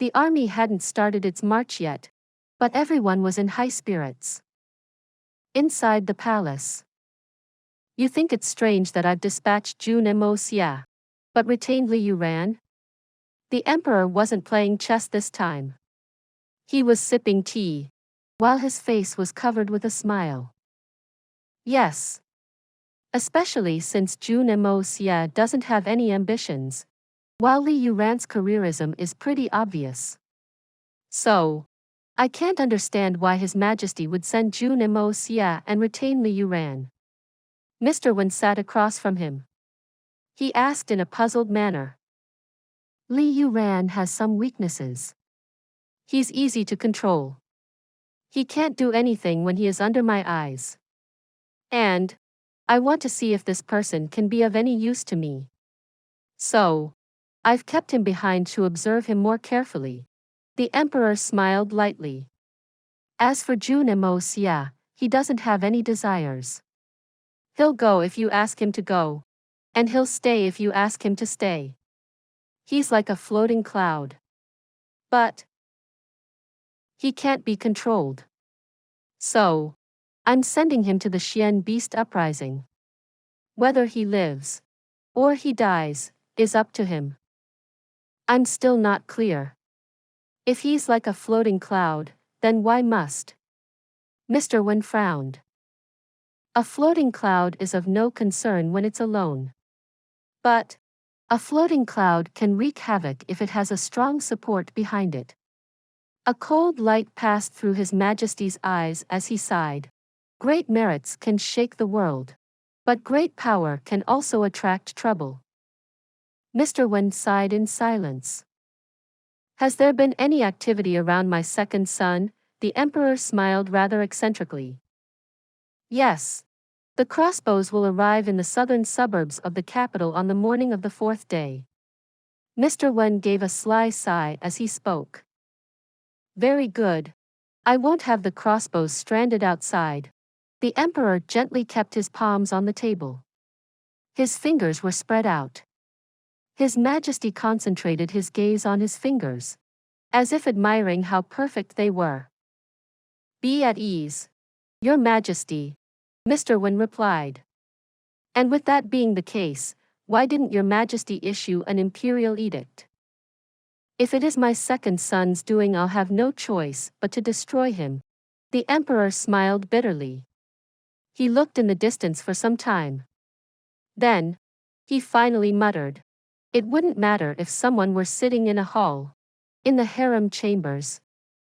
The army hadn't started its march yet, but everyone was in high spirits. Inside the palace. You think it's strange that I've dispatched Jun Moxie, but retained Li Yuran? The emperor wasn't playing chess this time. He was sipping tea, while his face was covered with a smile. Yes. Especially since Jun Moxie doesn't have any ambitions, while Li Yuran's careerism is pretty obvious. So, I can't understand why His Majesty would send Jun Moxie and retain Li Yuran. Mr. Wen sat across from him. He asked in a puzzled manner. Li Yuran has some weaknesses. He's easy to control. He can't do anything when he is under my eyes. And I want to see if this person can be of any use to me. So, I've kept him behind to observe him more carefully. The emperor smiled lightly. As for Jun Moxie, he doesn't have any desires. He'll go if you ask him to go, and he'll stay if you ask him to stay. He's like a floating cloud. But he can't be controlled. So, I'm sending him to the Xian Beast Uprising. Whether he lives or he dies is up to him. I'm still not clear. If he's like a floating cloud, then why must? Mr. Wen frowned. A floating cloud is of no concern when it's alone. But a floating cloud can wreak havoc if it has a strong support behind it. A cold light passed through His Majesty's eyes as he sighed. Great merits can shake the world, but great power can also attract trouble. Mr. Wen sighed in silence. Has there been any activity around my second son? The emperor smiled rather eccentrically. Yes. The Crossbows will arrive in the southern suburbs of the capital on the morning of the 4th day. Mr. Wen gave a sly sigh as he spoke. Very good. I won't have the Crossbows stranded outside. The emperor gently kept his palms on the table. His fingers were spread out. His Majesty concentrated his gaze on his fingers, as if admiring how perfect they were. Be at ease, Your Majesty, Mr. Wen replied. And with that being the case, why didn't Your Majesty issue an imperial edict? If it is my second son's doing, I'll have no choice but to destroy him. The emperor smiled bitterly. He looked in the distance for some time. Then, he finally muttered. It wouldn't matter if someone were sitting in a hall, in the harem chambers,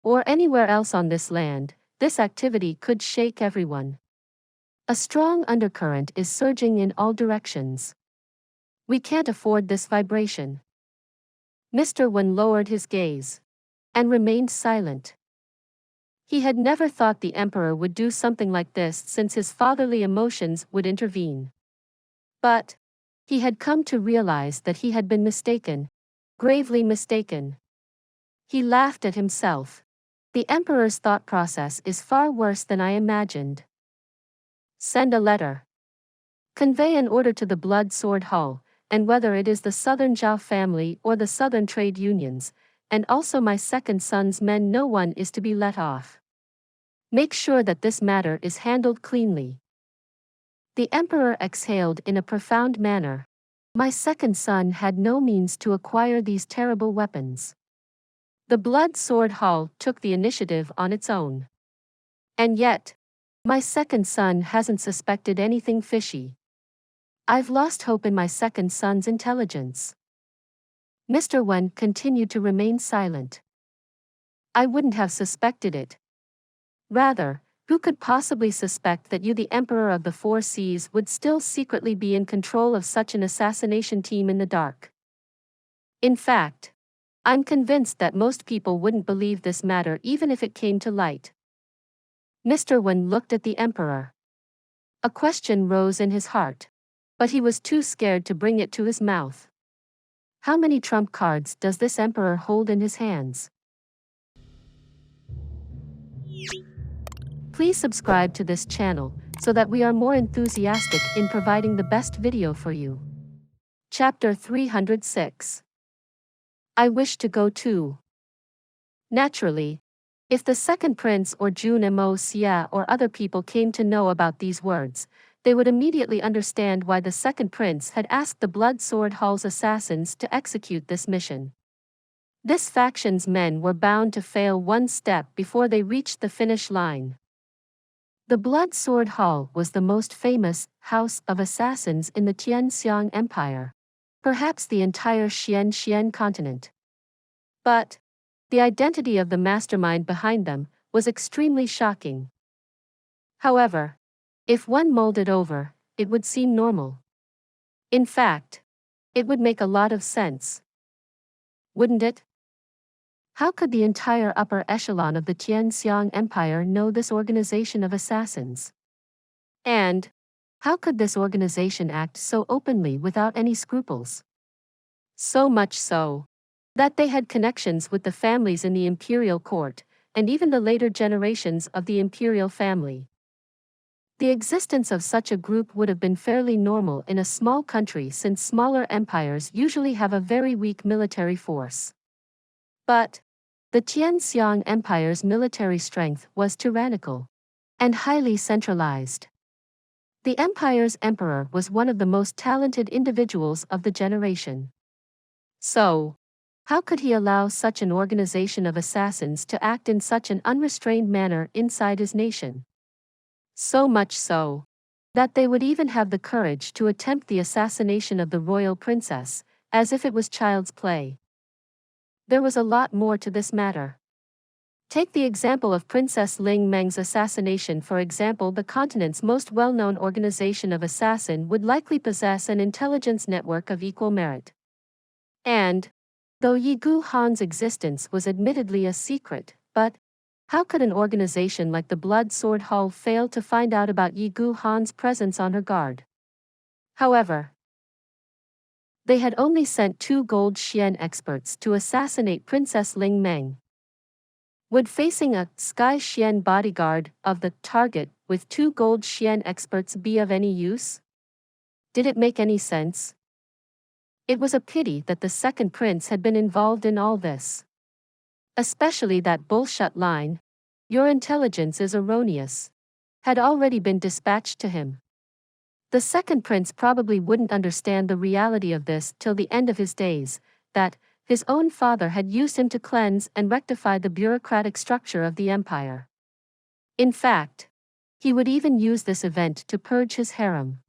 or anywhere else on this land, this activity could shake everyone. A strong undercurrent is surging in all directions. We can't afford this vibration. Mr. Wen lowered his gaze and remained silent. He had never thought the emperor would do something like this since his fatherly emotions would intervene. But he had come to realize that he had been mistaken, gravely mistaken. He laughed at himself. The emperor's thought process is far worse than I imagined. Send a letter. Convey an order to the Blood Sword Hall, and whether it is the Southern Zhao family or the Southern trade unions, and also my second son's men, no one is to be let off. Make sure that this matter is handled cleanly. The emperor exhaled in a profound manner. My second son had no means to acquire these terrible weapons. The Blood Sword Hall took the initiative on its own. And yet, my second son hasn't suspected anything fishy. I've lost hope in my second son's intelligence. Mr. Wen continued to remain silent. I wouldn't have suspected it. Rather, who could possibly suspect that you, the Emperor of the Four Seas, would still secretly be in control of such an assassination team in the dark? In fact, I'm convinced that most people wouldn't believe this matter even if it came to light. Mr. Wen looked at the Emperor. A question rose in his heart, but he was too scared to bring it to his mouth. How many trump cards does this Emperor hold in his hands? Please subscribe to this channel so that we are more enthusiastic in providing the best video for you. Chapter 306. I wish to go too. Naturally, if the second prince or Jun Moxie or other people came to know about these words, they would immediately understand why the second prince had asked the Blood Sword Hall's assassins to execute this mission. This faction's men were bound to fail one step before they reached the finish line. The Blood Sword Hall was the most famous house of assassins in the Tianxiang Empire, perhaps the entire Xian continent. But the identity of the mastermind behind them was extremely shocking. However, if one mulled it over, it would seem normal. In fact, it would make a lot of sense. Wouldn't it? How could the entire upper echelon of the Tianxiang Empire know this organization of assassins? And how could this organization act so openly without any scruples? So much so that they had connections with the families in the imperial court, and even the later generations of the imperial family. The existence of such a group would have been fairly normal in a small country since smaller empires usually have a very weak military force. But the Tianxiang Empire's military strength was tyrannical and highly centralized. The empire's emperor was one of the most talented individuals of the generation. So, how could he allow such an organization of assassins to act in such an unrestrained manner inside his nation? So much so that they would even have the courage to attempt the assassination of the royal princess, as if it was child's play. There was a lot more to this matter. Take the example of Princess Ling Meng's assassination. For example, the continent's most well-known organization of assassin would likely possess an intelligence network of equal merit. And, though Yi Gu Han's existence was admittedly a secret, but how could an organization like the Blood Sword Hall fail to find out about Yi Gu Han's presence on her guard? However, they had only sent 2 gold Xian experts to assassinate Princess Ling Meng. Would facing a Sky Xian bodyguard of the target with 2 gold Xian experts be of any use? Did it make any sense? It was a pity that the second prince had been involved in all this. Especially that bullshit line, "Your intelligence is erroneous," had already been dispatched to him. The second prince probably wouldn't understand the reality of this till the end of his days, that his own father had used him to cleanse and rectify the bureaucratic structure of the empire. In fact, he would even use this event to purge his harem.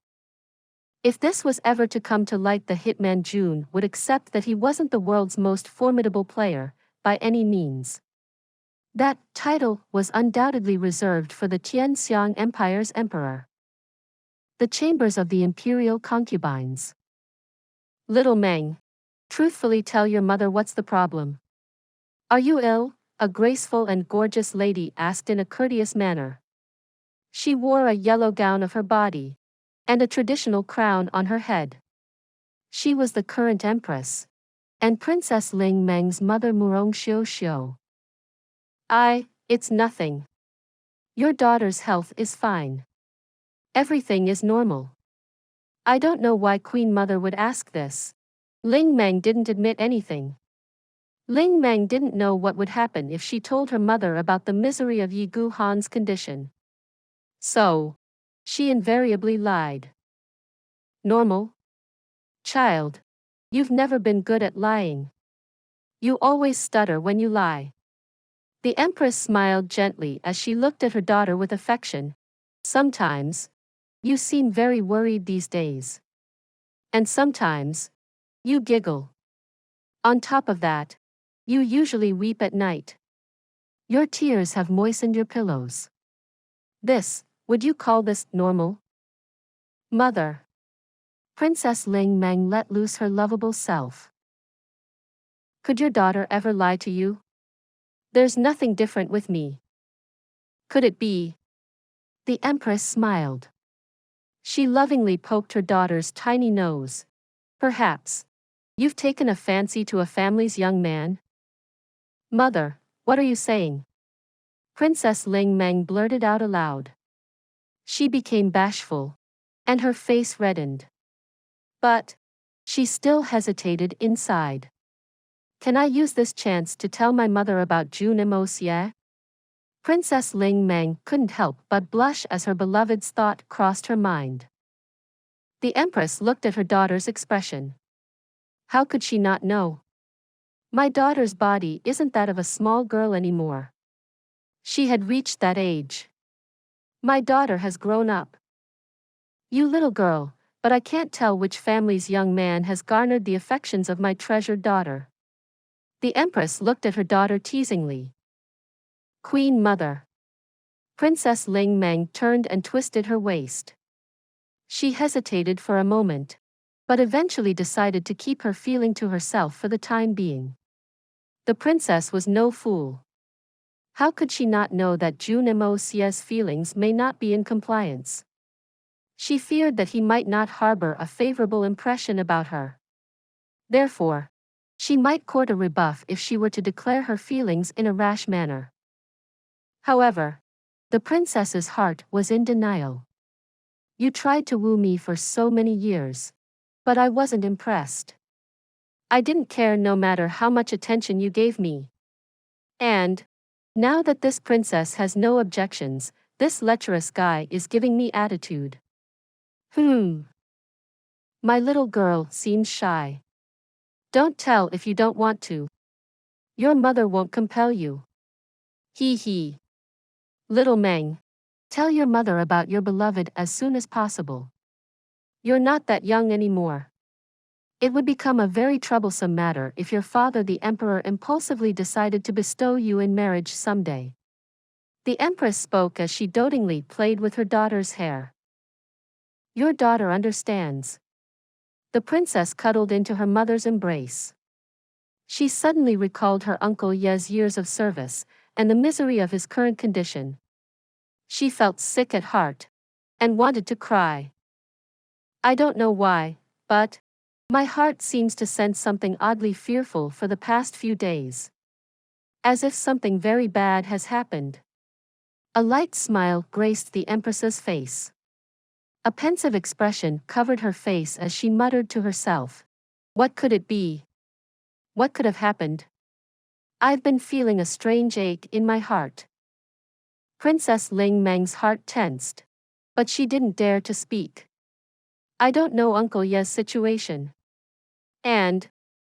If this was ever to come to light, the hitman Jun would accept that he wasn't the world's most formidable player, by any means. That title was undoubtedly reserved for the Tianxiang Empire's emperor. The chambers of the imperial concubines. Little Meng, truthfully tell your mother what's the problem. Are you ill? A graceful and gorgeous lady asked in a courteous manner. She wore a yellow gown of her body, and a traditional crown on her head. She was the current empress, and Princess Ling Meng's mother Murong Xiu Xiu. It's nothing. Your daughter's health is fine. Everything is normal. I don't know why Queen Mother would ask this. Ling Meng didn't admit anything. Ling Meng didn't know what would happen if she told her mother about the misery of Yi Gu Han's condition. So, she invariably lied. Normal? Child, you've never been good at lying. You always stutter when you lie. The Empress smiled gently as she looked at her daughter with affection. Sometimes, you seem very worried these days. And sometimes, you giggle. On top of that, you usually weep at night. Your tears have moistened your pillows. Would you call this normal? Mother. Princess Ling Meng let loose her lovable self. Could your daughter ever lie to you? There's nothing different with me. Could it be? The Empress smiled. She lovingly poked her daughter's tiny nose. Perhaps. You've taken a fancy to a family's young man? Mother, what are you saying? Princess Ling Meng blurted out aloud. She became bashful, and her face reddened. But she still hesitated inside. Can I use this chance to tell my mother about Jun Moxie? Princess Ling Meng couldn't help but blush as her beloved's thought crossed her mind. The Empress looked at her daughter's expression. How could she not know? My daughter's body isn't that of a small girl anymore. She had reached that age. My daughter has grown up. You little girl, but I can't tell which family's young man has garnered the affections of my treasured daughter. The Empress looked at her daughter teasingly. Queen Mother. Princess Ling Meng turned and twisted her waist. She hesitated for a moment, but eventually decided to keep her feeling to herself for the time being. The princess was no fool. How could she not know that Jun Moxie's feelings may not be in compliance? She feared that he might not harbor a favorable impression about her. Therefore, she might court a rebuff if she were to declare her feelings in a rash manner. However, the princess's heart was in denial. You tried to woo me for so many years, but I wasn't impressed. I didn't care no matter how much attention you gave me. And, now that this princess has no objections, this lecherous guy is giving me attitude. My little girl seems shy. Don't tell if you don't want to. Your mother won't compel you. Hee. Little Meng, tell your mother about your beloved as soon as possible. You're not that young anymore. It would become a very troublesome matter if your father the emperor impulsively decided to bestow you in marriage someday. The Empress spoke as she dotingly played with her daughter's hair. Your daughter understands. The princess cuddled into her mother's embrace. She suddenly recalled her Uncle Ye's years of service, and the misery of his current condition. She felt sick at heart, and wanted to cry. I don't know why, but my heart seems to sense something oddly fearful for the past few days. As if something very bad has happened. A light smile graced the Empress's face. A pensive expression covered her face as she muttered to herself. What could it be? What could have happened? I've been feeling a strange ache in my heart. Princess Ling Meng's heart tensed. But she didn't dare to speak. I don't know Uncle Ye's situation. And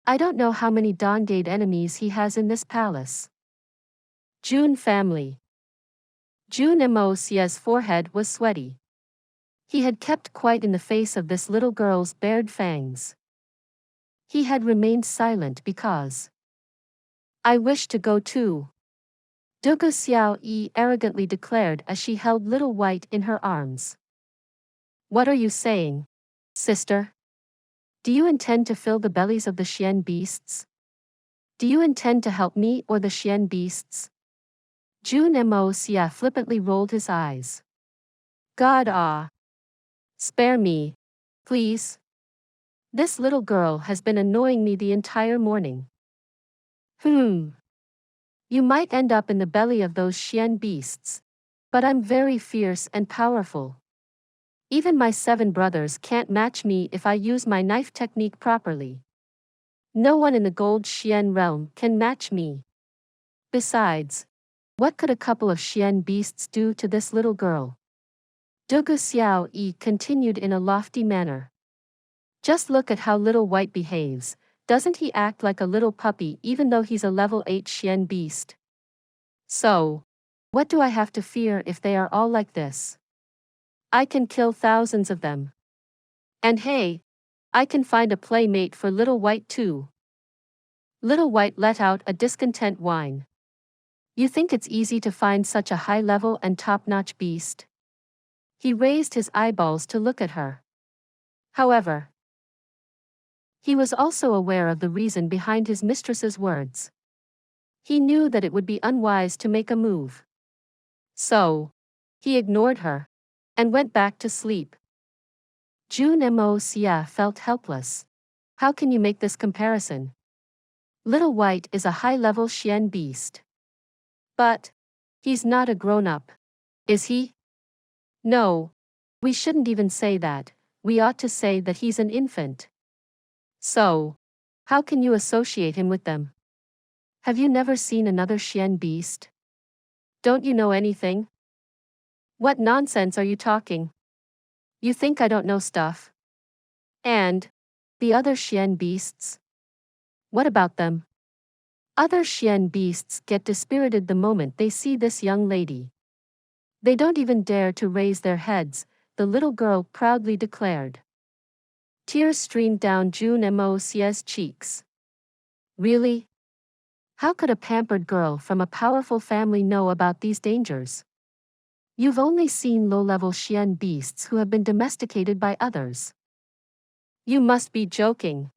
I don't know how many donghua enemies he has in this palace. Jun family. Jun Moxie's forehead was sweaty. He had kept quiet in the face of this little girl's bared fangs. He had remained silent because I wish to go too, debauchee arrogantly declared as she held Little White in her arms. What are you saying, sister? Do you intend to fill the bellies of the Xian beasts? Do you intend to help me or the Xian beasts? Jun Moxie flippantly rolled his eyes. God spare me, please. This little girl has been annoying me the entire morning. You might end up in the belly of those Xian beasts, but I'm very fierce and powerful. Even my 7 brothers can't match me if I use my knife technique properly. No one in the Gold Xian realm can match me. Besides, what could a couple of Xian beasts do to this little girl? Debauchee continued in a lofty manner. Just look at how Little White behaves. Doesn't he act like a little puppy even though he's a level 8 Xian beast? So, what do I have to fear if they are all like this? I can kill thousands of them. And hey, I can find a playmate for Little White too. Little White let out a discontent whine. You think it's easy to find such a high-level and top-notch beast? He raised his eyeballs to look at her. However, he was also aware of the reason behind his mistress's words. He knew that it would be unwise to make a move. So, he ignored her and went back to sleep. Jun Moxie felt helpless. How can you make this comparison? Little White is a high-level Xian beast. But he's not a grown-up, is he? No, we shouldn't even say that. We ought to say that he's an infant. So, how can you associate him with them? Have you never seen another Xian beast? Don't you know anything? What nonsense are you talking? You think I don't know stuff? And the other Xian beasts? What about them? Other Xian beasts get dispirited the moment they see this young lady. They don't even dare to raise their heads, the little girl proudly declared. Tears streamed down Jun Moxie's cheeks. Really? How could a pampered girl from a powerful family know about these dangers? You've only seen low-level Xian beasts who have been domesticated by others. You must be joking.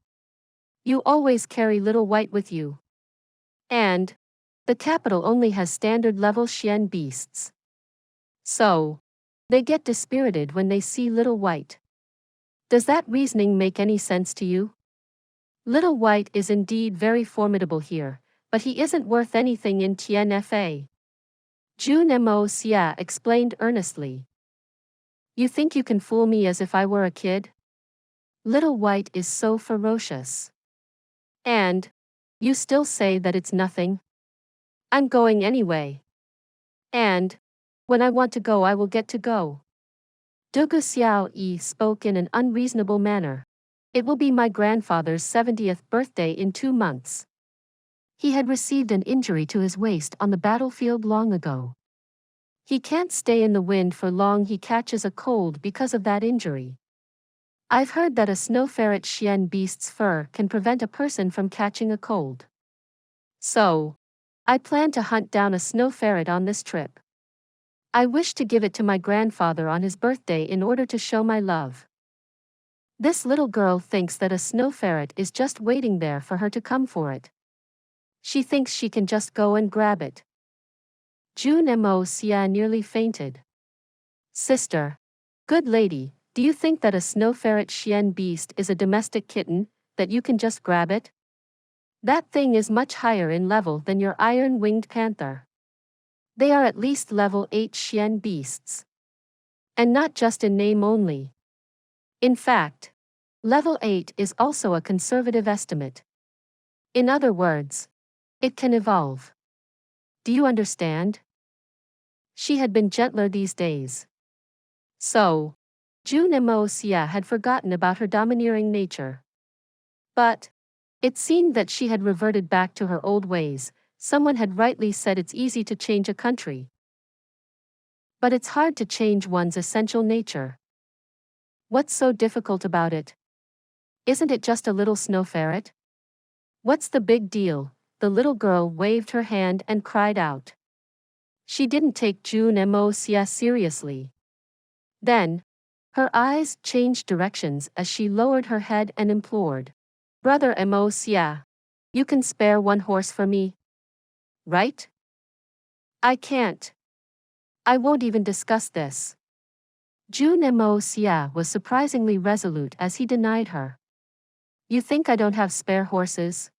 You always carry Little White with you. And the capital only has standard-level Xian beasts. So, they get dispirited when they see Little White. Does that reasoning make any sense to you? Little White is indeed very formidable here, but he isn't worth anything in TNFA. Jun Moxie explained earnestly. You think you can fool me as if I were a kid? Little White is so ferocious. And you still say that it's nothing? I'm going anyway. And when I want to go, I will get to go. Debauchee spoke in an unreasonable manner. It will be my grandfather's 70th birthday in 2 months. He had received an injury to his waist on the battlefield long ago. He can't stay in the wind for long. He catches a cold because of that injury. I've heard that a snow ferret Xian beast's fur can prevent a person from catching a cold. So, I plan to hunt down a snow ferret on this trip. I wish to give it to my grandfather on his birthday in order to show my love. This little girl thinks that a snow ferret is just waiting there for her to come for it. She thinks she can just go and grab it. Jun Moxie nearly fainted. Sister, good lady, do you think that a snow ferret Xian beast is a domestic kitten, that you can just grab it? That thing is much higher in level than your iron-winged panther. They are at least level 8 Xian beasts. And not just in name only. In fact, level 8 is also a conservative estimate. In other words, it can evolve. Do you understand? She had been gentler these days. So, Jun Moxie had forgotten about her domineering nature. But it seemed that she had reverted back to her old ways. Someone had rightly said it's easy to change a country. But it's hard to change one's essential nature. What's so difficult about it? Isn't it just a little snow ferret? What's the big deal? The little girl waved her hand and cried out. She didn't take Jun Moxie seriously. Then, her eyes changed directions as she lowered her head and implored. Brother Moxie, you can spare one horse for me? Right? I can't. I won't even discuss this. Jun Moxie was surprisingly resolute as he denied her. You think I don't have spare horses?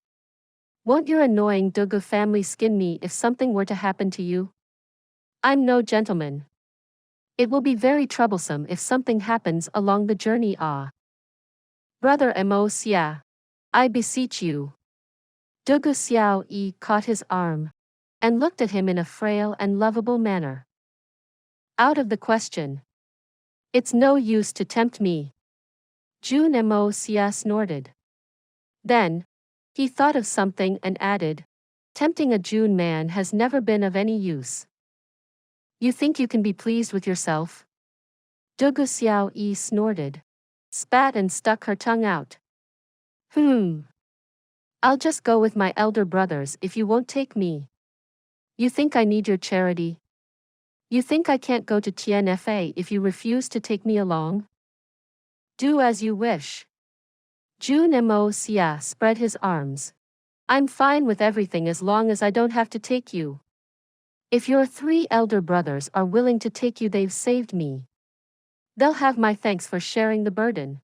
Won't your annoying donghua family skin me if something were to happen to you? I'm no gentleman. It will be very troublesome if something happens along the journey. Brother Moxie, I beseech you. Donghua Xiao Yi caught his arm and looked at him in a frail and lovable manner. Out of the question. It's no use to tempt me. Jun Moxie snorted. Then, he thought of something and added, tempting a Jun man has never been of any use. You think you can be pleased with yourself? Donghua Xiao Yi snorted, spat and stuck her tongue out. I'll just go with my elder brothers if you won't take me. You think I need your charity? You think I can't go to TNFA if you refuse to take me along? Do as you wish. Jun Moxie spread his arms. I'm fine with everything as long as I don't have to take you. If your 3 elder brothers are willing to take you, they've saved me. They'll have my thanks for sharing the burden.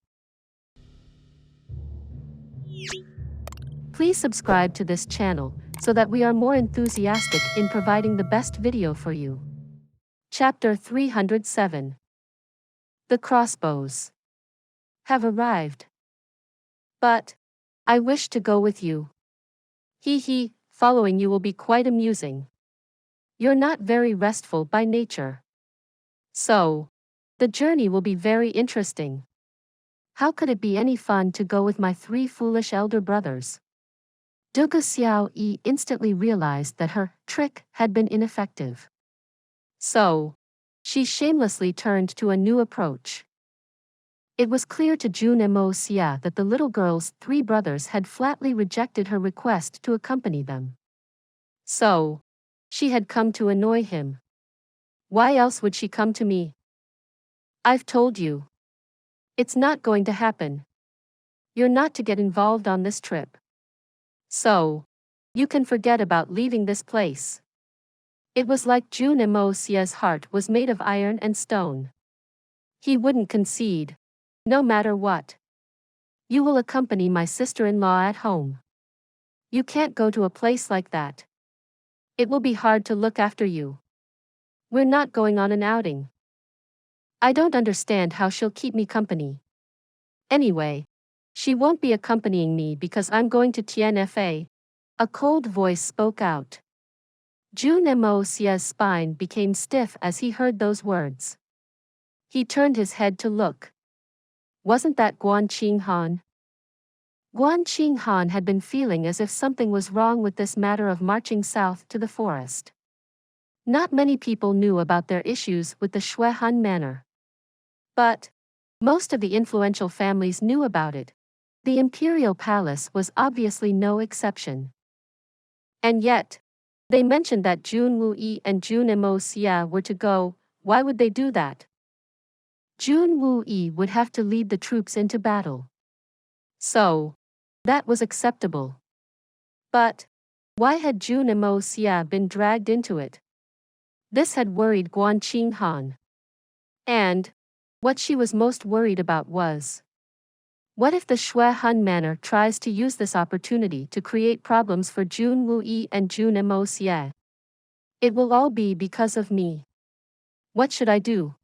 Please subscribe to this channel so that we are more enthusiastic in providing the best video for you. Chapter 307. The Crossbows have arrived. But I wish to go with you. Following you will be quite amusing. You're not very restful by nature. So, the journey will be very interesting. How could it be any fun to go with my 3 foolish elder brothers? Donghua Xiao Yi instantly realized that her trick had been ineffective. So, she shamelessly turned to a new approach. It was clear to Jun Moxie that the little girl's 3 brothers had flatly rejected her request to accompany them. So, she had come to annoy him. Why else would she come to me? I've told you. It's not going to happen. You're not to get involved on this trip. So, you can forget about leaving this place. It was like Jun Moxie's heart was made of iron and stone. He wouldn't concede. No matter what. You will accompany my sister-in-law at home. You can't go to a place like that. It will be hard to look after you. We're not going on an outing. I don't understand how she'll keep me company. Anyway, she won't be accompanying me because I'm going to TNFA. A cold voice spoke out. Jun Moxie's spine became stiff as he heard those words. He turned his head to look. Wasn't that Guan Qinghan? Guan Qinghan had been feeling as if something was wrong with this matter of marching south to the forest. Not many people knew about their issues with the Shui Han manor. But most of the influential families knew about it. The imperial palace was obviously no exception. And yet, they mentioned that Jun Wuyi and Jun Moxie were to go. Why would they do that? Jun Wuyi would have to lead the troops into battle. So, that was acceptable. But why had Jun Moxie been dragged into it? This had worried Guan Qinghan. And what she was most worried about was, what if the Shui Han manor tries to use this opportunity to create problems for Jun Wuyi and Jun Moxie? It will all be because of me. What should I do?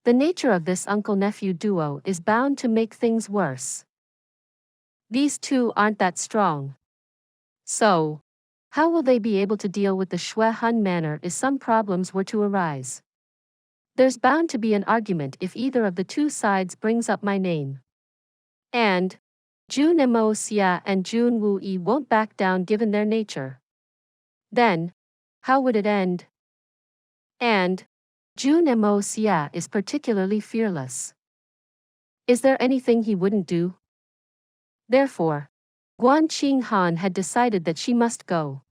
The nature of this uncle-nephew duo is bound to make things worse. These 2 aren't that strong. So, how will they be able to deal with the Shui Han manor if some problems were to arise? There's bound to be an argument if either of the 2 sides brings up my name. And Jun Moxie and Jun Wuyi won't back down given their nature. Then, how would it end? And Jun Moxie is particularly fearless. Is there anything he wouldn't do? Therefore, Guan Qing Han had decided that she must go.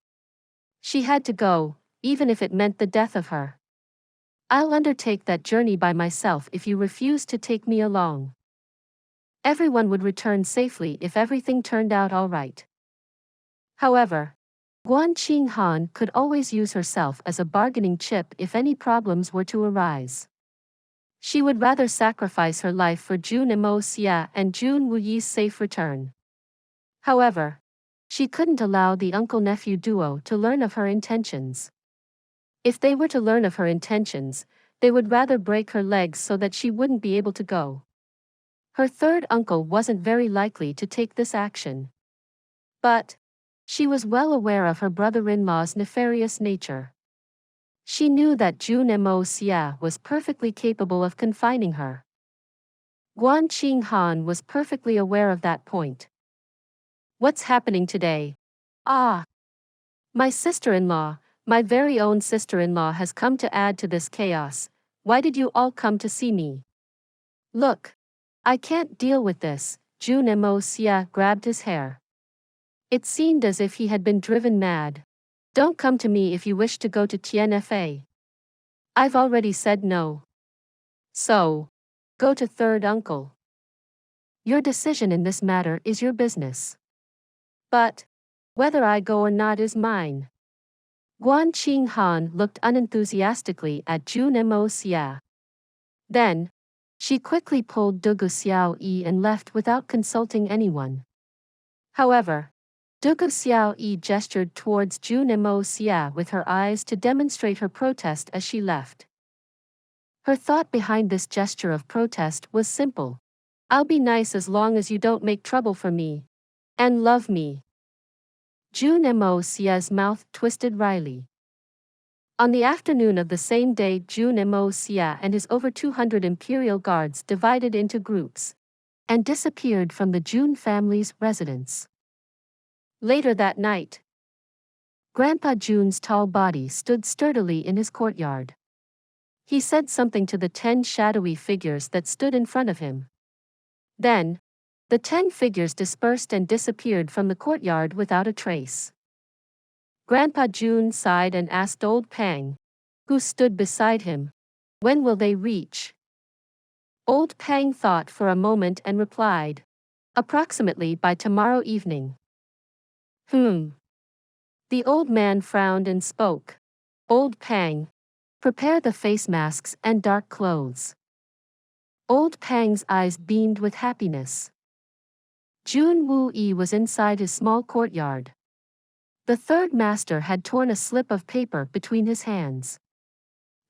She had to go, even if it meant the death of her. I'll undertake that journey by myself if you refuse to take me along. Everyone would return safely if everything turned out all right. However, Guan Qing Han could always use herself as a bargaining chip if any problems were to arise. She would rather sacrifice her life for Jun Moxie and Jun Wuyi's safe return. However, she couldn't allow the uncle-nephew duo to learn of her intentions. If they were to learn of her intentions, they would rather break her legs so that she wouldn't be able to go. Her third uncle wasn't very likely to take this action. But she was well aware of her brother-in-law's nefarious nature. She knew that Jun Moxie was perfectly capable of confining her. Guan Qing Han was perfectly aware of that point. What's happening today? Ah! My sister-in-law, my very own sister-in-law has come to add to this chaos. Why did you all come to see me? Look! I can't deal with this. Jun Moxie grabbed his hair. It seemed as if he had been driven mad. Don't come to me if you wish to go to TNFA. I've already said no. So, go to third uncle. Your decision in this matter is your business. But, whether I go or not is mine. Guan Qing Han looked unenthusiastically at Jun Moxie. Then, she quickly pulled Dugu Xiaoyi and left without consulting anyone. However, Dugu Xiaoyi gestured towards Jun Moxie with her eyes to demonstrate her protest as she left. Her thought behind this gesture of protest was simple. I'll be nice as long as you don't make trouble for me. And love me. Jun Moxie's mouth twisted wryly. On the afternoon of the same day, Jun Moxie and his over 200 imperial guards divided into groups and disappeared from the Jun family's residence. Later that night, Grandpa Jun's tall body stood sturdily in his courtyard. He said something to the 10 shadowy figures that stood in front of him. Then, the 10 figures dispersed and disappeared from the courtyard without a trace. Grandpa Jun sighed and asked Old Pang, who stood beside him, when will they reach? Old Pang thought for a moment and replied, approximately by tomorrow evening. The old man frowned and spoke. Old Pang, prepare the face masks and dark clothes. Old Pang's eyes beamed with happiness. Jun Wuyi was inside his small courtyard. The third master had torn a slip of paper between his hands.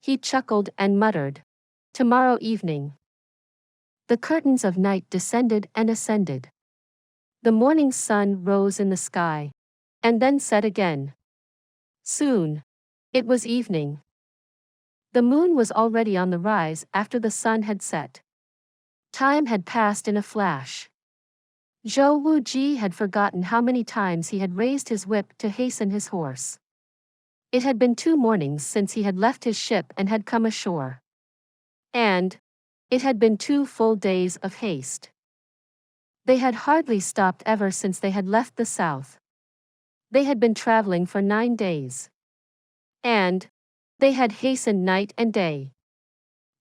He chuckled and muttered, tomorrow evening. The curtains of night descended and ascended. The morning sun rose in the sky, and then set again. Soon, it was evening. The moon was already on the rise after the sun had set. Time had passed in a flash. Zhou Wuji had forgotten how many times he had raised his whip to hasten his horse. It had been 2 mornings since he had left his ship and had come ashore. And it had been 2 full days of haste. They had hardly stopped ever since they had left the south. They had been traveling for 9 days. And they had hastened night and day.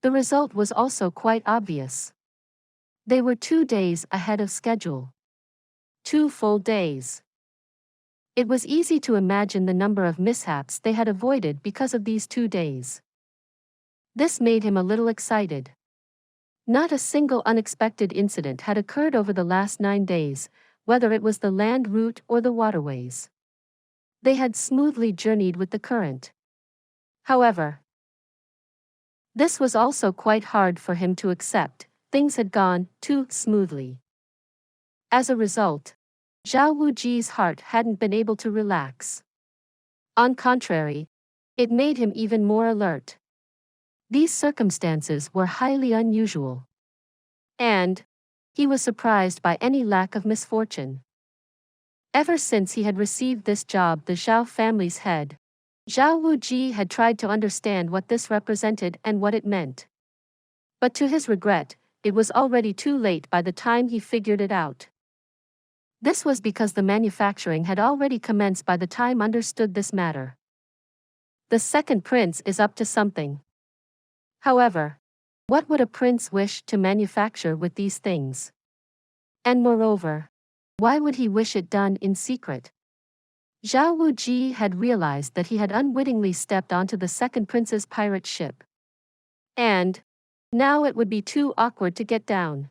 The result was also quite obvious. They were 2 days ahead of schedule. 2 full days. It was easy to imagine the number of mishaps they had avoided because of these 2 days. This made him a little excited. Not a single unexpected incident had occurred over the last 9 days, whether it was the land route or the waterways. They had smoothly journeyed with the current. However, this was also quite hard for him to accept. Things had gone too smoothly. As a result, Zhao Wuji's heart hadn't been able to relax. On contrary, it made him even more alert. These circumstances were highly unusual. And he was surprised by any lack of misfortune. Ever since he had received this job, the Zhao family's head, Zhao Wuji had tried to understand what this represented and what it meant. But to his regret, it was already too late by the time he figured it out. This was because the manufacturing had already commenced by the time understood this matter. The second prince is up to something. However, what would a prince wish to manufacture with these things? And moreover, why would he wish it done in secret? Zhao Wuji had realized that he had unwittingly stepped onto the second prince's pirate ship. And now it would be too awkward to get down.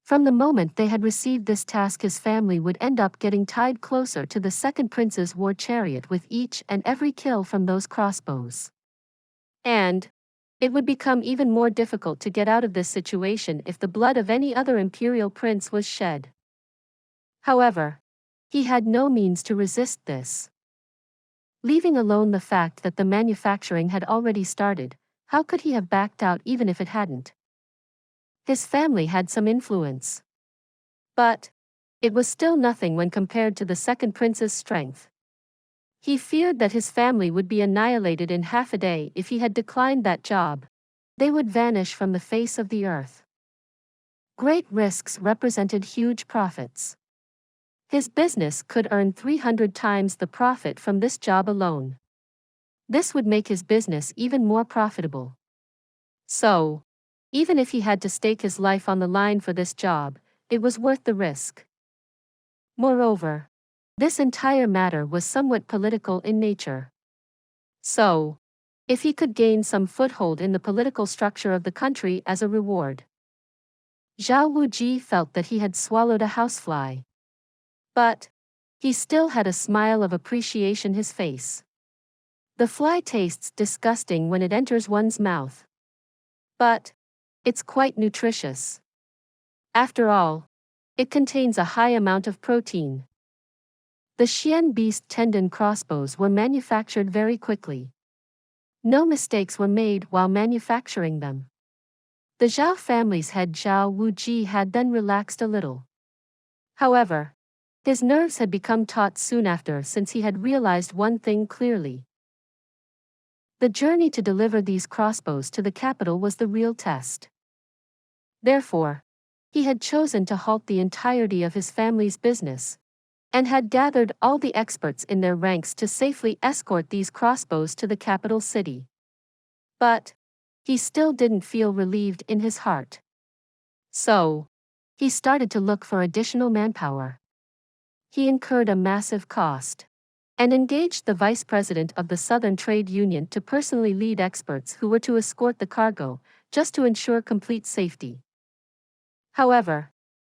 From the moment they had received this task, his family would end up getting tied closer to the second prince's war chariot with each and every kill from those crossbows. And it would become even more difficult to get out of this situation if the blood of any other imperial prince was shed. However, he had no means to resist this. Leaving alone the fact that the manufacturing had already started, how could he have backed out even if it hadn't? His family had some influence. But it was still nothing when compared to the second prince's strength. He feared that his family would be annihilated in half a day if he had declined that job. They would vanish from the face of the earth. Great risks represented huge profits. His business could earn 300 times the profit from this job alone. This would make his business even more profitable. So, even if he had to stake his life on the line for this job, it was worth the risk. Moreover, this entire matter was somewhat political in nature. So, if he could gain some foothold in the political structure of the country as a reward. Zhao Wuji felt that he had swallowed a housefly. But he still had a smile of appreciation on his face. The fly tastes disgusting when it enters one's mouth. But it's quite nutritious. After all, it contains a high amount of protein. The Xian beast tendon crossbows were manufactured very quickly. No mistakes were made while manufacturing them. The Zhao family's head Zhao Wuji had then relaxed a little. However, his nerves had become taut soon after since he had realized one thing clearly. The journey to deliver these crossbows to the capital was the real test. Therefore, he had chosen to halt the entirety of his family's business, and had gathered all the experts in their ranks to safely escort these crossbows to the capital city. But he still didn't feel relieved in his heart. So, he started to look for additional manpower. He incurred a massive cost and engaged the vice president of the Southern Trade Union to personally lead experts who were to escort the cargo, just to ensure complete safety. However,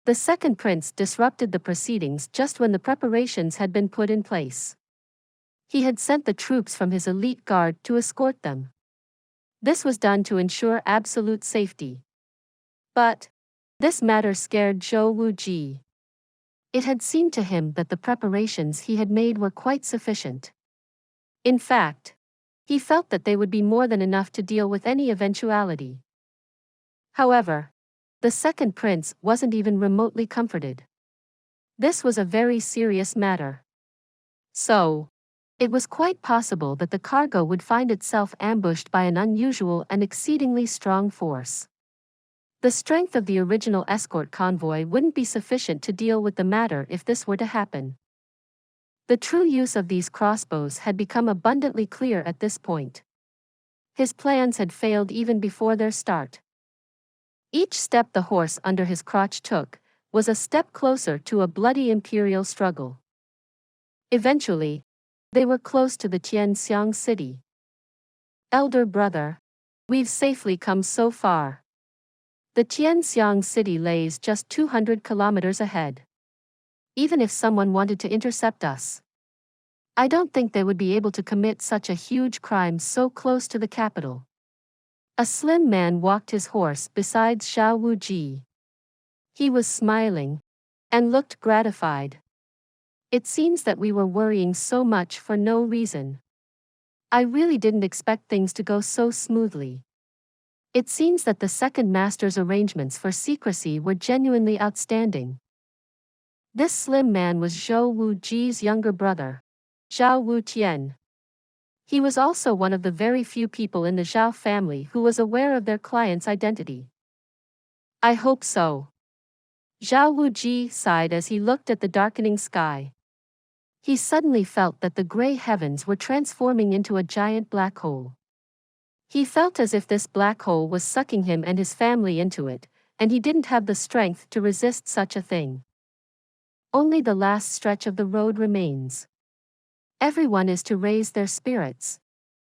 the second prince disrupted the proceedings just when the preparations had been put in place. He had sent the troops from his elite guard to escort them. This was done to ensure absolute safety. But this matter scared Zhou Wuji. It had seemed to him that the preparations he had made were quite sufficient. In fact, he felt that they would be more than enough to deal with any eventuality. However, the second prince wasn't even remotely comforted. This was a very serious matter. So, it was quite possible that the cargo would find itself ambushed by an unusual and exceedingly strong force. The strength of the original escort convoy wouldn't be sufficient to deal with the matter if this were to happen. The true use of these crossbows had become abundantly clear at this point. His plans had failed even before their start. Each step the horse under his crotch took was a step closer to a bloody imperial struggle. Eventually, they were close to the Tianxiang city. Elder brother, we've safely come so far. The Tianxiang city lays just 200 kilometers ahead. Even if someone wanted to intercept us, I don't think they would be able to commit such a huge crime so close to the capital. A slim man walked his horse beside Zhao Wuji. He was smiling and looked gratified. It seems that we were worrying so much for no reason. I really didn't expect things to go so smoothly. It seems that the second master's arrangements for secrecy were genuinely outstanding. This slim man was Zhou Wuji's younger brother, Zhao Wutian. He was also one of the very few people in the Zhao family who was aware of their client's identity. I hope so. Zhao Wuji sighed as he looked at the darkening sky. He suddenly felt that the gray heavens were transforming into a giant black hole. He felt as if this black hole was sucking him and his family into it, and he didn't have the strength to resist such a thing. Only the last stretch of the road remains. Everyone is to raise their spirits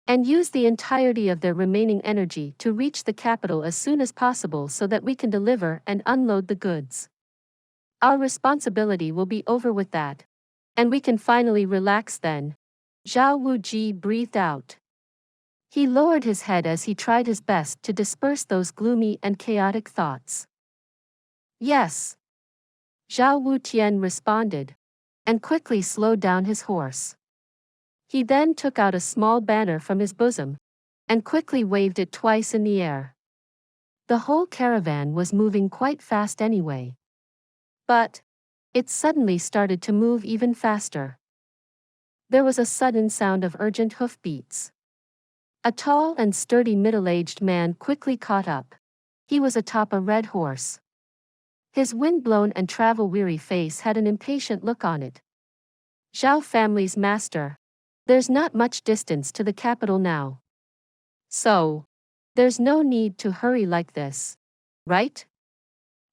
and use the entirety of their remaining energy to reach the capital as soon as possible so that we can deliver and unload the goods. Our responsibility will be over with that, and we can finally relax then. Zhao Wuji breathed out. He lowered his head as he tried his best to disperse those gloomy and chaotic thoughts. Yes. Zhao Wutian responded, and quickly slowed down his horse. He then took out a small banner from his bosom, and quickly waved it twice in the air. The whole caravan was moving quite fast anyway. But it suddenly started to move even faster. There was a sudden sound of urgent hoofbeats. A tall and sturdy middle-aged man quickly caught up. He was atop a red horse. His wind-blown and travel-weary face had an impatient look on it. Zhao family's master. There's not much distance to the capital now. So, there's no need to hurry like this, right?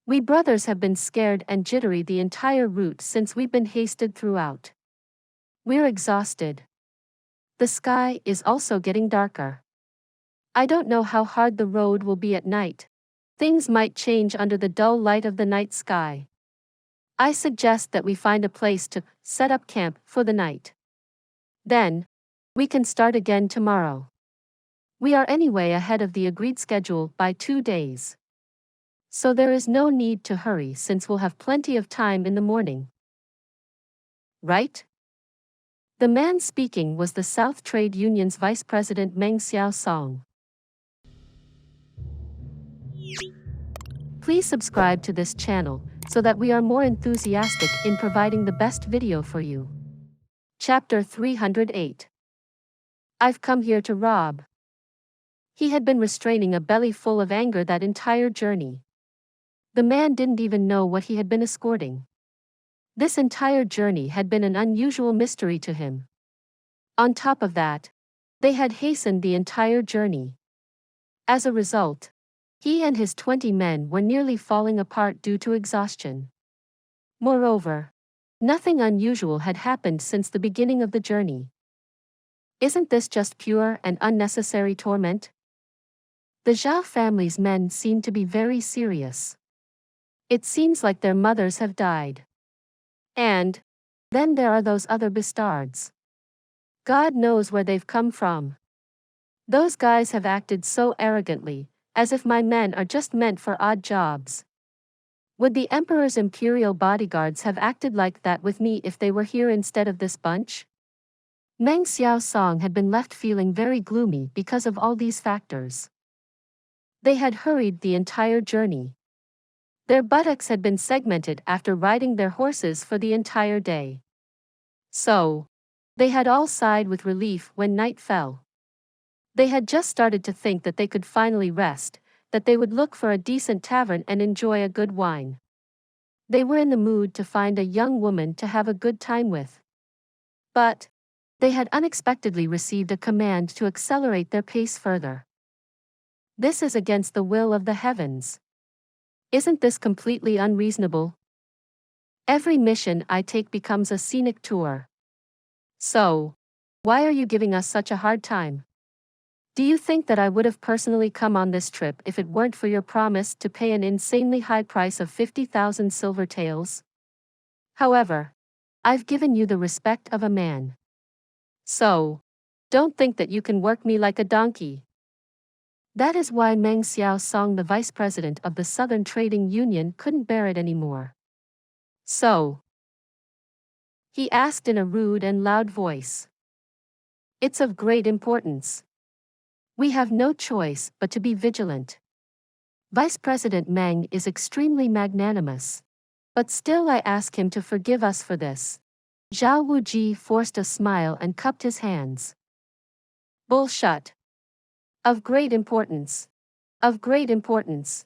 We brothers have been scared and jittery the entire route since we've been hasted throughout. We're exhausted. The sky is also getting darker. I don't know how hard the road will be at night. Things might change under the dull light of the night sky. I suggest that we find a place to set up camp for the night. Then, we can start again tomorrow. We are anyway ahead of the agreed schedule by 2 days. So there is no need to hurry since we'll have plenty of time in the morning. Right? The man speaking was the South Trade Union's Vice President Meng Xiaosong. Please subscribe to this channel so that we are more enthusiastic in providing the best video for you. Chapter 308. I've come here to rob. He had been restraining a belly full of anger that entire journey. The man didn't even know what he had been escorting. This entire journey had been an unusual mystery to him. On top of that, they had hastened the entire journey. As a result, he and his 20 men were nearly falling apart due to exhaustion. Moreover, nothing unusual had happened since the beginning of the journey. Isn't this just pure and unnecessary torment? The Zhao family's men seem to be very serious. It seems like their mothers have died. And then there are those other bastards. God knows where they've come from. Those guys have acted so arrogantly, as if my men are just meant for odd jobs. Would the Emperor's imperial bodyguards have acted like that with me if they were here instead of this bunch? Meng Xiaosong had been left feeling very gloomy because of all these factors. They had hurried the entire journey. Their buttocks had been segmented after riding their horses for the entire day. So, they had all sighed with relief when night fell. They had just started to think that they could finally rest, that they would look for a decent tavern and enjoy a good wine. They were in the mood to find a young woman to have a good time with. But they had unexpectedly received a command to accelerate their pace further. This is against the will of the heavens. Isn't this completely unreasonable? Every mission I take becomes a scenic tour. So, why are you giving us such a hard time? Do you think that I would have personally come on this trip if it weren't for your promise to pay an insanely high price of 50,000 silver taels? However, I've given you the respect of a man. So, don't think that you can work me like a donkey. That is why Meng Xiaosong, the vice president of the Southern Trading Union, couldn't bear it anymore. So, he asked in a rude and loud voice. It's of great importance. We have no choice but to be vigilant. Vice President Meng is extremely magnanimous. But still I ask him to forgive us for this. Zhao Wuji forced a smile and cupped his hands. Bullshit. Of great importance. Of great importance.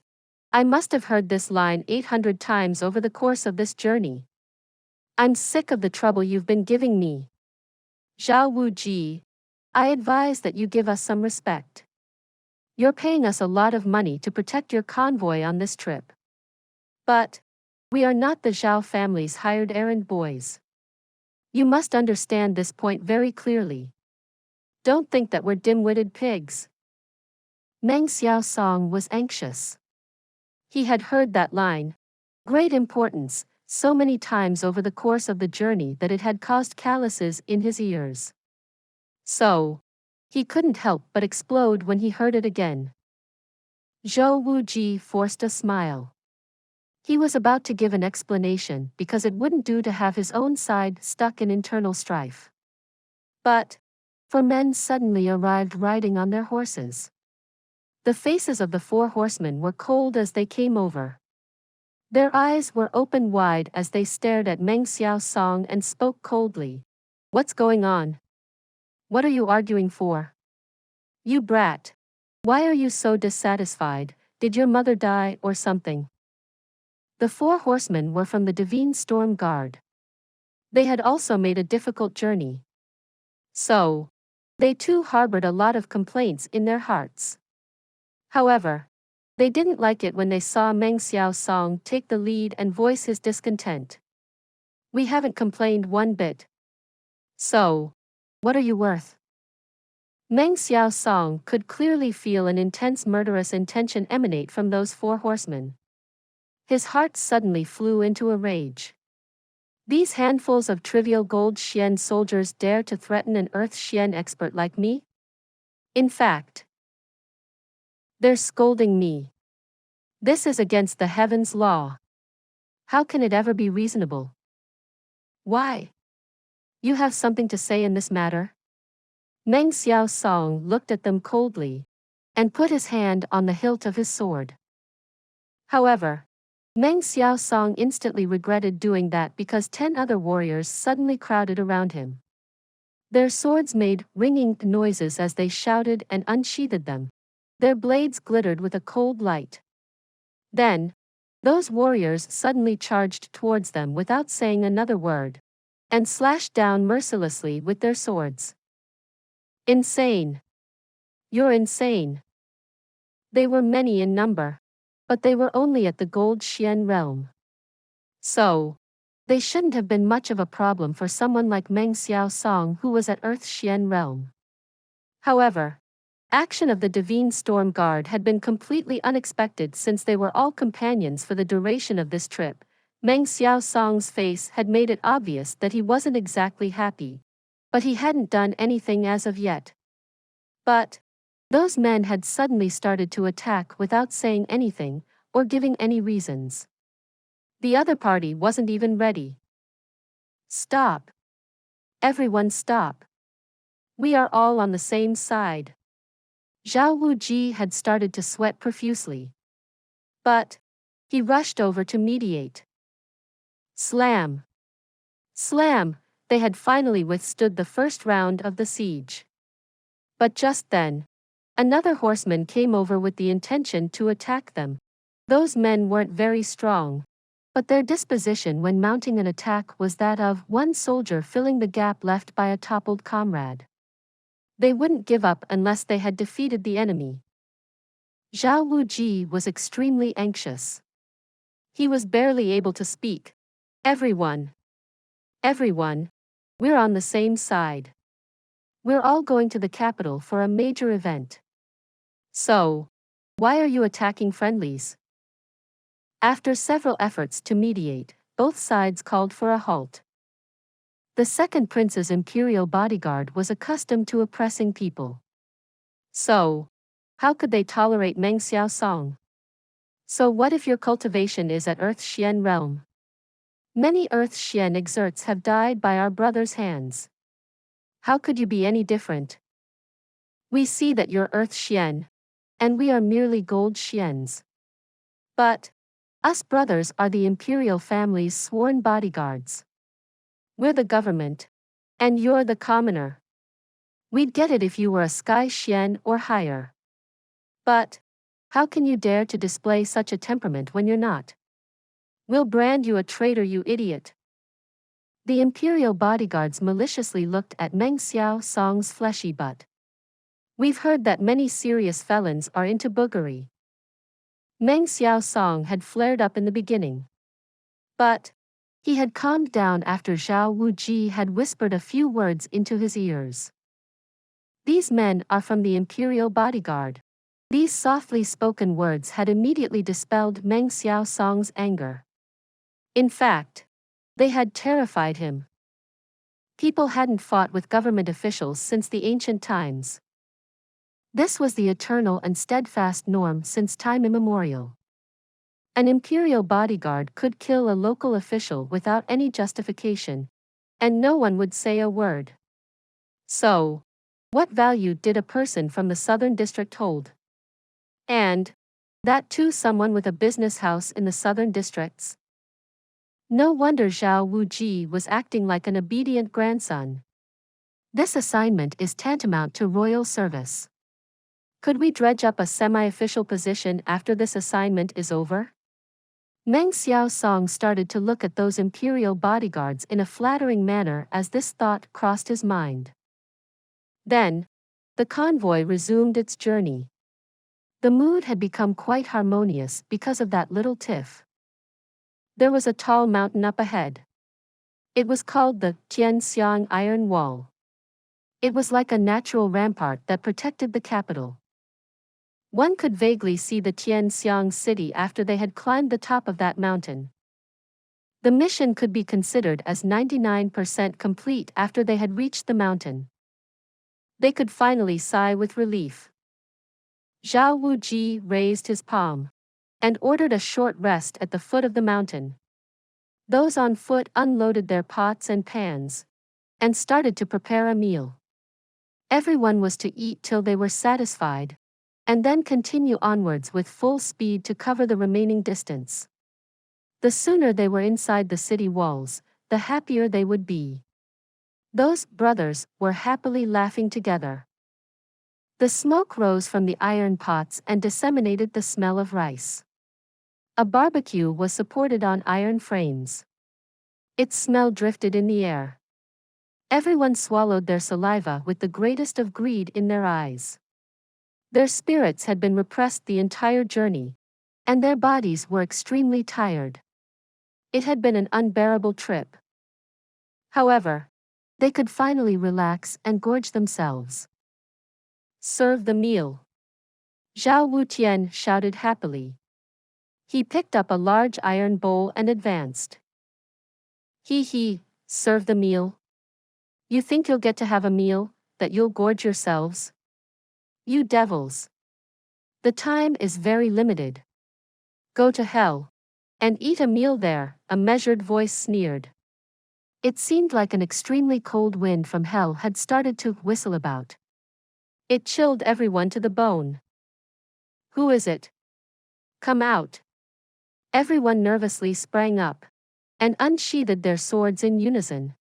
I must have heard this line 800 times over the course of this journey. I'm sick of the trouble you've been giving me. Zhao Wuji, I advise that you give us some respect. You're paying us a lot of money to protect your convoy on this trip. But we are not the Zhao family's hired errand boys. You must understand this point very clearly. Don't think that we're dim-witted pigs. Meng Xiaosong was anxious. He had heard that line, great importance, so many times over the course of the journey that it had caused calluses in his ears. So, he couldn't help but explode when he heard it again. Zhou Wuji forced a smile. He was about to give an explanation because it wouldn't do to have his own side stuck in internal strife. But 4 men suddenly arrived riding on their horses. The faces of the 4 horsemen were cold as they came over. Their eyes were open wide as they stared at Meng Xiaosong and spoke coldly. What's going on? What are you arguing for? You brat. Why are you so dissatisfied? Did your mother die or something? The 4 horsemen were from the Divine Storm Guard. They had also made a difficult journey. So, they too harbored a lot of complaints in their hearts. However, they didn't like it when they saw Meng Xiaosong take the lead and voice his discontent. We haven't complained one bit. So, what are you worth? Meng Xiaosong could clearly feel an intense murderous intention emanate from those 4 horsemen. His heart suddenly flew into a rage. These handfuls of trivial gold Xian soldiers dare to threaten an Earth Xian expert like me? In fact, they're scolding me. This is against the heavens' law. How can it ever be reasonable? Why? You have something to say in this matter? Meng Xiaosong looked at them coldly and put his hand on the hilt of his sword. However, Meng Xiaosong instantly regretted doing that because 10 other warriors suddenly crowded around him. Their swords made ringing noises as they shouted and unsheathed them. Their blades glittered with a cold light. Then, those warriors suddenly charged towards them without saying another word, and slashed down mercilessly with their swords. Insane. You're insane. They were many in number, but they were only at the Gold Xian realm. So, they shouldn't have been much of a problem for someone like Meng Xiaosong who was at Earth Xian realm. However, action of the Divine Storm Guard had been completely unexpected since they were all companions for the duration of this trip. Meng Xiaosong's face had made it obvious that he wasn't exactly happy, but he hadn't done anything as of yet. But those men had suddenly started to attack without saying anything or giving any reasons. The other party wasn't even ready. Stop. Everyone stop. We are all on the same side. Zhao Wuji had started to sweat profusely. But he rushed over to mediate. Slam. Slam, they had finally withstood the first round of the siege. But just then, another horseman came over with the intention to attack them. Those men weren't very strong, but their disposition when mounting an attack was that of one soldier filling the gap left by a toppled comrade. They wouldn't give up unless they had defeated the enemy. Zhao Wuji was extremely anxious. He was barely able to speak. Everyone, we're on the same side. We're all going to the capital for a major event. So, why are you attacking friendlies? After several efforts to mediate, both sides called for a halt. The second prince's imperial bodyguard was accustomed to oppressing people. So, how could they tolerate Meng Xiaosong? So what if your cultivation is at Earth Xian realm? Many Earth Xian exerts have died by our brother's hands. How could you be any different? We see that you're Earth Xian, and we are merely Gold Xians. But us brothers are the imperial family's sworn bodyguards. We're the government, and you're the commoner. We'd get it if you were a sky xian or higher. But how can you dare to display such a temperament when you're not? We'll brand you a traitor, you idiot. The imperial bodyguards maliciously looked at Meng Xiao Song's fleshy butt. We've heard that many serious felons are into boogery. Meng Xiao Song had flared up in the beginning. But he had calmed down after Zhao Wuji had whispered a few words into his ears. These men are from the imperial bodyguard. These softly spoken words had immediately dispelled Meng Xiao Song's anger. In fact, they had terrified him. People hadn't fought with government officials since the ancient times. This was the eternal and steadfast norm since time immemorial. An imperial bodyguard could kill a local official without any justification, and no one would say a word. So, what value did a person from the southern district hold? And that too someone with a business house in the southern districts? No wonder Zhao Wuji was acting like an obedient grandson. This assignment is tantamount to royal service. Could we dredge up a semi-official position after this assignment is over? Meng Xiao Song started to look at those imperial bodyguards in a flattering manner as this thought crossed his mind. Then, the convoy resumed its journey. The mood had become quite harmonious because of that little tiff. There was a tall mountain up ahead. It was called the Tianxiang Iron Wall. It was like a natural rampart that protected the capital. One could vaguely see the Tianxiang city after they had climbed the top of that mountain. The mission could be considered as 99% complete after they had reached the mountain. They could finally sigh with relief. Zhao Wuji raised his palm and ordered a short rest at the foot of the mountain. Those on foot unloaded their pots and pans and started to prepare a meal. Everyone was to eat till they were satisfied, and then continue onwards with full speed to cover the remaining distance. The sooner they were inside the city walls, the happier they would be. Those brothers were happily laughing together. The smoke rose from the iron pots and disseminated the smell of rice. A barbecue was supported on iron frames. Its smell drifted in the air. Everyone swallowed their saliva with the greatest of greed in their eyes. Their spirits had been repressed the entire journey, and their bodies were extremely tired. It had been an unbearable trip. However, they could finally relax and gorge themselves. Serve the meal. Zhao Wutian shouted happily. He picked up a large iron bowl and advanced. He, serve the meal. You think you'll get to have a meal, that you'll gorge yourselves? You devils. The time is very limited. Go to hell and eat a meal there, a measured voice sneered. It seemed like an extremely cold wind from hell had started to whistle about. It chilled everyone to the bone. Who is it? Come out. Everyone nervously sprang up and unsheathed their swords in unison.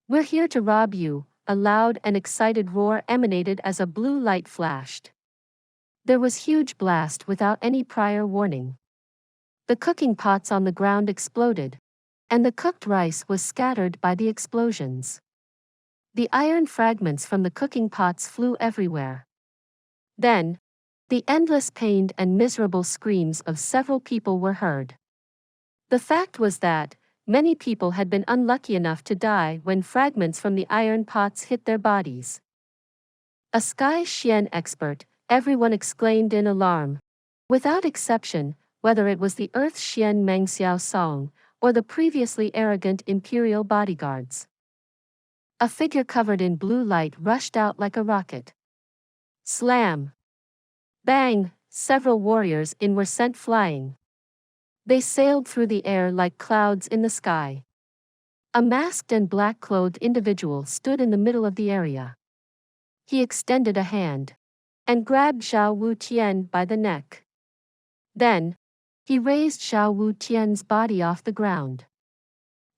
We're here to rob you, a loud and excited roar emanated as a blue light flashed. There was huge blast without any prior warning. The cooking pots on the ground exploded, and the cooked rice was scattered by the explosions. The iron fragments from the cooking pots flew everywhere. Then, the endless pained and miserable screams of several people were heard. The fact was that many people had been unlucky enough to die when fragments from the iron pots hit their bodies. A Sky Xian expert, everyone exclaimed in alarm. Without exception, whether it was the Earth Xian Meng Xiao Song, or the previously arrogant imperial bodyguards. A figure covered in blue light rushed out like a rocket. Slam! Bang! Several warriors in were sent flying. They sailed through the air like clouds in the sky. A masked and black-clothed individual stood in the middle of the area. He extended a hand and grabbed Zhao Wutian by the neck. Then, he raised Zhao Wutian's body off the ground.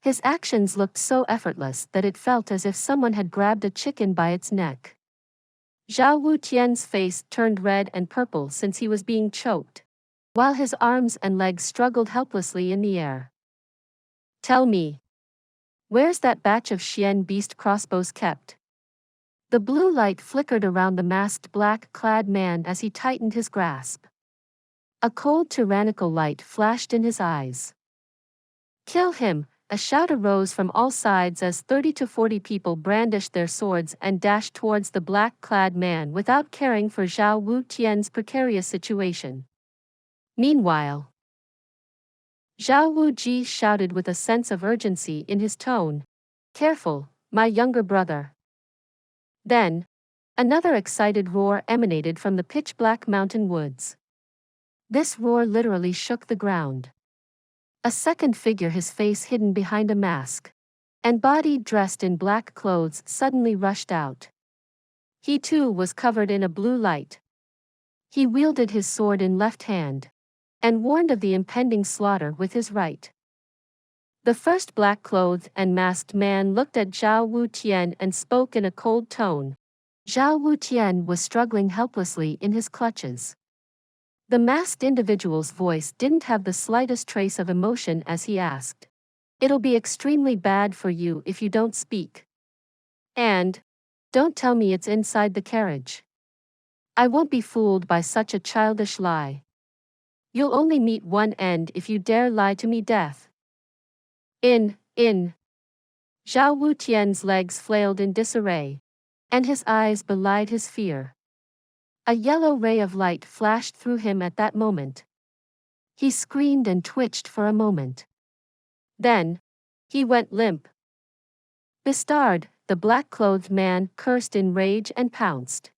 His actions looked so effortless that it felt as if someone had grabbed a chicken by its neck. Zhao Wutian's face turned red and purple since he was being choked, while his arms and legs struggled helplessly in the air. Tell me, where's that batch of Xian beast crossbows kept? The blue light flickered around the masked black-clad man as he tightened his grasp. A cold tyrannical light flashed in his eyes. Kill him! A shout arose from all sides as 30 to 40 people brandished their swords and dashed towards the black-clad man without caring for Zhao Wutian's precarious situation. Meanwhile, Zhao Wuji shouted with a sense of urgency in his tone, "Careful, my younger brother." Then, another excited roar emanated from the pitch-black mountain woods. This roar literally shook the ground. A second figure, his face hidden behind a mask, and body dressed in black clothes, suddenly rushed out. He too was covered in a blue light. He wielded his sword in left hand, and warned of the impending slaughter with his right. The first black-clothed and masked man looked at Zhao Wutian and spoke in a cold tone. Zhao Wutian was struggling helplessly in his clutches. The masked individual's voice didn't have the slightest trace of emotion as he asked, "It'll be extremely bad for you if you don't speak. And don't tell me it's inside the carriage. I won't be fooled by such a childish lie. You'll only meet one end if you dare lie to me, death." In. Zhao Wutian's legs flailed in disarray, and his eyes belied his fear. A yellow ray of light flashed through him at that moment. He screamed and twitched for a moment. Then, he went limp. Bastard, the black-clothed man cursed in rage and pounced.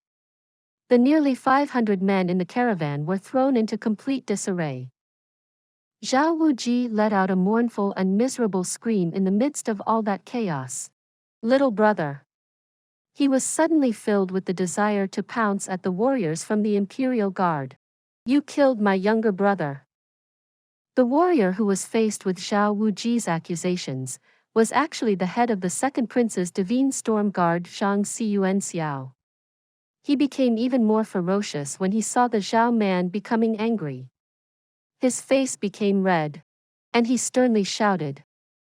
The nearly 500 men in the caravan were thrown into complete disarray. Zhao Wuji let out a mournful and miserable scream in the midst of all that chaos. "Little brother." He was suddenly filled with the desire to pounce at the warriors from the Imperial Guard. "You killed my younger brother." The warrior who was faced with Zhao Wuji's accusations was actually the head of the Second Prince's Divine Storm Guard, Zhang Xiao. He became even more ferocious when he saw the Zhao man becoming angry. His face became red, and he sternly shouted,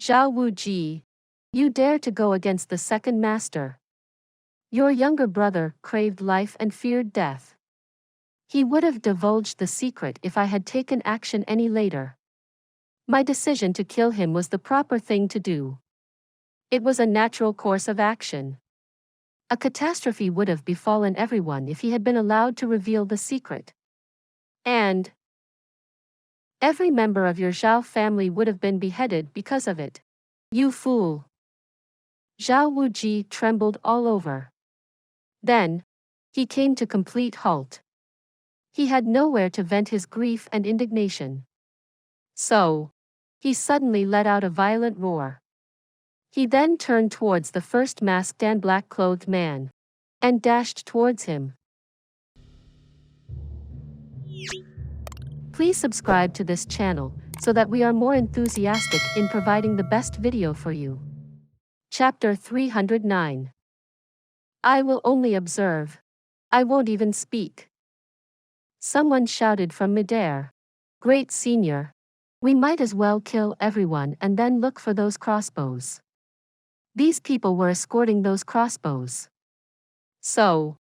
"Zhao Wuji, you dare to go against the second master? Your younger brother craved life and feared death. He would have divulged the secret if I had taken action any later. My decision to kill him was the proper thing to do. It was a natural course of action. A catastrophe would have befallen everyone if he had been allowed to reveal the secret. And every member of your Zhao family would have been beheaded because of it. You fool." Zhao Wuji trembled all over. Then, he came to complete halt. He had nowhere to vent his grief and indignation. So, he suddenly let out a violent roar. He then turned towards the first masked and black-clothed man, and dashed towards him. Please subscribe to this channel, so that we are more enthusiastic in providing the best video for you. Chapter 309. I will only observe. I won't even speak. Someone shouted from midair. "Great Senior. We might as well kill everyone and then look for those crossbows." These people were escorting those crossbows. So,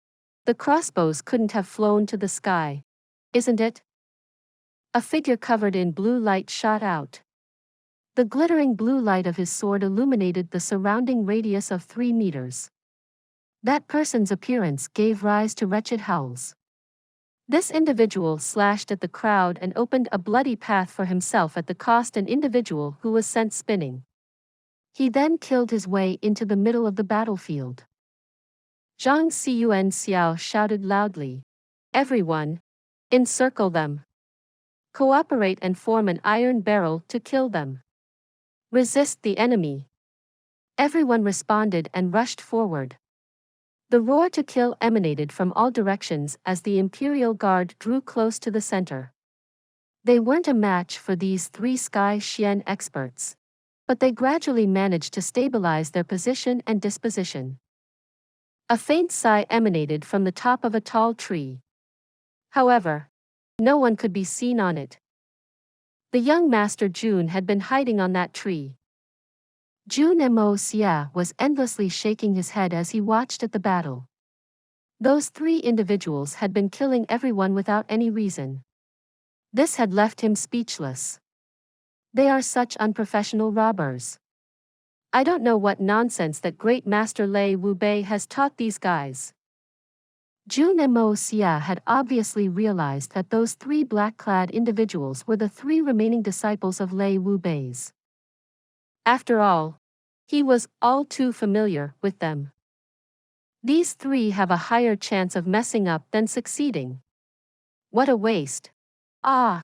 the crossbows couldn't have flown to the sky, isn't it? A figure covered in blue light shot out. The glittering blue light of his sword illuminated the surrounding radius of 3 meters. That person's appearance gave rise to wretched howls. This individual slashed at the crowd and opened a bloody path for himself at the cost of an individual who was sent spinning. He then killed his way into the middle of the battlefield. Zhang Xiao shouted loudly, "Everyone, encircle them. Cooperate and form an iron barrel to kill them. Resist the enemy." Everyone responded and rushed forward. The roar to kill emanated from all directions as the Imperial Guard drew close to the center. They weren't a match for these 3 Sky Xian experts. but they gradually managed to stabilize their position and disposition. A faint sigh emanated from the top of a tall tree. However, no one could be seen on it. The young Master Jun had been hiding on that tree. Jun Moxie was endlessly shaking his head as he watched at the battle. Those three individuals had been killing everyone without any reason. This had left him speechless. They are such unprofessional robbers. I don't know what nonsense that great Master Lei Wubei has taught these guys. Jun Moxie had obviously realized that those three black-clad individuals were the three remaining disciples of Lei Wubei's. After all, he was all too familiar with them. These three have a higher chance of messing up than succeeding. What a waste. Ah!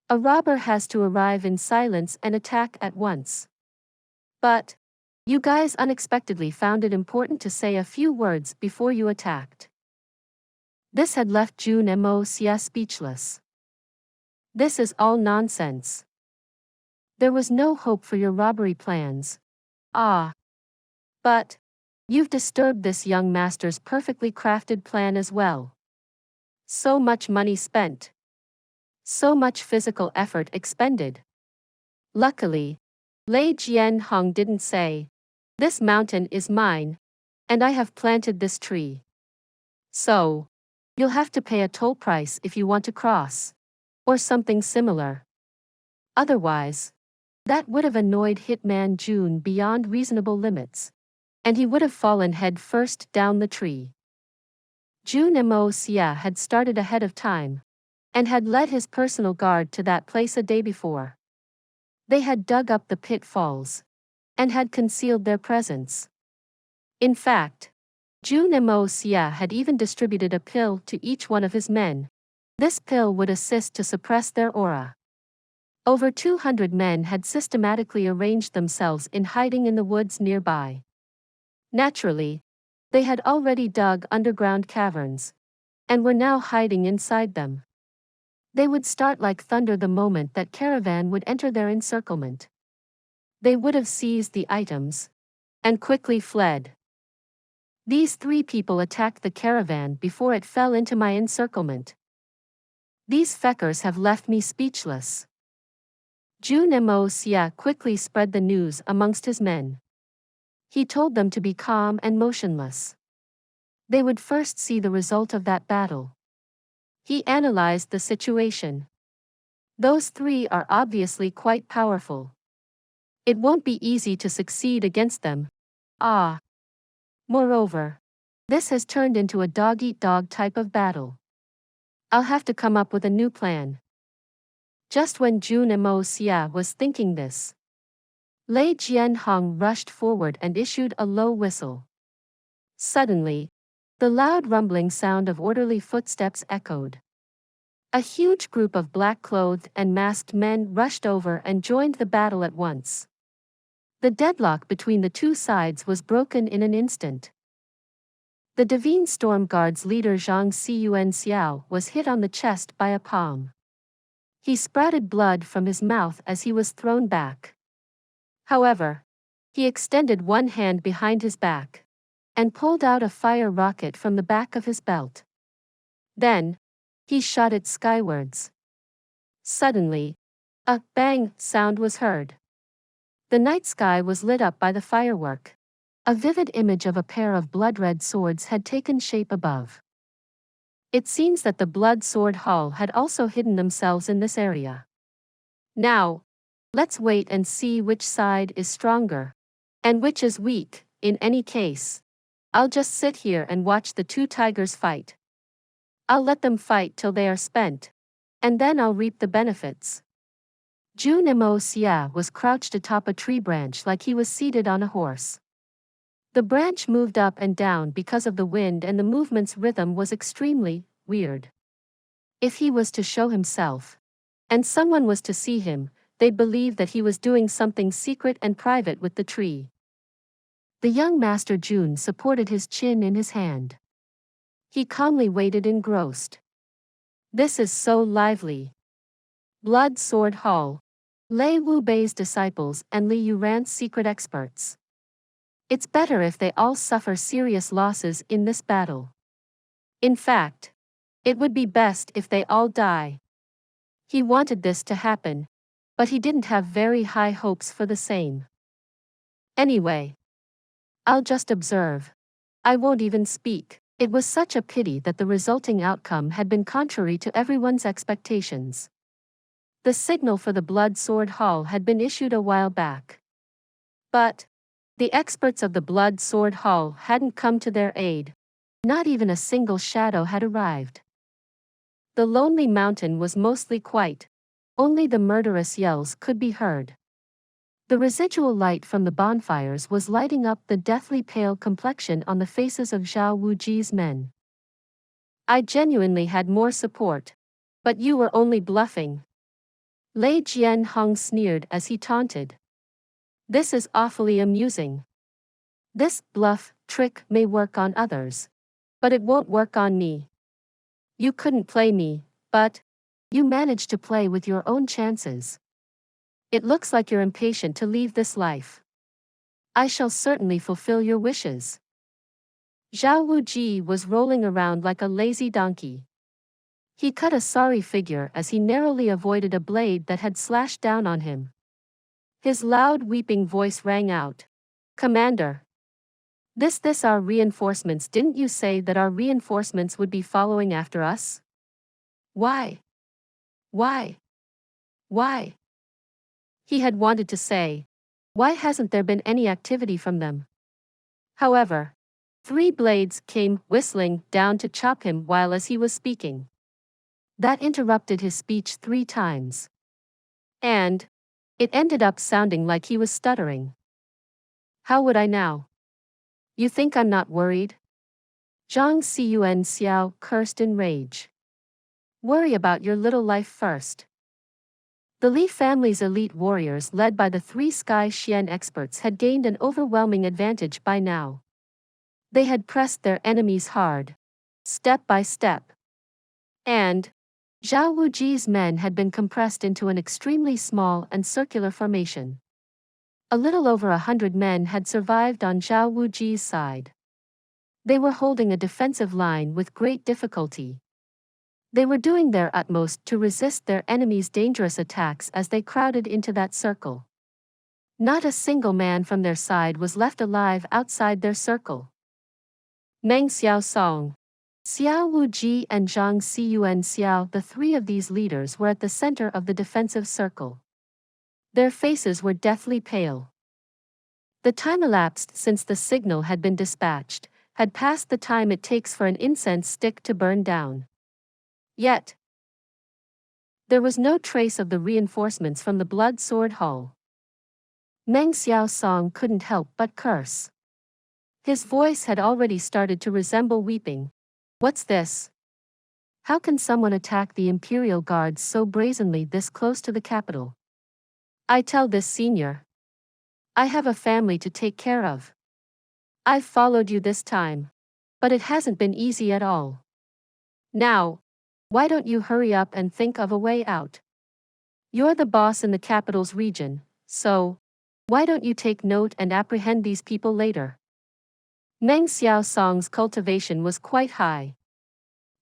A robber has to arrive in silence and attack at once. But, you guys unexpectedly found it important to say a few words before you attacked. This had left Jun Moxie speechless. This is all nonsense. There was no hope for your robbery plans. Ah. But, you've disturbed this young master's perfectly crafted plan as well. So much money spent. So much physical effort expended. Luckily, Lei Jianhong didn't say, "This mountain is mine, and I have planted this tree. So, you'll have to pay a toll price if you want to cross," or something similar. Otherwise, that would have annoyed Hitman Jun beyond reasonable limits, and he would have fallen head first down the tree. Jun Moxie had started ahead of time, and had led his personal guard to that place a day before. They had dug up the pitfalls, and had concealed their presence. In fact, Jun Moxie had even distributed a pill to each one of his men. This pill would assist to suppress their aura. Over 200 men had systematically arranged themselves in hiding in the woods nearby. Naturally, they had already dug underground caverns, and were now hiding inside them. They would start like thunder the moment that caravan would enter their encirclement. They would have seized the items, and quickly fled. These three people attacked the caravan before it fell into my encirclement. These feckers have left me speechless. Jun Moxie quickly spread the news amongst his men. He told them to be calm and motionless. They would first see the result of that battle. He analyzed the situation. Those three are obviously quite powerful. It won't be easy to succeed against them. Ah. Moreover, this has turned into a dog-eat-dog type of battle. I'll have to come up with a new plan. Just when Jun Moxie was thinking this, Lei Jianhong rushed forward and issued a low whistle. Suddenly, the loud rumbling sound of orderly footsteps echoed. A huge group of black-clothed and masked men rushed over and joined the battle at once. The deadlock between the two sides was broken in an instant. The Divine Storm Guard's leader Zhang Xiao was hit on the chest by a palm. He sprouted blood from his mouth as he was thrown back. However, he extended one hand behind his back and pulled out a fire rocket from the back of his belt. Then, he shot it skywards. Suddenly, a bang sound was heard. The night sky was lit up by the firework. A vivid image of a pair of blood-red swords had taken shape above. It seems that the Blood Sword Hall had also hidden themselves in this area. Now, let's wait and see which side is stronger, and which is weak. In any case, I'll just sit here and watch the two tigers fight. I'll let them fight till they are spent, and then I'll reap the benefits. Jun Moxie was crouched atop a tree branch like he was seated on a horse. The branch moved up and down because of the wind, and the movement's rhythm was extremely weird. If he was to show himself, and someone was to see him, they'd believe that he was doing something secret and private with the tree. The young Master Jun supported his chin in his hand. He calmly waited engrossed. This is so lively. Blood Sword Hall. Lei Wubei's disciples and Li Yuran's secret experts. It's better if they all suffer serious losses in this battle. In fact, it would be best if they all die. He wanted this to happen, but he didn't have very high hopes for the same. Anyway, I'll just observe. I won't even speak. It was such a pity that the resulting outcome had been contrary to everyone's expectations. The signal for the Blood Sword Hall had been issued a while back. But the experts of the Blood Sword Hall hadn't come to their aid. Not even a single shadow had arrived. The lonely mountain was mostly quiet. Only the murderous yells could be heard. The residual light from the bonfires was lighting up the deathly pale complexion on the faces of Zhao Wuji's men. I genuinely had more support. But you were only bluffing. Lei Jianhong sneered as he taunted. This is awfully amusing. This bluff trick may work on others. But it won't work on me. You couldn't play me, but you managed to play with your own chances. It looks like you're impatient to leave this life. I shall certainly fulfill your wishes. Zhao Wuji was rolling around like a lazy donkey. He cut a sorry figure as he narrowly avoided a blade that had slashed down on him. His loud weeping voice rang out. Commander. This our reinforcements. Didn't you say that our reinforcements would be following after us? Why? Why? Why? He had wanted to say, why hasn't there been any activity from them? However, 3 blades came whistling down to chop him while as he was speaking. That interrupted his speech 3 times. And it ended up sounding like he was stuttering. How would I now? You think I'm not worried? Zhang Xiyuan Xiao cursed in rage. Worry about your little life first. The Li family's elite warriors led by the 3 Sky Xian experts had gained an overwhelming advantage by now. They had pressed their enemies hard, step by step. And Zhao Wuji's men had been compressed into an extremely small and circular formation. A little over 100 men had survived on Zhao Wuji's side. They were holding a defensive line with great difficulty. They were doing their utmost to resist their enemies' dangerous attacks as they crowded into that circle. Not a single man from their side was left alive outside their circle. Meng Xiao Song, Xiao Wuji and Zhang Xiyuan Xiao, the 3 of these leaders were at the center of the defensive circle. Their faces were deathly pale. The time elapsed since the signal had been dispatched had passed the time it takes for an incense stick to burn down. Yet, there was no trace of the reinforcements from the Blood Sword Hall. Meng Xiao Song couldn't help but curse. His voice had already started to resemble weeping. What's this? How can someone attack the Imperial Guards so brazenly this close to the capital? I tell this senior. I have a family to take care of. I've followed you this time. But it hasn't been easy at all. Now, why don't you hurry up and think of a way out? You're the boss in the capital's region, so why don't you take note and apprehend these people later? Meng Xiao Song's cultivation was quite high.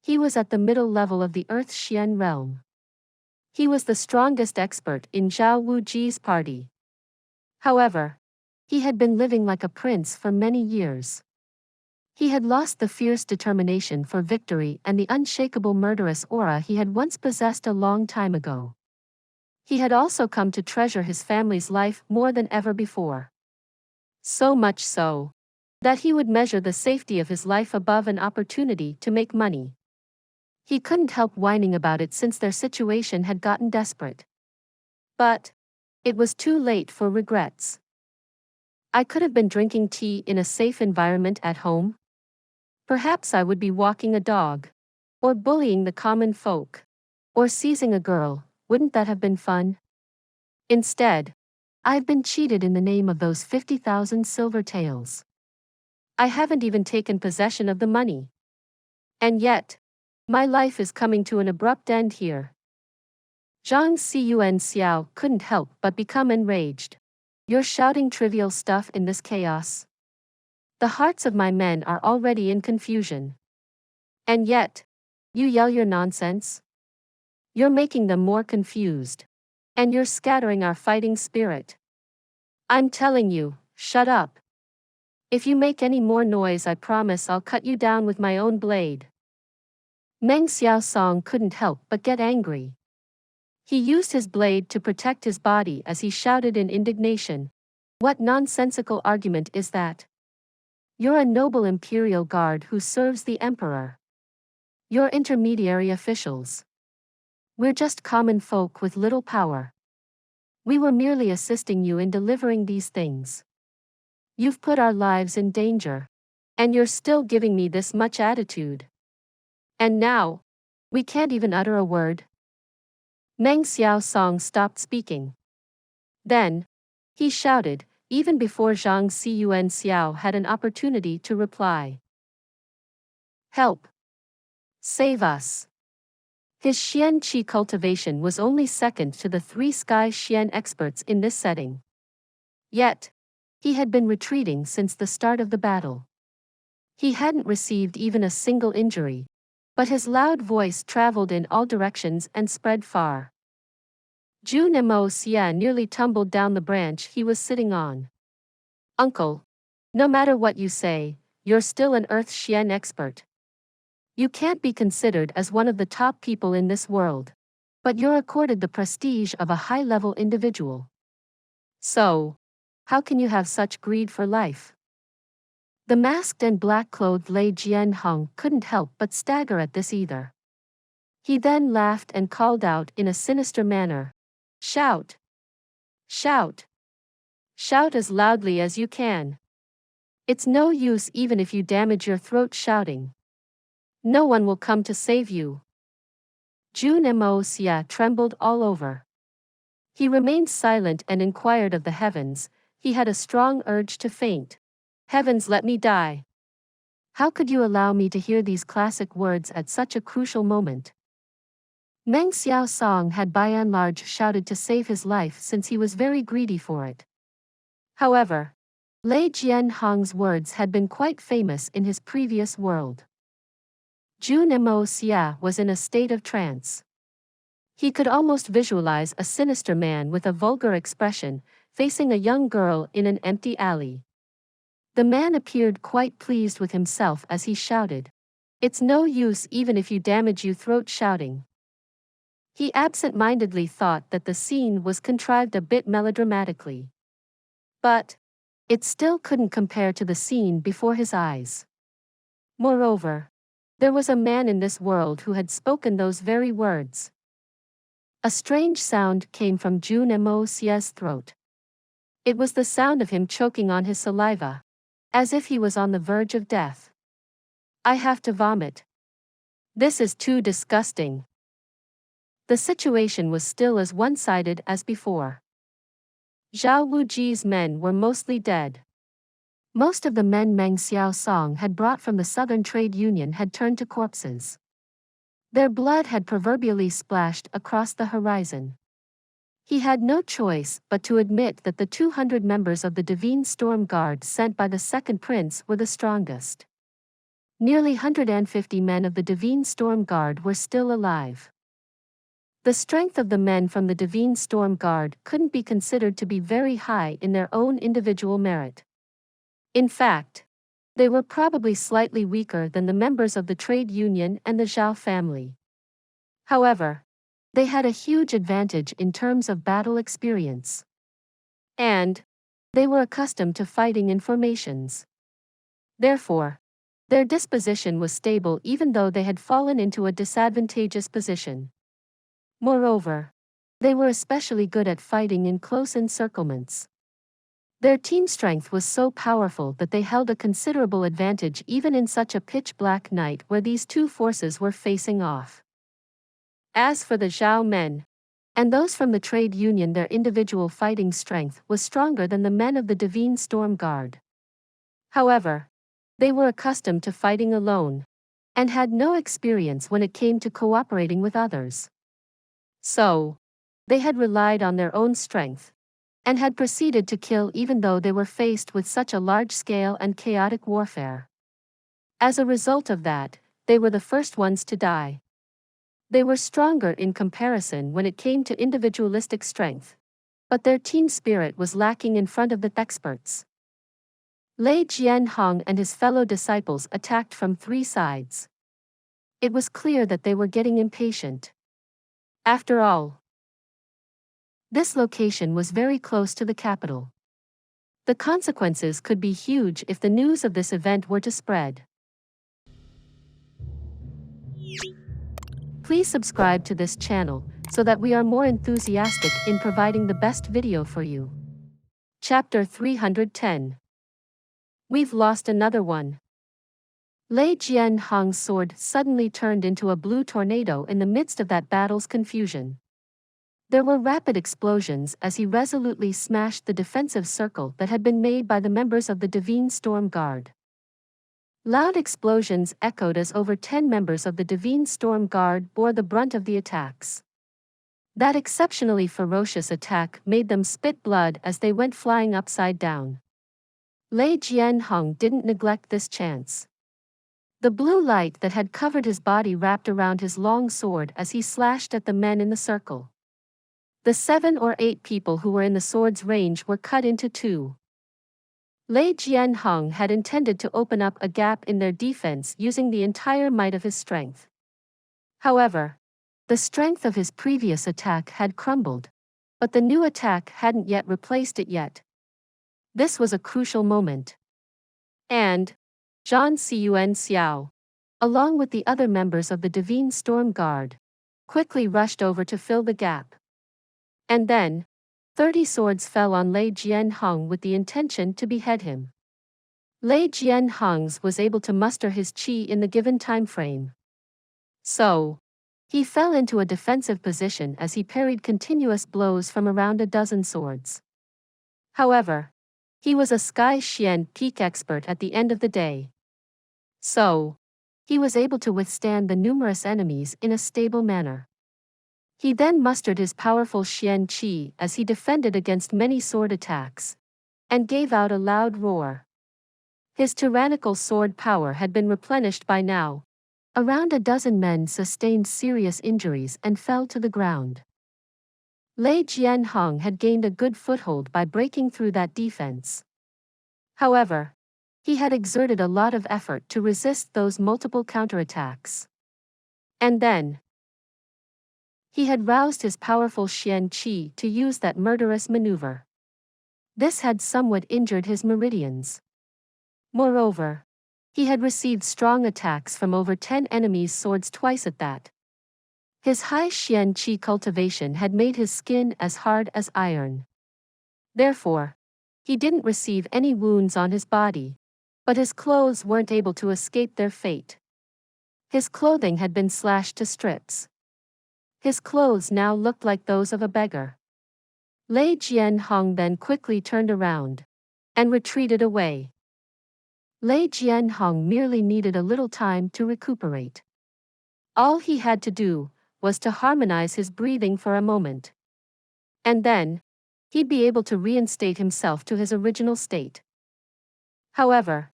He was at the middle level of the Earth Xian realm. He was the strongest expert in Zhao Wuji's party. However, he had been living like a prince for many years. He had lost the fierce determination for victory and the unshakable murderous aura he had once possessed a long time ago. He had also come to treasure his family's life more than ever before. So much so that he would measure the safety of his life above an opportunity to make money. He couldn't help whining about it since their situation had gotten desperate. But it was too late for regrets. I could have been drinking tea in a safe environment at home. Perhaps I would be walking a dog, or bullying the common folk, or seizing a girl. Wouldn't that have been fun? Instead, I've been cheated in the name of those 50,000 silver taels. I haven't even taken possession of the money. And yet, my life is coming to an abrupt end here. Zhang Xiao couldn't help but become enraged. You're shouting trivial stuff in this chaos. The hearts of my men are already in confusion. And yet, you yell your nonsense? You're making them more confused. And you're scattering our fighting spirit. I'm telling you, shut up. If you make any more noise, I promise I'll cut you down with my own blade. Meng Xiaosong couldn't help but get angry. He used his blade to protect his body as he shouted in indignation. What nonsensical argument is that? You're a noble imperial guard who serves the emperor. You're intermediary officials. We're just common folk with little power. We were merely assisting you in delivering these things. You've put our lives in danger. And you're still giving me this much attitude. And now, we can't even utter a word. Meng Xiaosong stopped speaking. Then, he shouted, even before Zhang Xiao had an opportunity to reply. Help! Save us! His Xian Qi cultivation was only second to the 3 Sky Xian experts in this setting. Yet, he had been retreating since the start of the battle. He hadn't received even a single injury, but his loud voice traveled in all directions and spread far. Jun Xie nearly tumbled down the branch he was sitting on. Uncle, no matter what you say, you're still an Earth Xian expert. You can't be considered as one of the top people in this world, but you're accorded the prestige of a high-level individual. So, how can you have such greed for life? The masked and black-clothed Lei Jianhong couldn't help but stagger at this either. He then laughed and called out in a sinister manner. Shout! Shout! Shout as loudly as you can. It's no use even if you damage your throat shouting. No one will come to save you. Jun Moxie trembled all over. He remained silent and inquired of the heavens. He had a strong urge to faint. Heavens, let me die. How could you allow me to hear these classic words at such a crucial moment? Meng Xiaosong had by and large shouted to save his life since he was very greedy for it. However, Lei Jianhong's words had been quite famous in his previous world. Jun Moxie was in a state of trance. He could almost visualize a sinister man with a vulgar expression, facing a young girl in an empty alley. The man appeared quite pleased with himself as he shouted, "It's no use even if you damage your throat shouting." He absent-mindedly thought that the scene was contrived a bit melodramatically. But it still couldn't compare to the scene before his eyes. Moreover, there was a man in this world who had spoken those very words. A strange sound came from Jun Moxie's throat. It was the sound of him choking on his saliva, as if he was on the verge of death. I have to vomit. This is too disgusting. The situation was still as one-sided as before. Zhao Wuji's men were mostly dead. Most of the men Meng Xiaosong had brought from the Southern Trade Union had turned to corpses. Their blood had proverbially splashed across the horizon. He had no choice but to admit that the 200 members of the Divine Storm Guard sent by the Second Prince were the strongest. Nearly 150 men of the Divine Storm Guard were still alive. The strength of the men from the Divine Storm Guard couldn't be considered to be very high in their own individual merit. In fact, they were probably slightly weaker than the members of the trade union and the Zhao family. However, they had a huge advantage in terms of battle experience. And they were accustomed to fighting in formations. Therefore, their disposition was stable even though they had fallen into a disadvantageous position. Moreover, they were especially good at fighting in close encirclements. Their team strength was so powerful that they held a considerable advantage even in such a pitch-black night where these two forces were facing off. As for the Zhao men, and those from the trade union, their individual fighting strength was stronger than the men of the Divine Storm Guard. However, they were accustomed to fighting alone, and had no experience when it came to cooperating with others. So, They had relied on their own strength and had proceeded to kill even though they were faced with such a large-scale and chaotic warfare. As a result of that, they were the first ones to die. They were stronger in comparison when it came to individualistic strength, but their team spirit was lacking in front of the experts. Lei Jianhong and his fellow disciples attacked from three sides. It was clear that they were getting impatient. After all, this location was very close to the capital. The consequences could be huge if the news of this event were to spread. Please subscribe to this channel so that we are more enthusiastic in providing the best video for you. Chapter 310. We've lost another one. Lei Jianhong's sword suddenly turned into a blue tornado in the midst of that battle's confusion. There were rapid explosions as he resolutely smashed the defensive circle that had been made by the members of the Divine Storm Guard. Loud explosions echoed as over 10 members of the Divine Storm Guard bore the brunt of the attacks. That exceptionally ferocious attack made them spit blood as they went flying upside down. Lei Jianhong didn't neglect this chance. The blue light that had covered his body wrapped around his long sword as he slashed at the men in the circle. The 7 or 8 people who were in the sword's range were cut into two. Lei Jianhong had intended to open up a gap in their defense using the entire might of his strength. However, the strength of his previous attack had crumbled, but the new attack hadn't yet replaced it yet. This was a crucial moment. And Zhan Ciyuan Xiao, along with the other members of the Divine Storm Guard, quickly rushed over to fill the gap. And then, 30 swords fell on Lei Jianhong with the intention to behead him. Lei Jianhong was able to muster his qi in the given time frame. So, he fell into a defensive position as he parried continuous blows from around a dozen swords. However, he was a Sky Xian peak expert at the end of the day. So, he was able to withstand the numerous enemies in a stable manner. He then mustered his powerful Xian Qi as he defended against many sword attacks, and gave out a loud roar. His tyrannical sword power had been replenished by now. Around a dozen men sustained serious injuries and fell to the ground. Lei Jianhong had gained a good foothold by breaking through that defense. However, he had exerted a lot of effort to resist those multiple counterattacks. And then, he had roused his powerful Xian Qi to use that murderous maneuver. This had somewhat injured his meridians. Moreover, he had received strong attacks from over 10 enemies' swords twice at that. His high Xian Qi cultivation had made his skin as hard as iron. Therefore, he didn't receive any wounds on his body, but his clothes weren't able to escape their fate. His clothing had been slashed to strips. His clothes now looked like those of a beggar. Lei Jianhong then quickly turned around and retreated away. Lei Jianhong merely needed a little time to recuperate. All he had to do was to harmonize his breathing for a moment. And then, he'd be able to reinstate himself to his original state. However,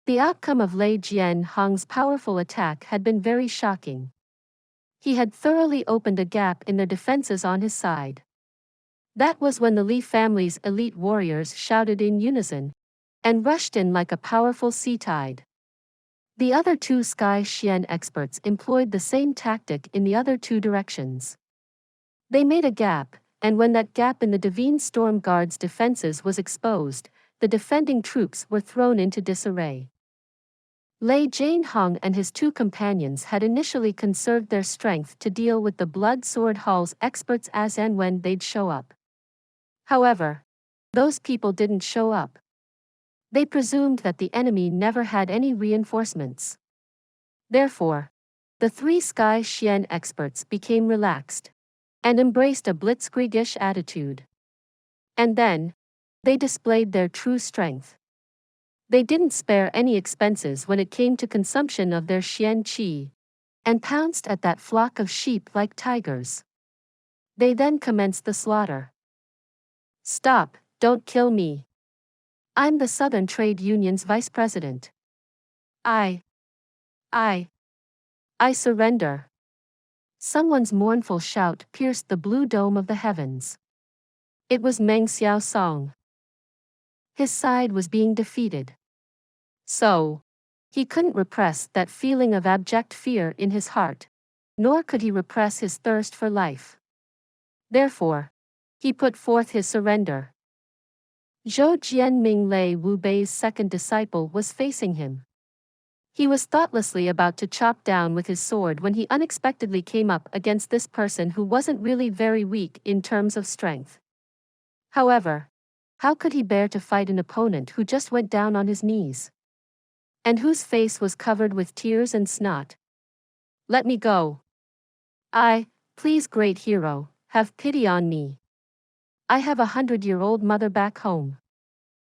the outcome of Lei Jianhong's powerful attack had been very shocking. He had thoroughly opened a gap in their defenses on his side. That was when the Li family's elite warriors shouted in unison and rushed in like a powerful sea tide. The other two Sky Xian experts employed the same tactic in the other two directions. They made a gap, and when that gap in the Divine Storm Guard's defenses was exposed, the defending troops were thrown into disarray. Lei Jianhong and his two companions had initially conserved their strength to deal with the Blood Sword Hall's experts as and when they'd show up. However, those people didn't show up. They presumed that the enemy never had any reinforcements. Therefore, the three Sky Xian experts became relaxed and embraced a blitzkriegish attitude. And then, they displayed their true strength. They didn't spare any expenses when it came to consumption of their Xian Qi, and pounced at that flock of sheep like tigers. They then commenced the slaughter. Stop, don't kill me. I'm the Southern Trade Union's vice president. I surrender. Someone's mournful shout pierced the blue dome of the heavens. It was Meng Xiao Song. His side was being defeated. So, he couldn't repress that feeling of abject fear in his heart, nor could he repress his thirst for life. Therefore, he put forth his surrender. Zhou Jianming Lei Wu Bei's second disciple was facing him. He was thoughtlessly about to chop down with his sword when he unexpectedly came up against this person who wasn't really very weak in terms of strength. However, how could he bear to fight an opponent who just went down on his knees? And whose face was covered with tears and snot? Let me go. Please, great hero, have pity on me. I have 100-year-old mother back home.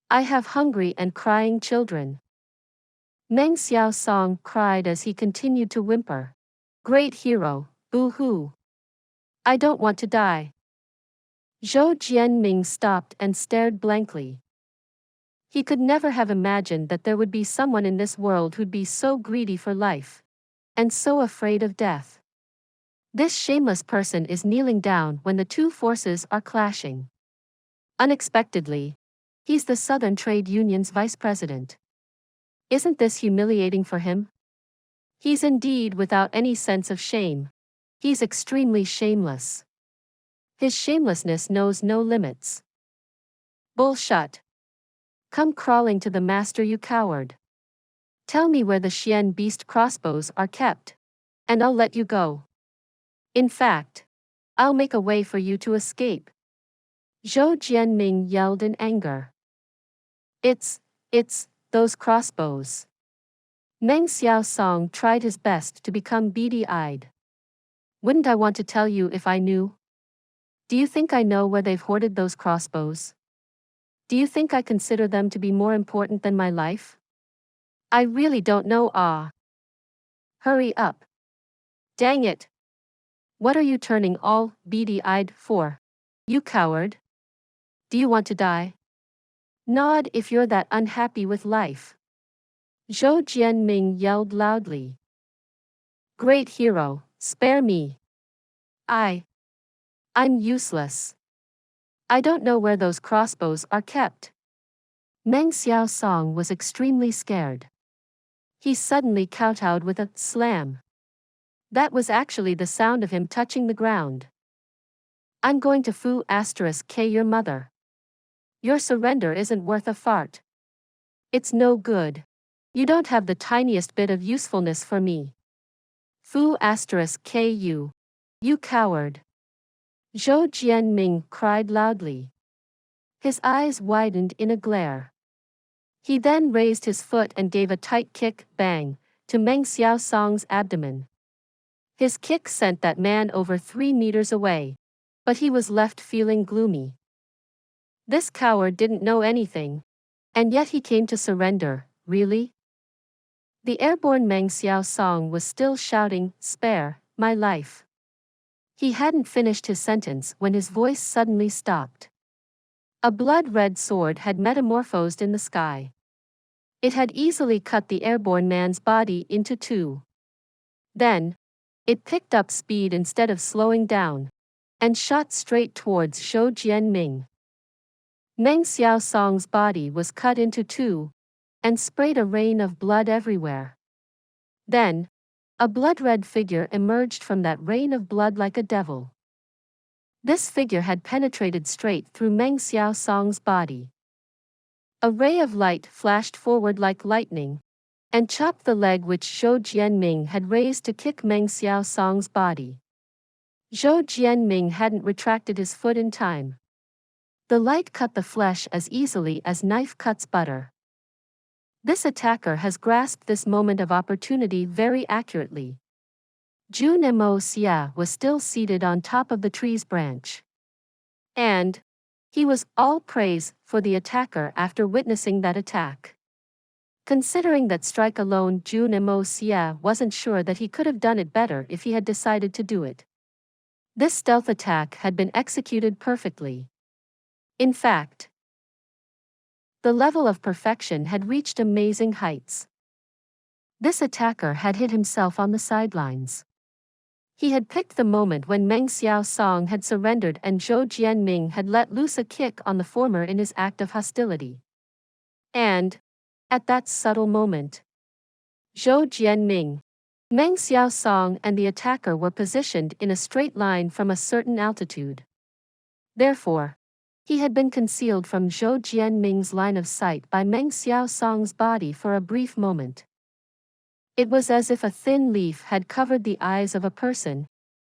I have hungry and crying children. Meng Xiao Song cried as he continued to whimper. Great hero, boo-hoo. I don't want to die. Zhou Jianming stopped and stared blankly. He could never have imagined that there would be someone in this world who'd be so greedy for life, and so afraid of death. This shameless person is kneeling down when the two forces are clashing. Unexpectedly, he's the Southern Trade Union's vice president. Isn't this humiliating for him? He's indeed without any sense of shame. He's extremely shameless. His shamelessness knows no limits. Bullshit. Come crawling to the master, you coward. Tell me where the Xian beast crossbows are kept, and I'll let you go. In fact, I'll make a way for you to escape. Zhou Jianming yelled in anger. It's those crossbows. Meng Xiao Song tried his best to become beady-eyed. Wouldn't I want to tell you if I knew? Do you think I know where they've hoarded those crossbows? Do you think I consider them to be more important than my life? I really don't know. Hurry up. Dang it. What are you turning all beady-eyed for? You coward. Do you want to die? Nod if you're that unhappy with life. Zhou Jianming yelled loudly. Great hero, spare me. I'm useless. I don't know where those crossbows are kept. Meng Xiao Song was extremely scared. He suddenly kowtowed with a slam. That was actually the sound of him touching the ground. I'm going to *k your mother. Your surrender isn't worth a fart. It's no good. You don't have the tiniest bit of usefulness for me. *k you. You coward. Zhou Jianming cried loudly. His eyes widened in a glare. He then raised his foot and gave a tight kick, bang, to Meng Xiao Song's abdomen. His kick sent that man over 3 meters away, but he was left feeling gloomy. This coward didn't know anything, and yet he came to surrender, really? The airborne Meng Xiao Song was still shouting, "Spare my life." He hadn't finished his sentence when his voice suddenly stopped. A blood-red sword had metamorphosed in the sky. It had easily cut the airborne man's body into two. Then, it picked up speed instead of slowing down, and shot straight towards Zhou Jianming. Meng Xiao Song's body was cut into two, and sprayed a rain of blood everywhere. Then, a blood-red figure emerged from that rain of blood like a devil. This figure had penetrated straight through Meng Xiao Song's body. A ray of light flashed forward like lightning, and chopped the leg which Zhou Jianming had raised to kick Meng Xiao Song's body. Zhou Jianming hadn't retracted his foot in time. The light cut the flesh as easily as knife cuts butter. This attacker has grasped this moment of opportunity very accurately. Jun Moxie was still seated on top of the tree's branch. And he was all praise for the attacker after witnessing that attack. Considering that strike alone, Jun Moxie wasn't sure that he could have done it better if he had decided to do it. This stealth attack had been executed perfectly. In fact, the level of perfection had reached amazing heights. This attacker had hit himself on the sidelines. He had picked the moment when Meng Xiao Song had surrendered and Zhou Jianming had let loose a kick on the former in his act of hostility. And, at that subtle moment, Zhou Jianming, Meng Xiao Song and the attacker were positioned in a straight line from a certain altitude. Therefore, he had been concealed from Zhou Jianming's line of sight by Meng Xiao Song's body for a brief moment. It was as if a thin leaf had covered the eyes of a person,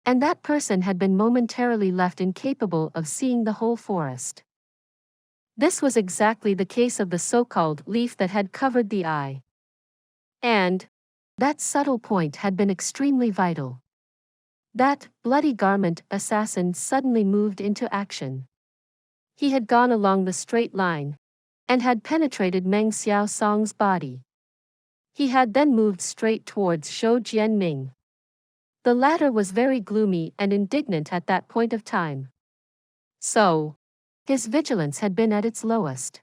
and that person had been momentarily left incapable of seeing the whole forest. This was exactly the case of the so-called leaf that had covered the eye. And that subtle point had been extremely vital. That bloody garment assassin suddenly moved into action. He had gone along the straight line, and had penetrated Meng Xiao Song's body. He had then moved straight towards Zhou Jianming. The latter was very gloomy and indignant at that point of time. So, his vigilance had been at its lowest.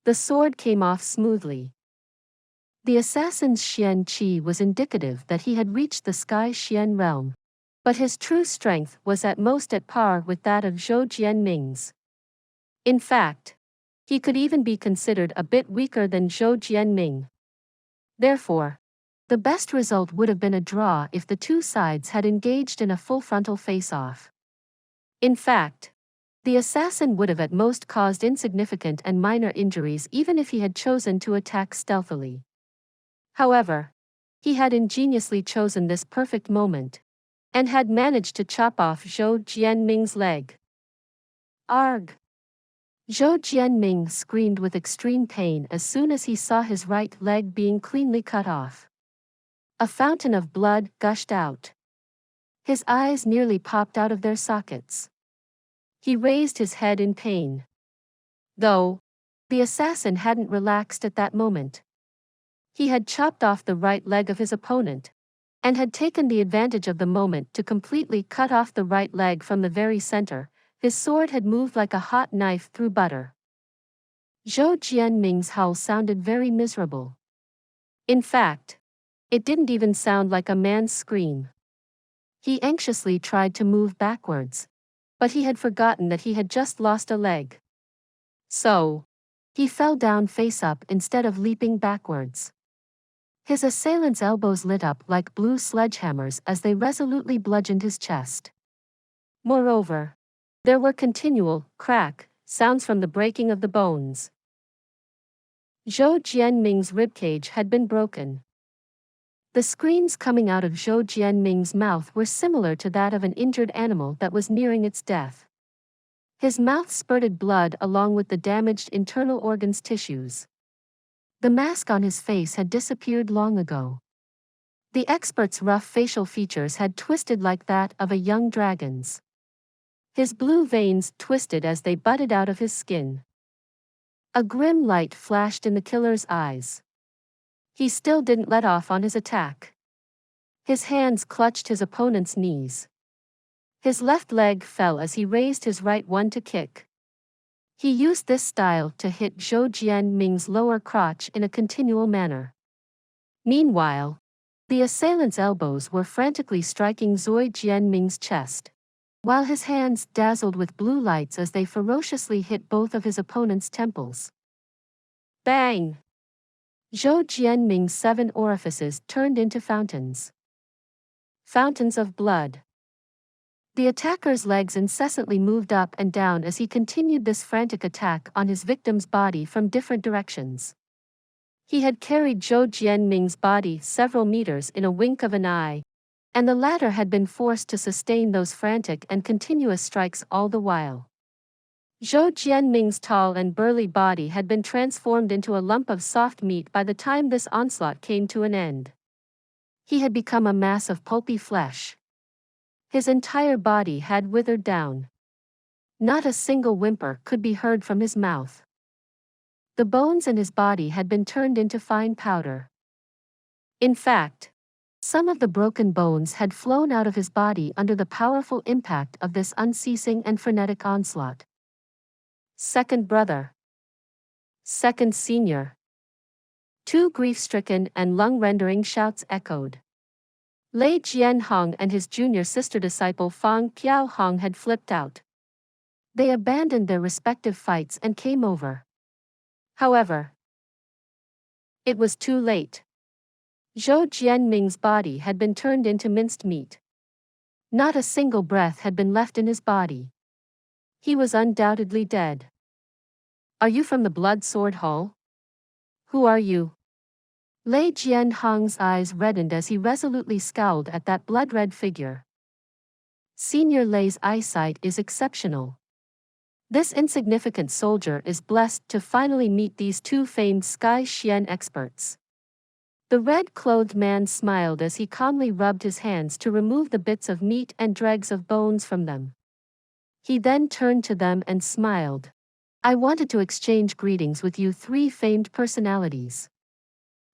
The sword came off smoothly. The assassin's Xian Qi was indicative that he had reached the Sky Xian realm, but his true strength was at most at par with that of Zhou Jianming's. In fact, he could even be considered a bit weaker than Zhou Jianming. Therefore, the best result would have been a draw if the two sides had engaged in a full frontal face-off. In fact, the assassin would have at most caused insignificant and minor injuries even if he had chosen to attack stealthily. However, he had ingeniously chosen this perfect moment, and had managed to chop off Zhou Jianming's leg. Arg! Zhou Jianming screamed with extreme pain as soon as he saw his right leg being cleanly cut off. A fountain of blood gushed out. His eyes nearly popped out of their sockets. He raised his head in pain. Though, the assassin hadn't relaxed at that moment. He had chopped off the right leg of his opponent, and had taken the advantage of the moment to completely cut off the right leg from the very center. His sword had moved like a hot knife through butter. Zhou Jianming's howl sounded very miserable. In fact, it didn't even sound like a man's scream. He anxiously tried to move backwards, but he had forgotten that he had just lost a leg. So, he fell down face up instead of leaping backwards. His assailant's elbows lit up like blue sledgehammers as they resolutely bludgeoned his chest. Moreover, there were continual crack sounds from the breaking of the bones. Zhou Jianming's ribcage had been broken. The screams coming out of Zhou Jianming's mouth were similar to that of an injured animal that was nearing its death. His mouth spurted blood along with the damaged internal organs tissues. The mask on his face had disappeared long ago. The expert's rough facial features had twisted like that of a young dragon's. His blue veins twisted as they butted out of his skin. A grim light flashed in the killer's eyes. He still didn't let off on his attack. His hands clutched his opponent's knees. His left leg fell as he raised his right one to kick. He used this style to hit Zhou Jianming's lower crotch in a continual manner. Meanwhile, the assailant's elbows were frantically striking Zhou Jianming's chest, while his hands dazzled with blue lights as they ferociously hit both of his opponent's temples. Bang! Zhou Jianming's 7 orifices turned into fountains. Fountains of blood. The attacker's legs incessantly moved up and down as he continued this frantic attack on his victim's body from different directions. He had carried Zhou Jianming's body several meters in a wink of an eye, and the latter had been forced to sustain those frantic and continuous strikes all the while. Zhou Jianming's tall and burly body had been transformed into a lump of soft meat by the time this onslaught came to an end. He had become a mass of pulpy flesh. His entire body had withered down. Not a single whimper could be heard from his mouth. The bones in his body had been turned into fine powder. In fact, Some of the broken bones had flown out of his body under the powerful impact of this unceasing and frenetic onslaught. Second brother. Second senior. Two grief-stricken and lung-rendering shouts echoed. Lei Jianhong and his junior sister disciple Fang Qiaohong had flipped out. They abandoned their respective fights and came over. However, it was too late. Zhou Jianming's body had been turned into minced meat. Not a single breath had been left in his body. He was undoubtedly dead. Are you from the Blood Sword Hall? Who are you? Lei Jianhong's eyes reddened as he resolutely scowled at that blood-red figure. Senior Lei's eyesight is exceptional. This insignificant soldier is blessed to finally meet these two famed Sky Xian experts. The red-clothed man smiled as he calmly rubbed his hands to remove the bits of meat and dregs of bones from them. He then turned to them and smiled. I wanted to exchange greetings with you three famed personalities.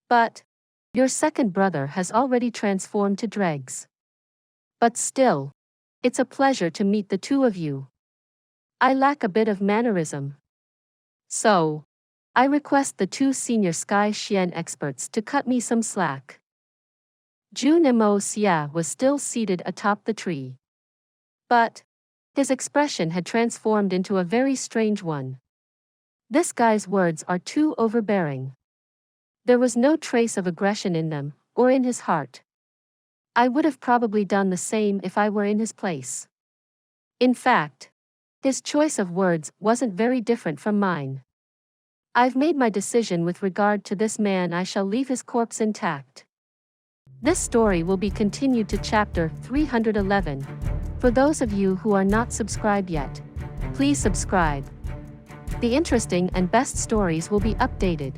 But your second brother has already transformed to dregs. But still, it's a pleasure to meet the two of you. I lack a bit of mannerism. So, I request the two senior Sky Xian experts to cut me some slack. Jun Moxie was still seated atop the tree. But his expression had transformed into a very strange one. This guy's words are too overbearing. There was no trace of aggression in them, or in his heart. I would have probably done the same if I were in his place. In fact, his choice of words wasn't very different from mine. I've made my decision with regard to this man. I shall leave his corpse intact. This story will be continued to chapter 311. For those of you who are not subscribed yet, please subscribe. The interesting and best stories will be updated.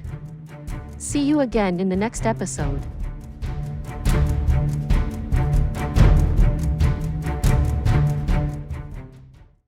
See you again in the next episode.